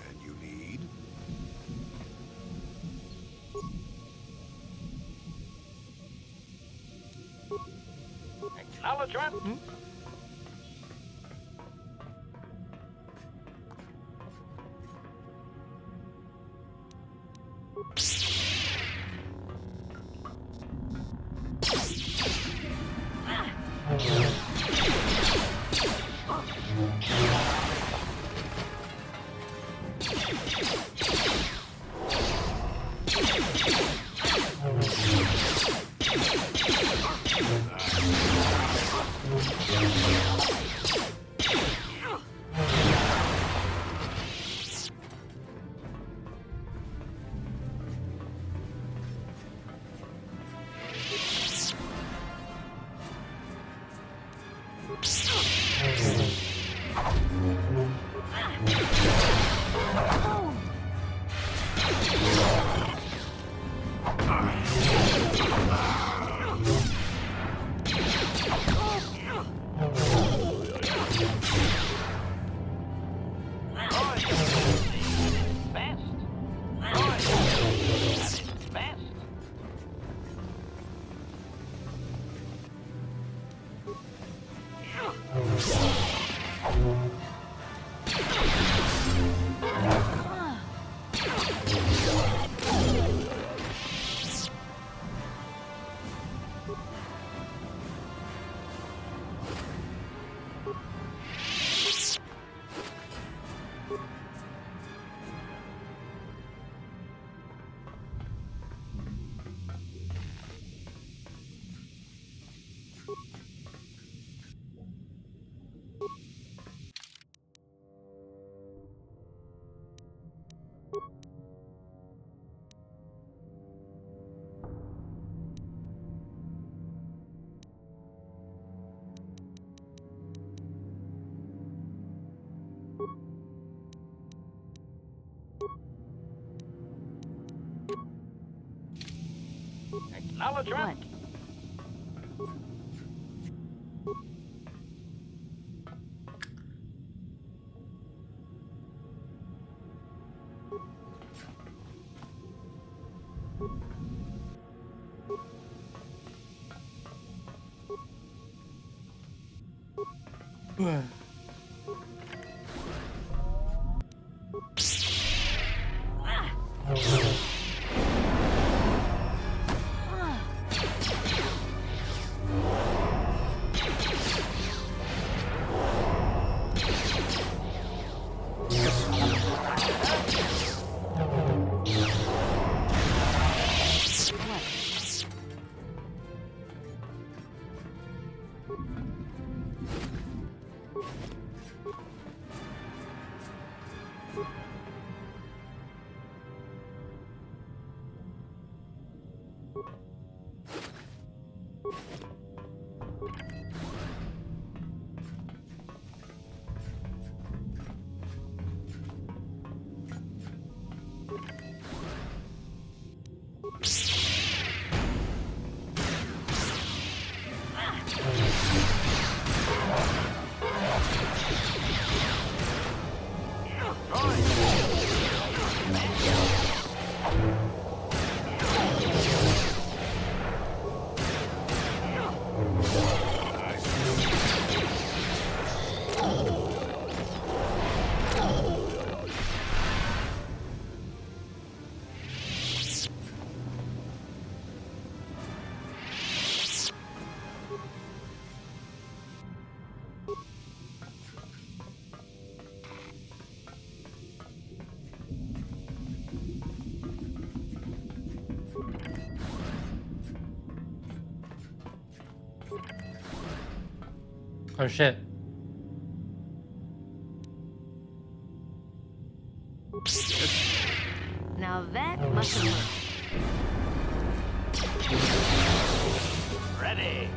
And you need? Acknowledgement. Acknowledgement. Oh shit. Now that must have worked. Ready.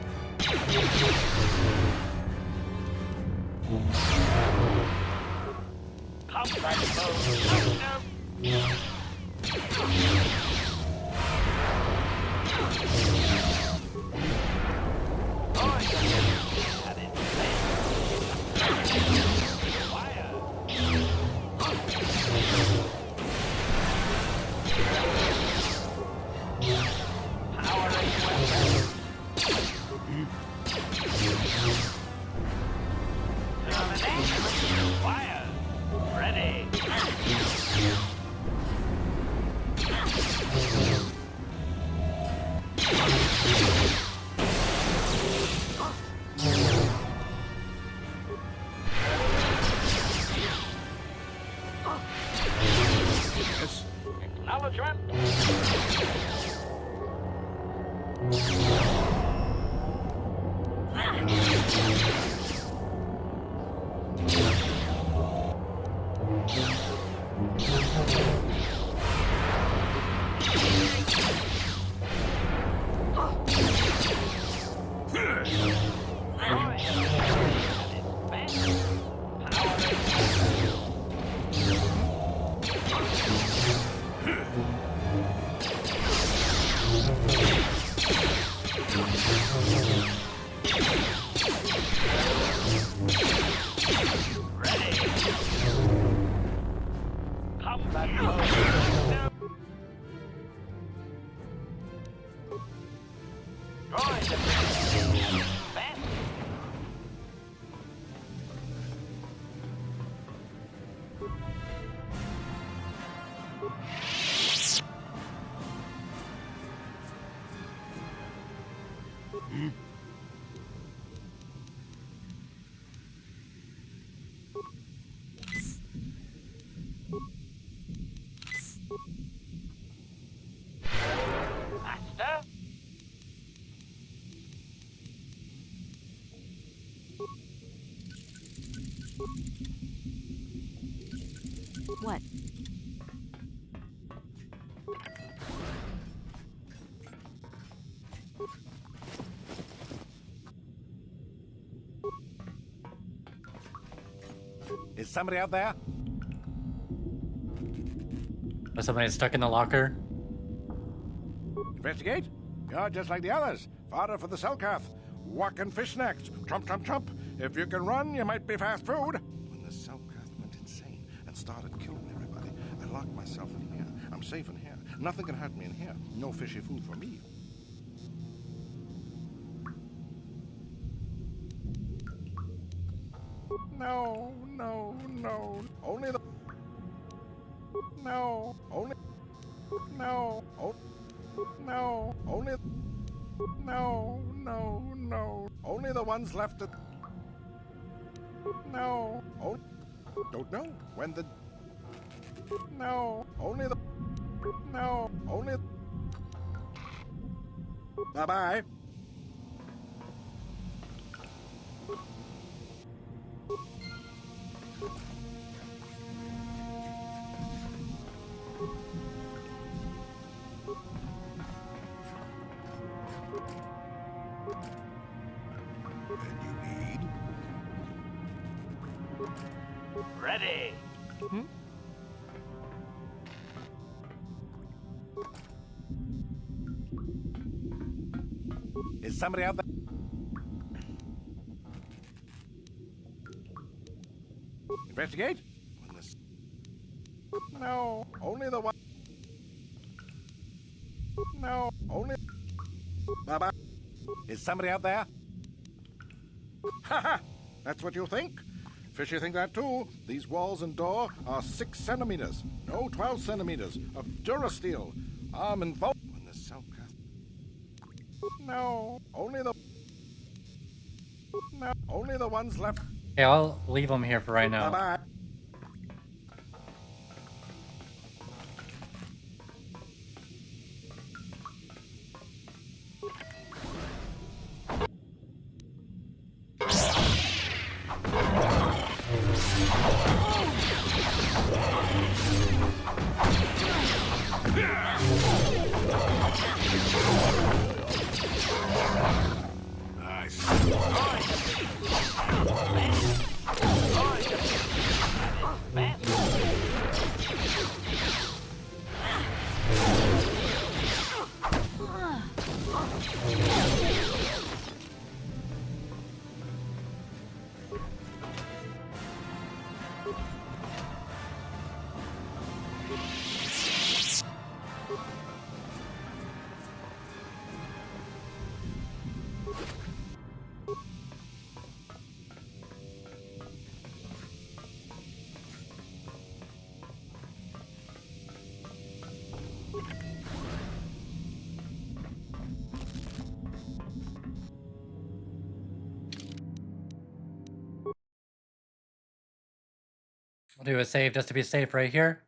Combat mode. Fire! Ready! Acknowledgement! Master? What? Is somebody out there? Was somebody stuck in the locker? Investigate? You're just like the others. Fodder for the Selkath. Walk and fish next. Trump, trump, trump. If you can run, you might be fast food. When the Selkath went insane and started killing everybody, I locked myself in here. I'm safe in here. Nothing can hurt me in here. No fishy food for me. No, no, no. Only the... No, only... No, oh... No, only... No, no, no. Only the ones left at... No, oh... Don't know. When the... No, only the... No, only... Bye-bye. Ready. Is somebody out there? Investigate? No, only the one. No, only. Bye-bye. Is somebody out there? Ha ha! That's what you think? Fishy think that too. These walls and door are 6 centimeters. No, 12 centimeters of durasteel. Arm and fold. When the Selkath. No, only the. No, only the ones left. Okay, I'll leave them here for right now. Bye-bye. I'll do a save just to be safe right here.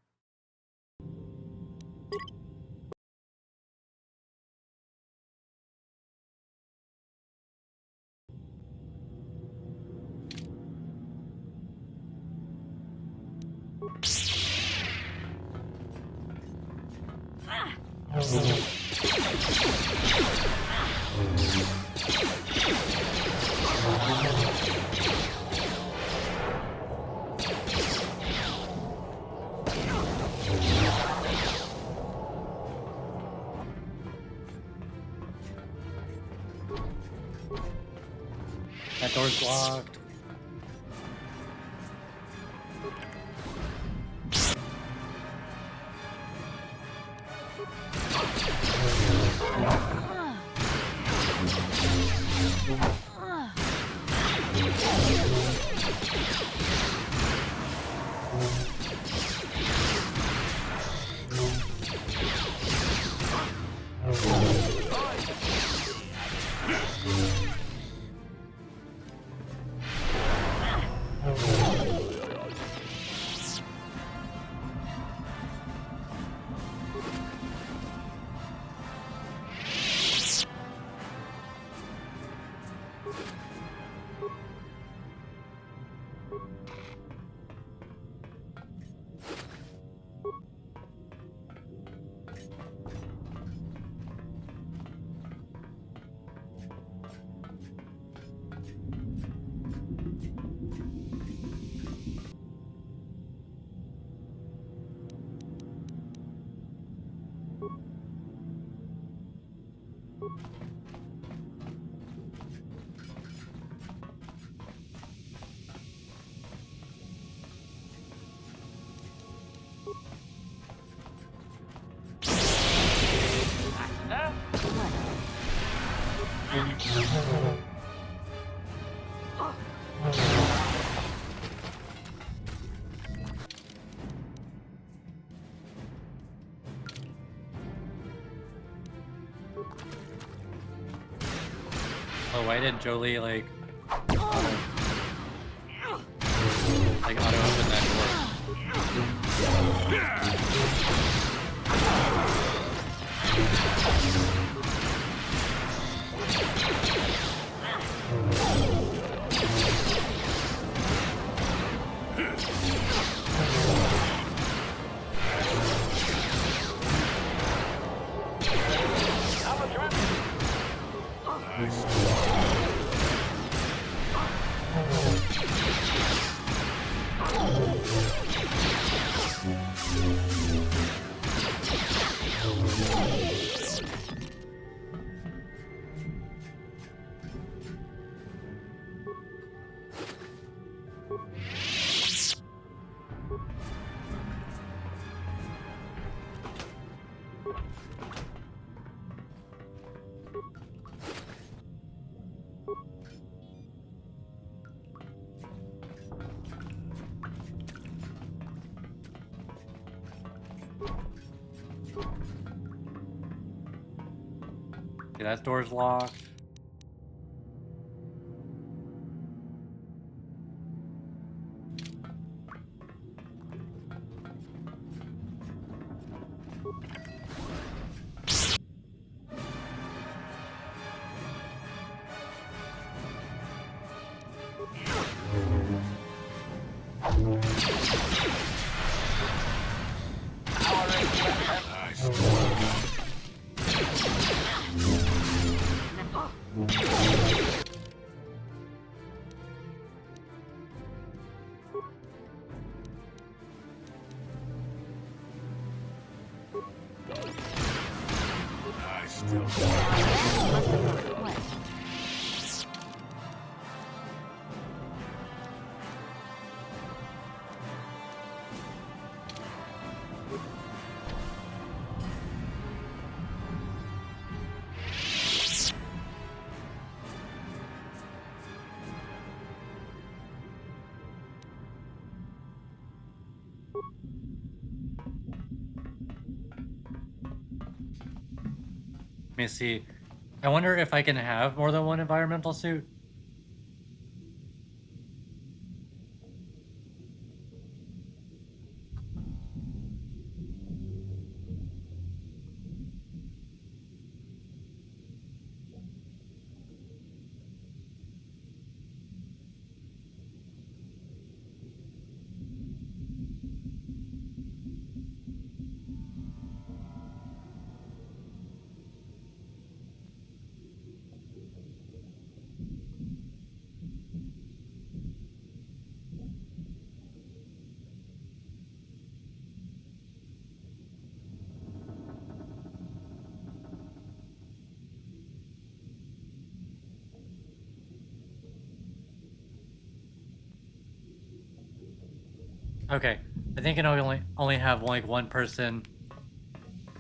That door's locked. Oh, why didn't Jolie like auto open that Okay, that door's locked. Let me see. I wonder if I can have more than one environmental suit. Okay, I think I can only have like one person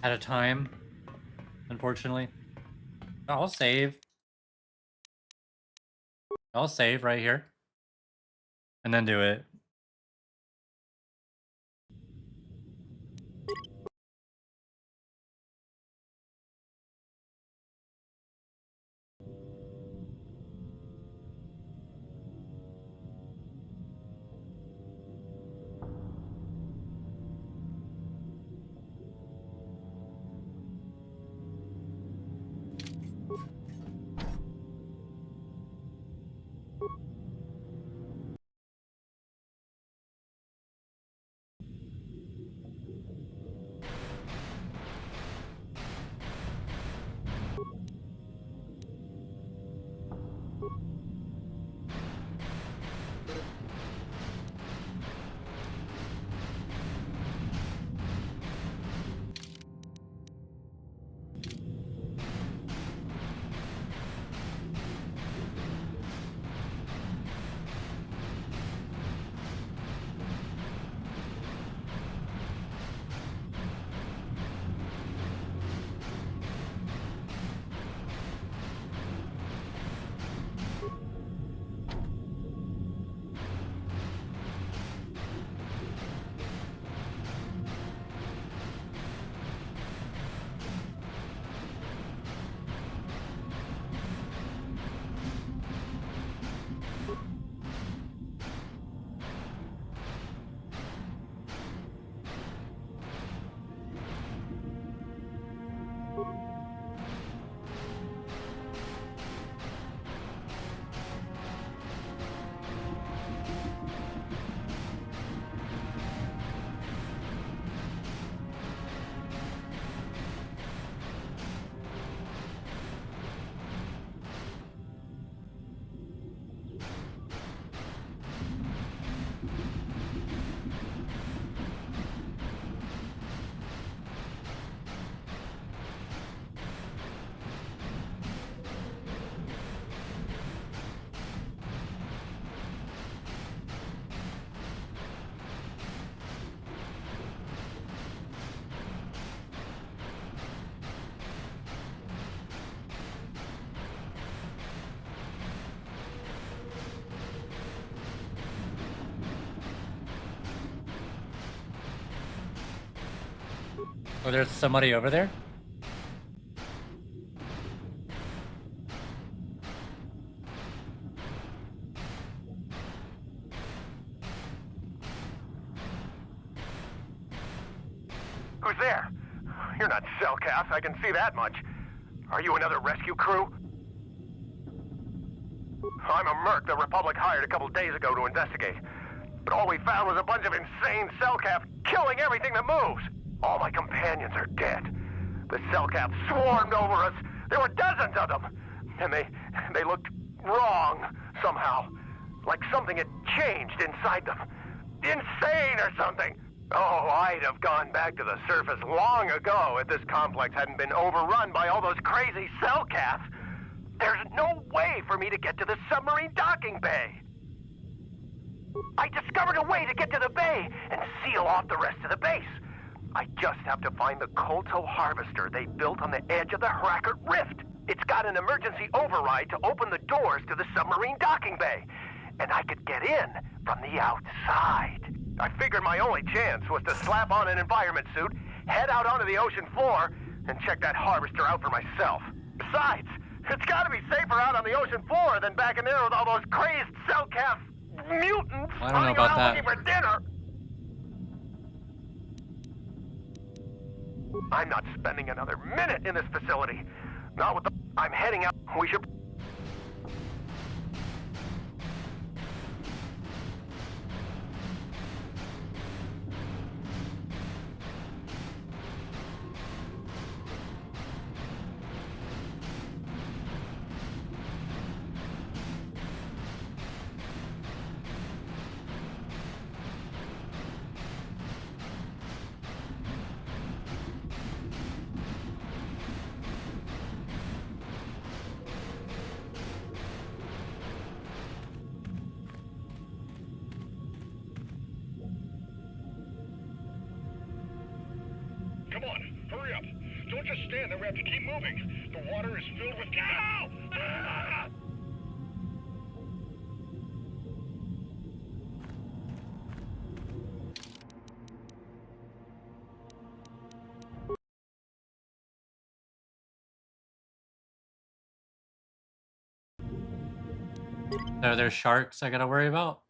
at a time, unfortunately. I'll save. I'll save right here. And then do it. Oh, there's somebody over there? Who's there? You're not Cellcast, I can see that much. Are you another rescue crew? I'm a merc the Republic hired a couple days ago to investigate. But all we found was a bunch of insane Cellcats killing everything that moves. All my companions are dead. The Cellcats swarmed over us. There were dozens of them. And they looked wrong somehow. Like something had changed inside them. Insane or something. Oh, I'd have gone back to the surface long ago if this complex hadn't been overrun by all those crazy Cellcats. There's no way for me to get to the submarine docking bay. I discovered a way to get to the bay and seal off the rest of the base. I just have to find the kotor harvester they built on the edge of the Harakert Rift. It's got an emergency override to open the doors to the submarine docking bay. And I could get in from the outside. I figured my only chance was to slap on an environment suit, head out onto the ocean floor, and check that harvester out for myself. Besides, it's gotta be safer out on the ocean floor than back in there with all those crazed Cellcast mutants I don't know running about around that. looking for dinner. I'm not spending another minute in this facility. Not with the... I'm heading out. We should... to keep moving. The water is filled with cow. Ah! So there's sharks I gotta worry about?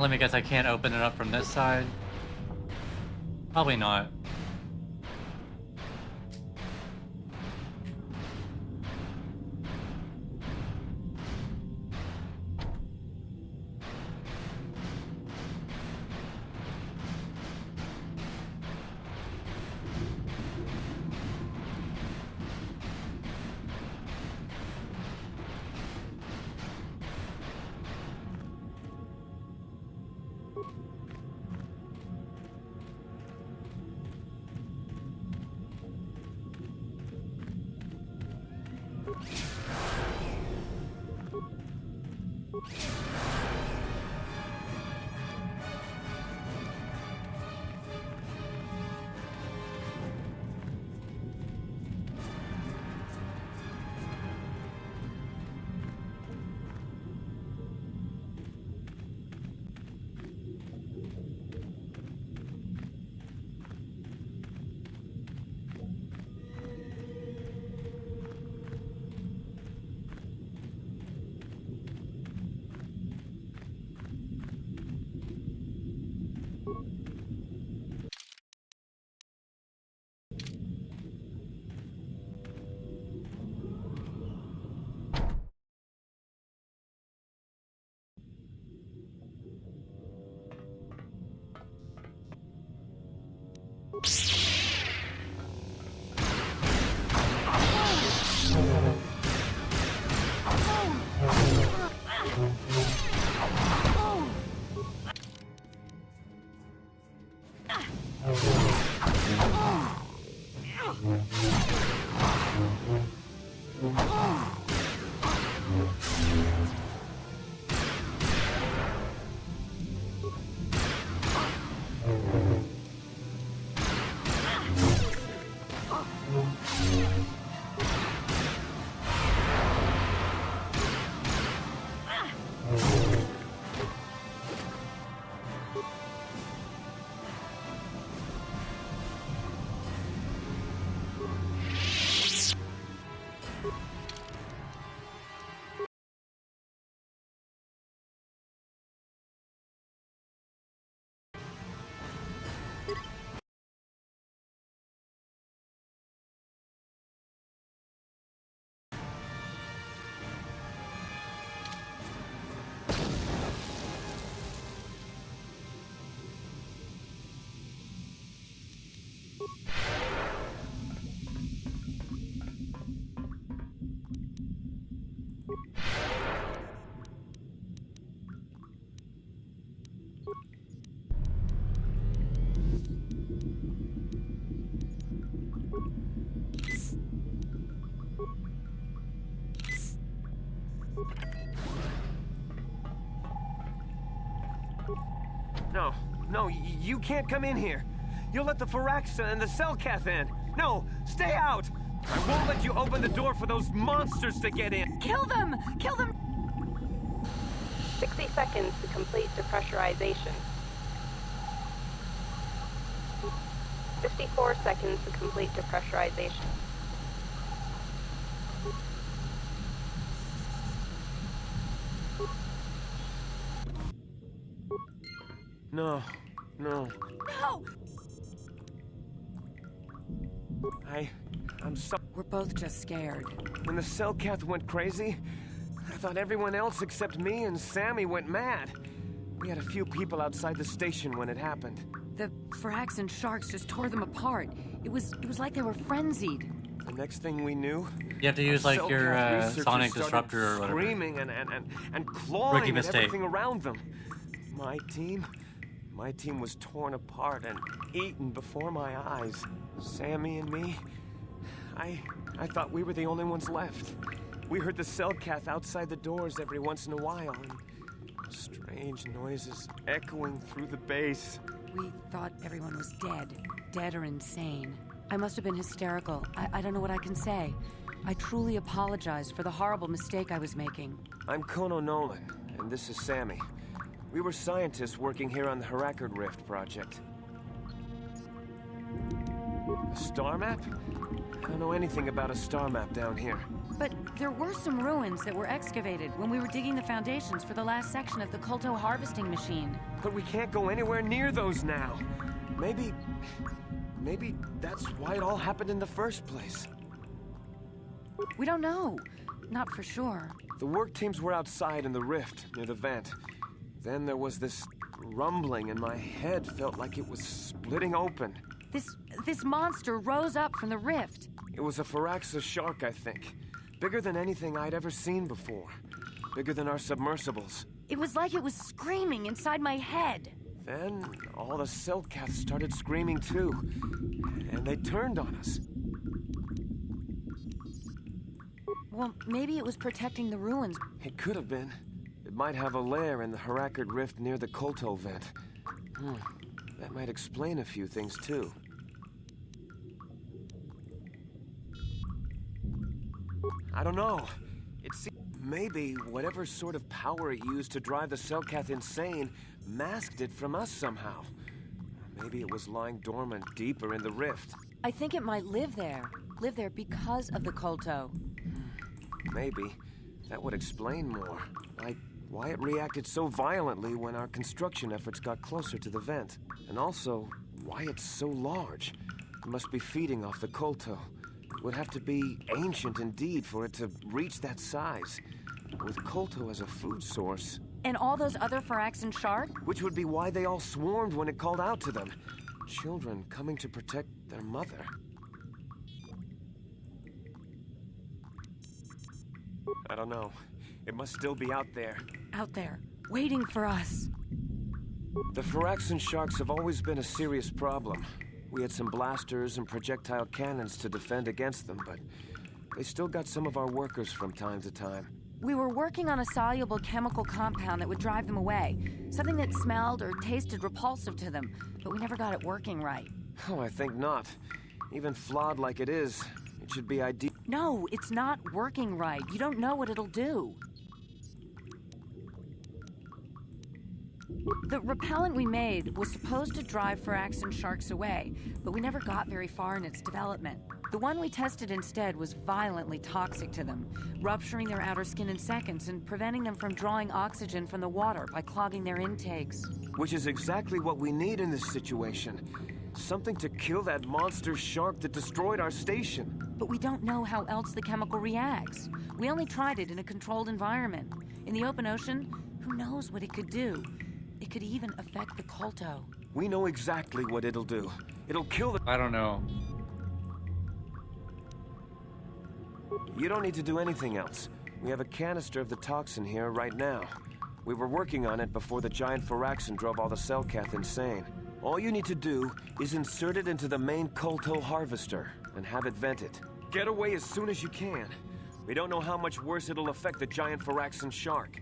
Let me guess, I can't open it up from this side? Probably not. You can't come in here. You'll let the Firaxa and the Selkath in. No, stay out! I won't let you open the door for those monsters to get in. Kill them! Kill them! 60 seconds to complete depressurization. 54 seconds to complete depressurization. No. No! I'm so... We're both just scared. When the Selkath went crazy, I thought everyone else except me and Sammy went mad. We had a few people outside the station when it happened. The Firaxan sharks just tore them apart. It was like they were frenzied. The next thing we knew, You have to use like your Selkath researchers sonic started disruptor or whatever. screaming and clawing Rookie at mistake. everything around them. My team was torn apart and eaten before my eyes. Sammy and me, I thought we were the only ones left. We heard the Selkath outside the doors every once in a while, and strange noises echoing through the base. We thought everyone was dead or insane. I must have been hysterical. I don't know what I can say. I truly apologize for the horrible mistake I was making. I'm Kono Nolan, and this is Sammy. We were scientists working here on the Herakard Rift project. A star map? I don't know anything about a star map down here. But there were some ruins that were excavated when we were digging the foundations for the last section of the Kolto harvesting machine. But we can't go anywhere near those now. Maybe that's why it all happened in the first place. We don't know. Not for sure. The work teams were outside in the rift near the vent. Then there was this rumbling and my head felt like it was splitting open. This monster rose up from the rift. It was a Firaxa shark, I think. Bigger than anything I'd ever seen before. Bigger than our submersibles. It was like it was screaming inside my head. Then all the Selkaths started screaming too. And they turned on us. Well, maybe it was protecting the ruins. It could have been. It might have a lair in the Herakard Rift near the Kolto vent. That might explain a few things too. I don't know. It seems maybe whatever sort of power it used to drive the Selkath insane masked it from us somehow. Maybe it was lying dormant deeper in the rift. I think it might live there. Live there because of the Kolto. Maybe. That would explain more. Like why it reacted so violently when our construction efforts got closer to the vent. And also, why it's so large. It must be feeding off the Kolto. It would have to be ancient indeed for it to reach that size. With Kolto as a food source. And all those other Firaxan sharks? Which would be why they all swarmed when it called out to them. Children coming to protect their mother. I don't know. It must still be out there. Out there, waiting for us. The Firaxan sharks have always been a serious problem. We had some blasters and projectile cannons to defend against them, but they still got some of our workers from time to time. We were working on a soluble chemical compound that would drive them away. Something that smelled or tasted repulsive to them, but we never got it working right. Oh, I think not. Even flawed like it is, it should be ideal. No, it's not working right. You don't know what it'll do. The repellent we made was supposed to drive Firaxan sharks away, but we never got very far in its development. The one we tested instead was violently toxic to them, rupturing their outer skin in seconds and preventing them from drawing oxygen from the water by clogging their intakes. Which is exactly what we need in this situation. Something to kill that monster shark that destroyed our station. But we don't know how else the chemical reacts. We only tried it in a controlled environment. In the open ocean, who knows what it could do? It could even affect the Kolto. We know exactly what it'll do. It'll kill the... I don't know. You don't need to do anything else. We have a canister of the toxin here right now. We were working on it before the giant Firaxan drove all the Selkath insane. All you need to do is insert it into the main Kolto harvester and have it vented. Get away as soon as you can. We don't know how much worse it'll affect the giant Firaxan shark.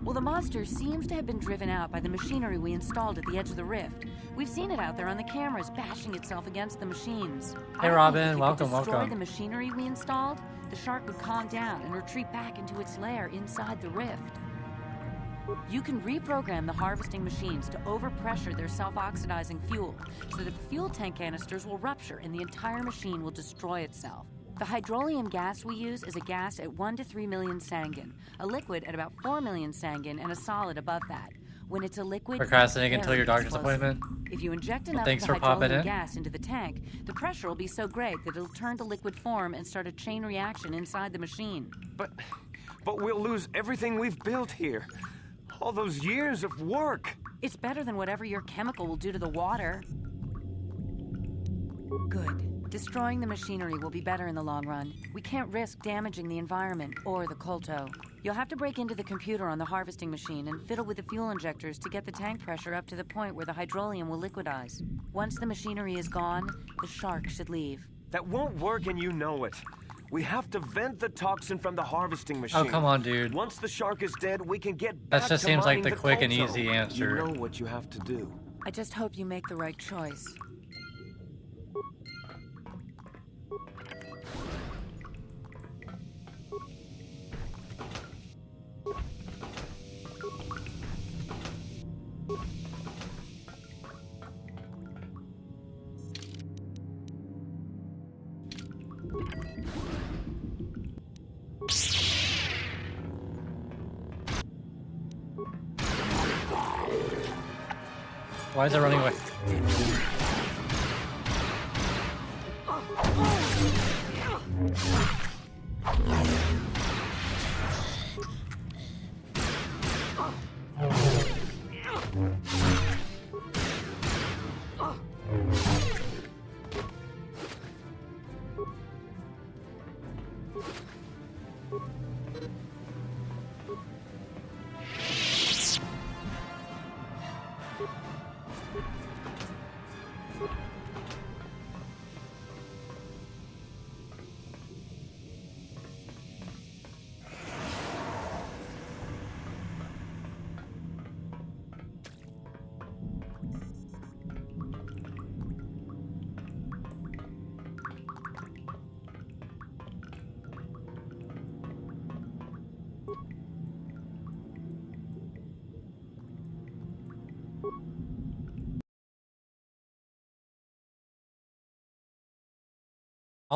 Well, the monster seems to have been driven out by the machinery we installed at the edge of the rift. We've seen it out there on the cameras, bashing itself against the machines. Hey, I Robin, think if you welcome, could destroy welcome. the machinery we installed, the shark would calm down and retreat back into its lair inside the rift. You can reprogram the harvesting machines to overpressure their self-oxidizing fuel so that the fuel tank canisters will rupture and the entire machine will destroy itself. The hydrolium gas we use is a gas at 1 to 3 million sanguine, a liquid at about 4 million sanguine, and a solid above that. When it's a liquid, Procrastinating it's until your very doctor's explosive. appointment. If you inject Well, enough of thanks the for popping hydrolium in. gas into the tank, the pressure will be so great that it'll turn to liquid form and start a chain reaction inside the machine. But we'll lose everything we've built here. All those years of work. It's better than whatever your chemical will do to the water. Good. Destroying the machinery will be better in the long run. We can't risk damaging the environment or the kolto. You'll have to break into the computer on the harvesting machine and fiddle with the fuel injectors to get the tank pressure up to the point where the hydrolium will liquidize. Once the machinery is gone, the shark should leave. That won't work and you know it. We have to vent the toxin from the harvesting machine. Oh, come on, dude. Once the shark is dead, we can get That back just to seems like mining the quick and kolto. easy answer. You know what you have to do. I just hope you make the right choice. Why is it running away?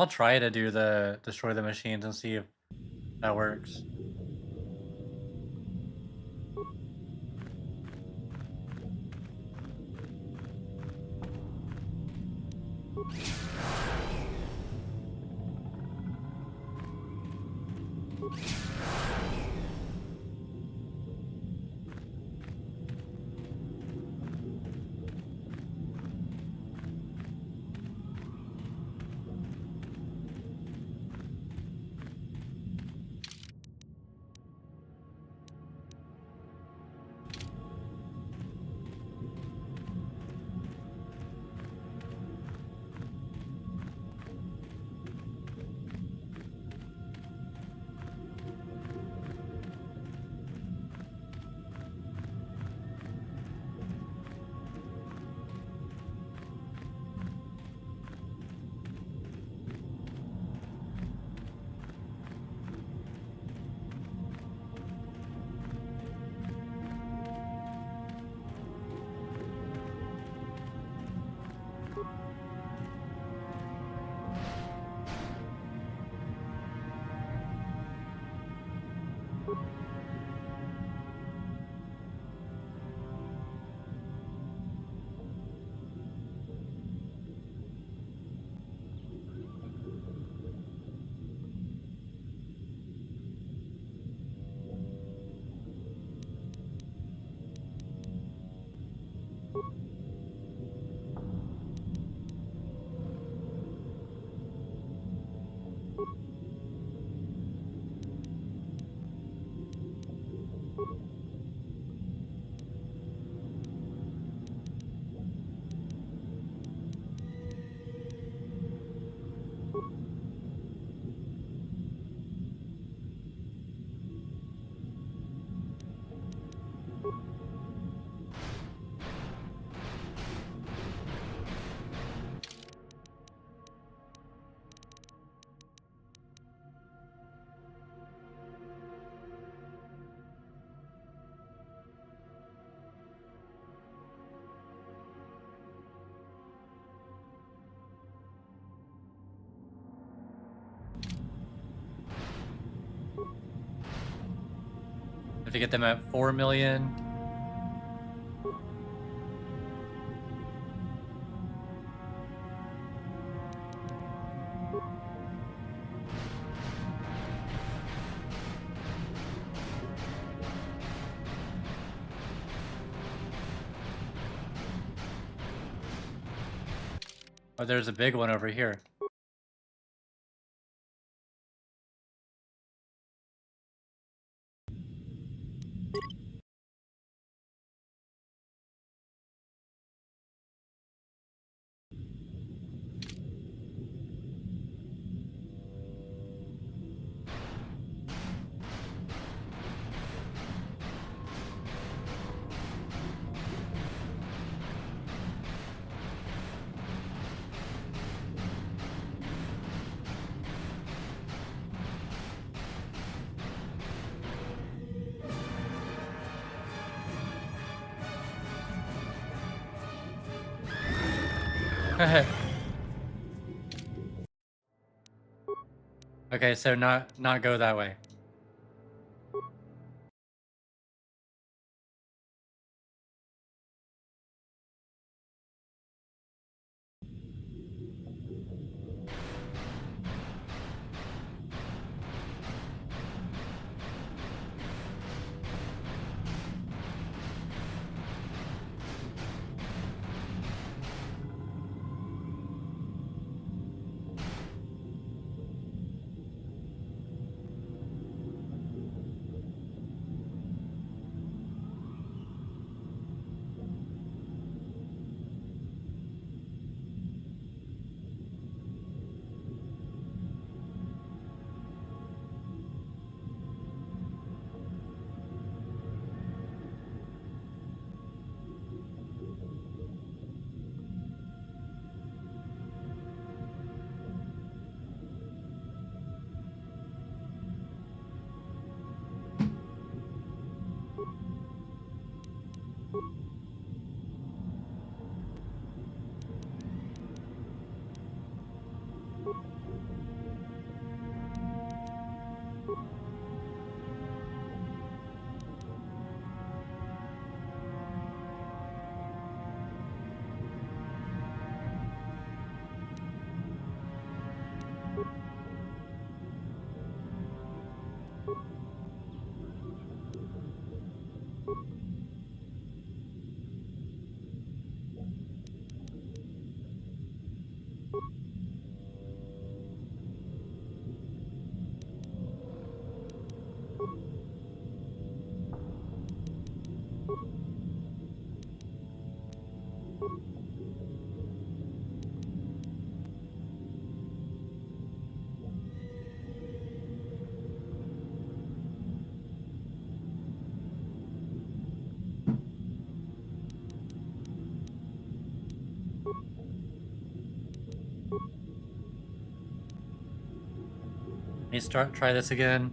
I'll try to do the destroy the machines and see if that works. If you get them at 4 million. Oh, there's a big one over here. Okay, so not go that way. Let me try this again.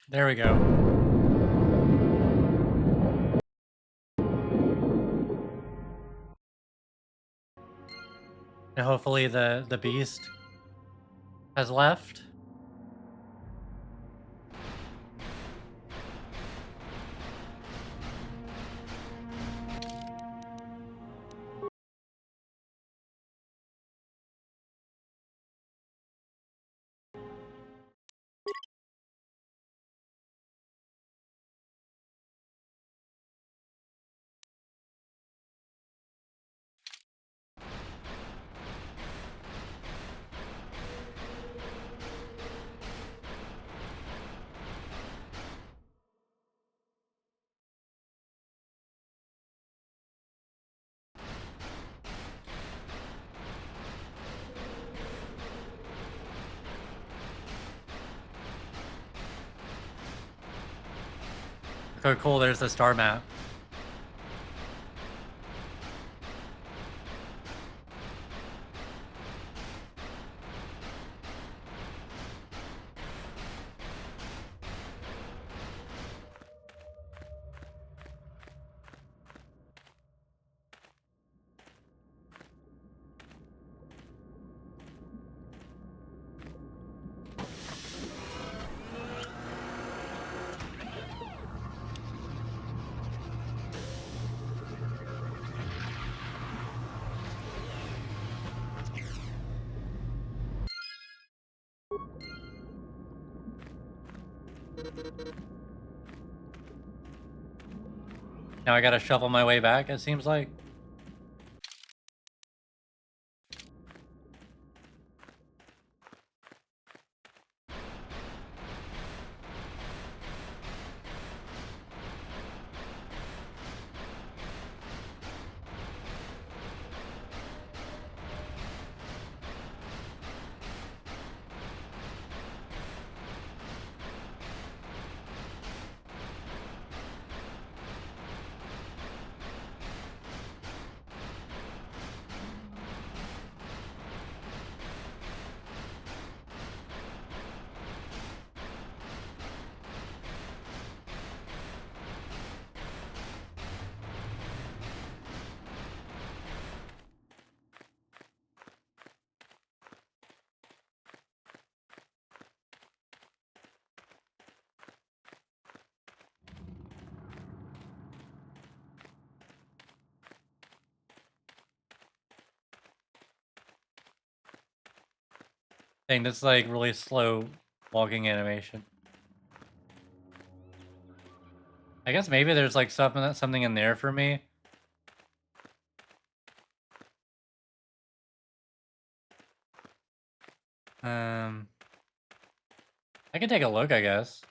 There we go. And hopefully the beast has left. Okay, cool, there's the star map. Now I gotta shuffle my way back, it seems like. Dang, this is like really slow walking animation. I guess maybe there's like something in there for me. I can take a look, I guess.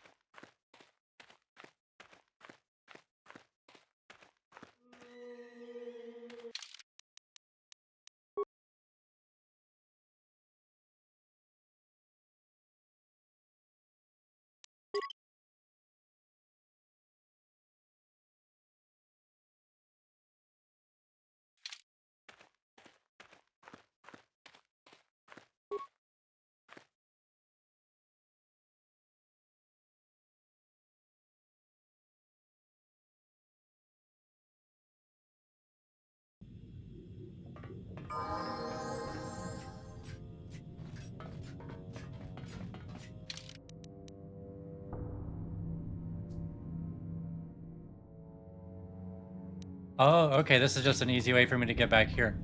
Oh, okay, this is just an easy way for me to get back here.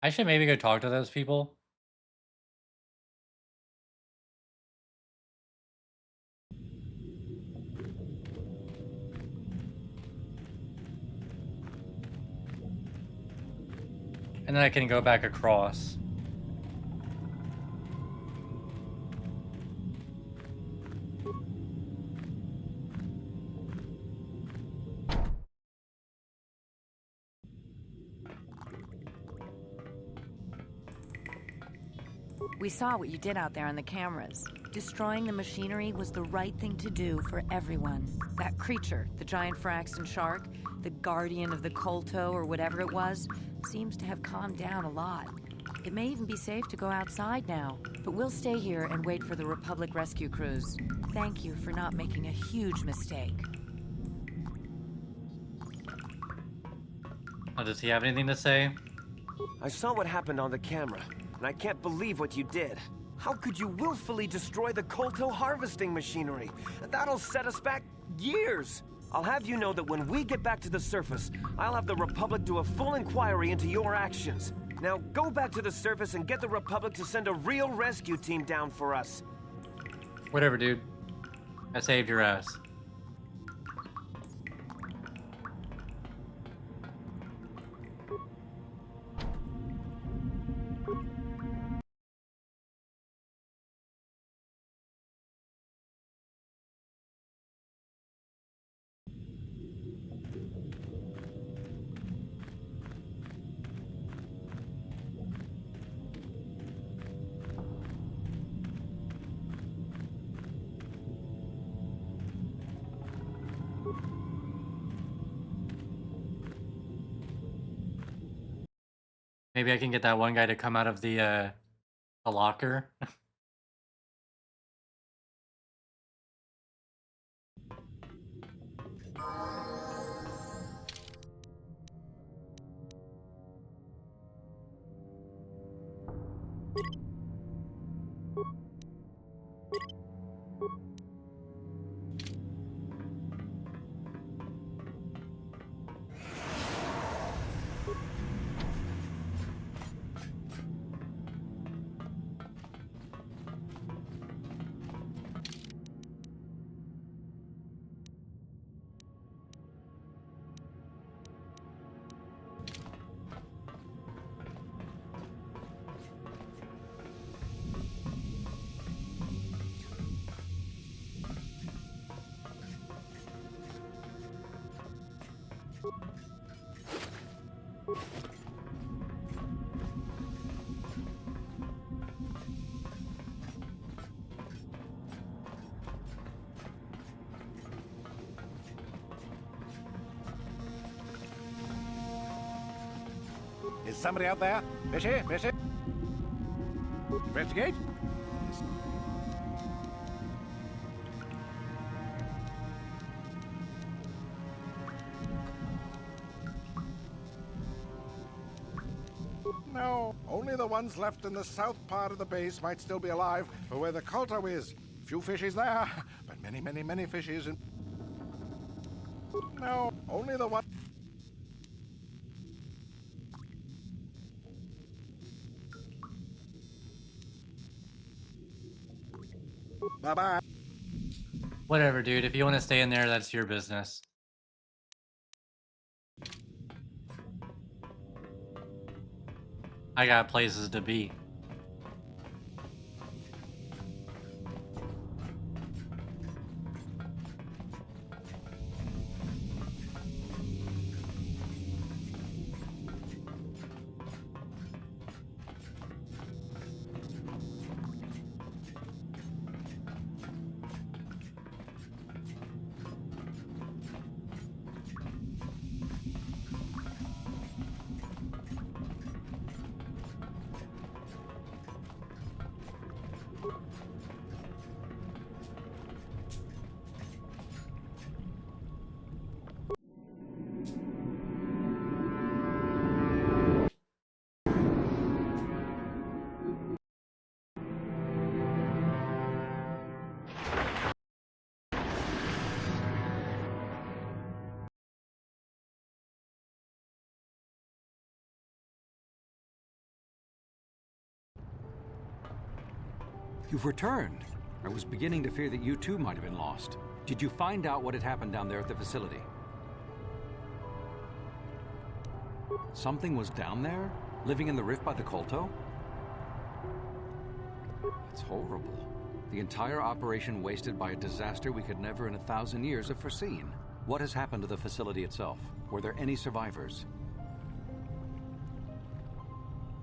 I should maybe go talk to those people. And then I can go back across. We saw what you did out there on the cameras. Destroying the machinery was the right thing to do for everyone. That creature, the giant Firaxan shark, the guardian of the Kolto or whatever it was, seems to have calmed down a lot. It may even be safe to go outside now, but we'll stay here and wait for the Republic rescue crews. Thank you for not making a huge mistake. Oh, does he have anything to say? I saw what happened on the camera, and I can't believe what you did. How could you willfully destroy the Kolto harvesting machinery? That'll set us back years. I'll have you know that when we get back to the surface, I'll have the Republic do a full inquiry into your actions. Now go back to the surface and get the Republic to send a real rescue team down for us. Whatever, dude. I saved your ass. Maybe I can get that one guy to come out of the locker. Is somebody out there? Fishy? Fishy? Investigate? No, only the ones left in the south part of the base might still be alive, or where the Kolto is. Few fishies there, but many, many, many fishies in... No, only the one... Bye-bye. Whatever, dude. If you want to stay in there, that's your business. I got places to be. You've returned. I was beginning to fear that you too might have been lost. Did you find out what had happened down there at the facility? Something was down there? Living in the rift by the Kolto? It's horrible. The entire operation wasted by a disaster we could never in 1,000 years have foreseen. What has happened to the facility itself? Were there any survivors?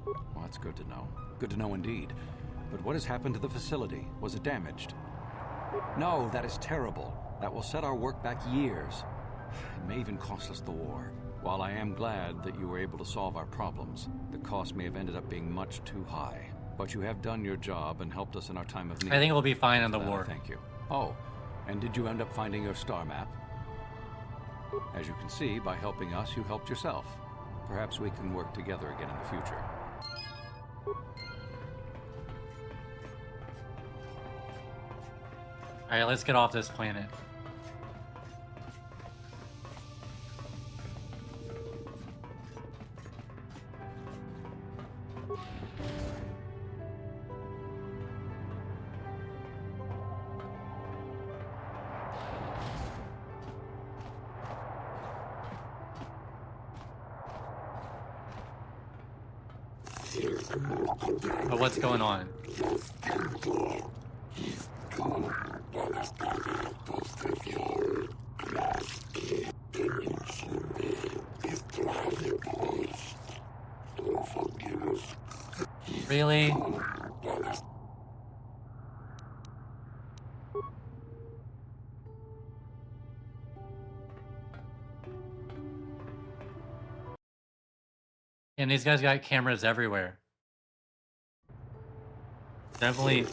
Well, that's good to know. Good to know indeed. But what has happened to the facility? Was it damaged? No, that is terrible. That will set our work back years. It may even cost us the war. While I am glad that you were able to solve our problems, the cost may have ended up being much too high. But you have done your job and helped us in our time of need. I think we'll be fine in the For that, war. Thank you. Oh, and did you end up finding your star map? As you can see, by helping us, you helped yourself. Perhaps we can work together again in the future. Alright, let's get off this planet. Oh, what's going on? Really? And these guys got cameras everywhere. Definitely.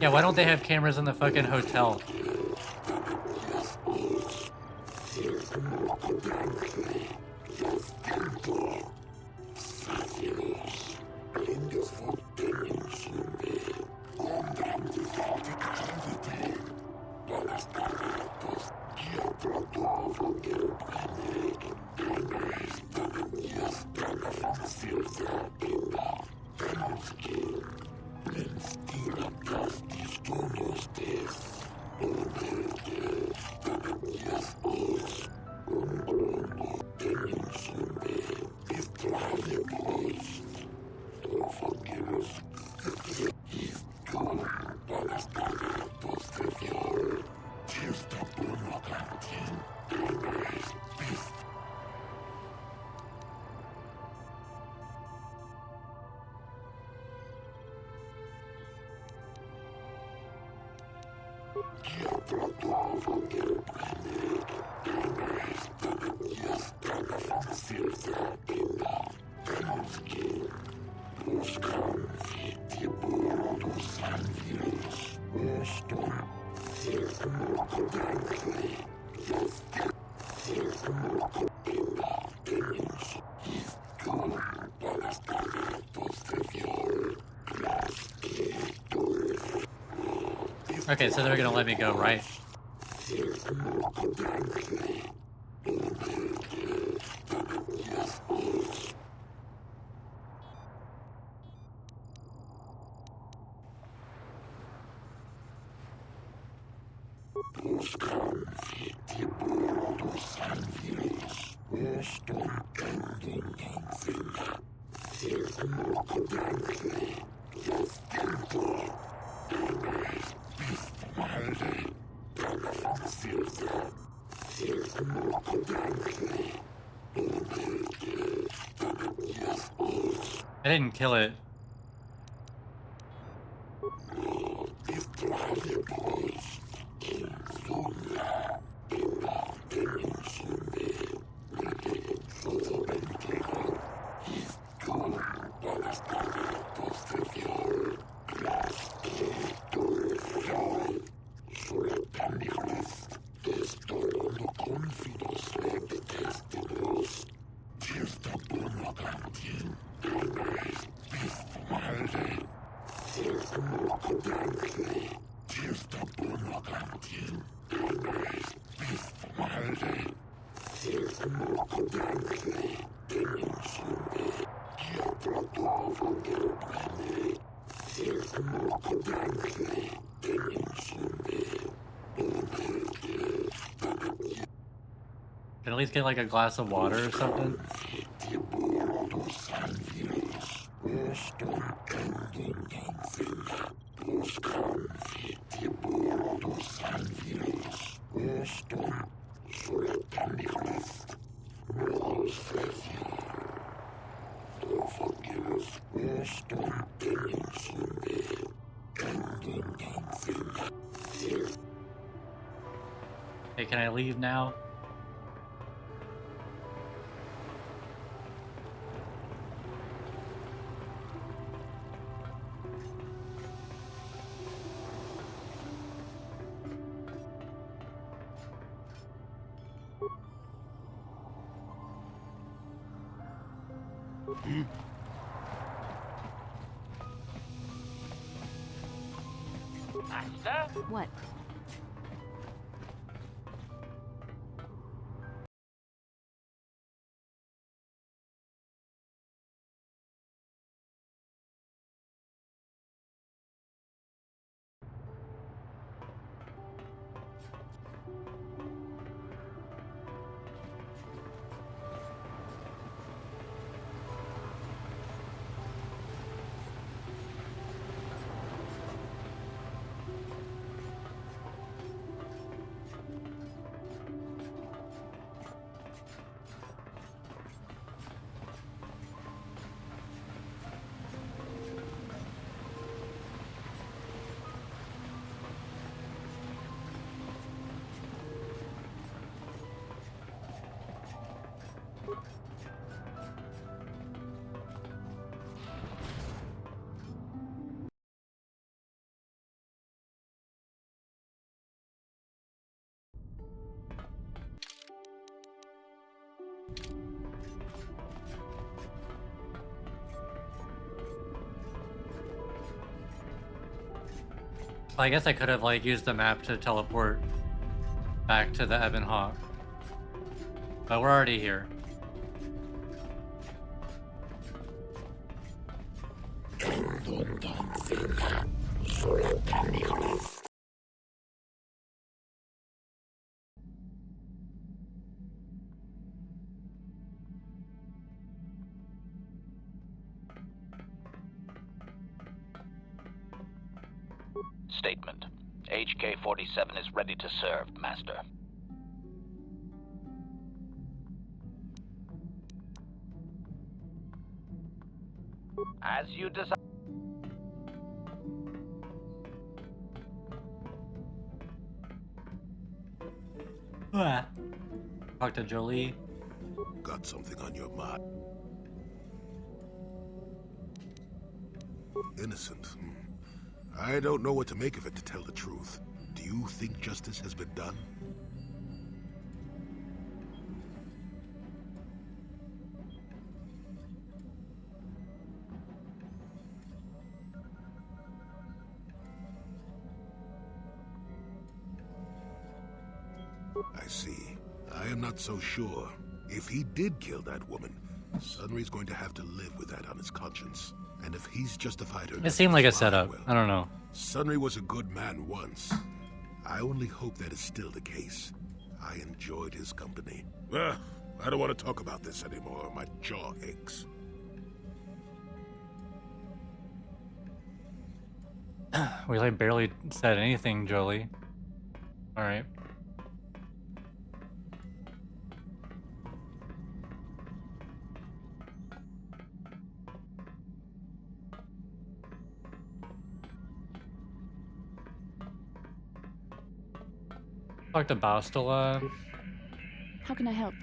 Yeah, why don't they have cameras in the fucking hotel? Okay, so they're gonna let me go, right? I didn't kill it. Can I at least get like a glass of water or something? Hey, can I leave now? Master? What? I guess I could have like used the map to teleport back to the Ebon Hawk. But we're already here. Statement. HK-47 is ready to serve, Master. As you desire. Talk to Jolie. Got something on your mind? Innocent. I don't know what to make of it, to tell the truth. Do you think justice has been done? I see. I am not so sure. If he did kill that woman, Sunry's going to have to live with that on his conscience. And if he's justified her... It seemed like a setup. I don't know. Sunry was a good man once. I only hope that is still the case. I enjoyed his company. I don't want to talk about this anymore. My jaw aches. We like barely said anything, Jolie. Alright. Talk to Bastila. How can I help?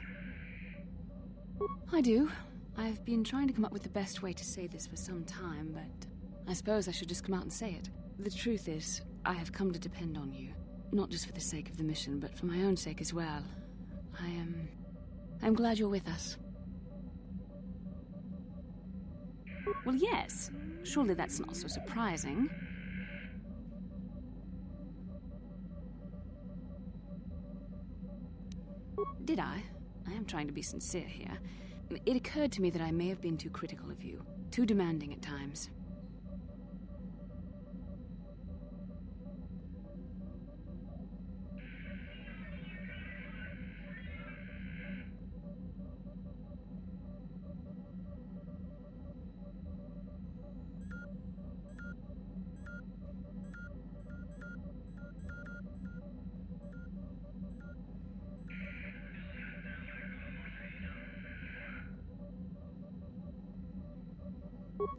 I do. I've been trying to come up with the best way to say this for some time, but I suppose I should just come out and say it. The truth is, I have come to depend on you. Not just for the sake of the mission, but for my own sake as well. I'm glad you're with us. Well, yes. Surely that's not so surprising. Did I? I am trying to be sincere here. It occurred to me that I may have been too critical of you, too demanding at times.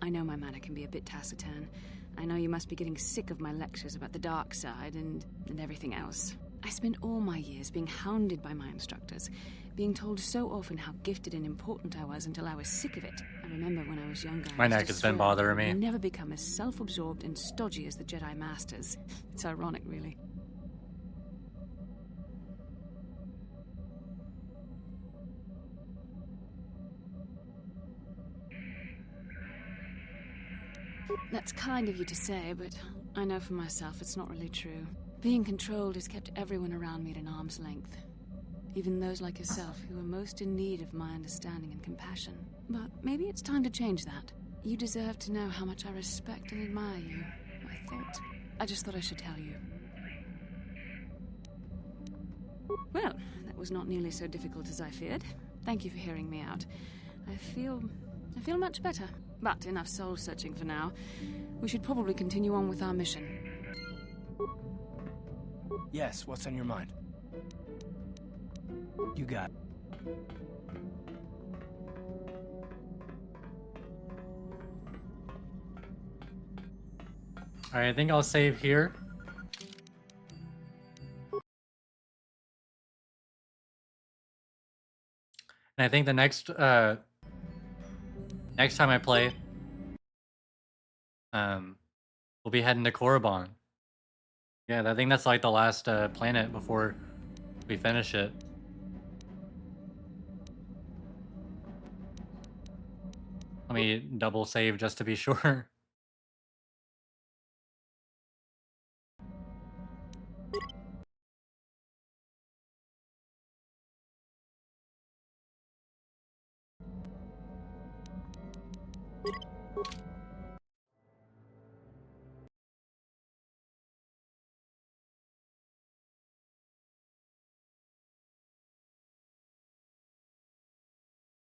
I know my manner can be a bit taciturn. I know you must be getting sick of my lectures about the dark side and everything else. I spent all my years being hounded by my instructors, being told so often how gifted and important I was until I was sick of it. I remember when I was younger, My I used neck to has been swear bothering I would me. never become as self-absorbed and stodgy as the Jedi Masters. It's ironic, really. That's kind of you to say, but I know for myself it's not really true. Being controlled has kept everyone around me at an arm's length. Even those like yourself who are most in need of my understanding and compassion. But maybe it's time to change that. You deserve to know how much I respect and admire you. I just thought I should tell you. Well, that was not nearly so difficult as I feared. Thank you for hearing me out. I feel much better. But enough soul-searching for now. We should probably continue on with our mission. Yes, what's on your mind? You got it. Alright, I think I'll save here. And I think the next time I play, we'll be heading to Korriban. Yeah, I think that's like the last planet before we finish it. Let me double save just to be sure.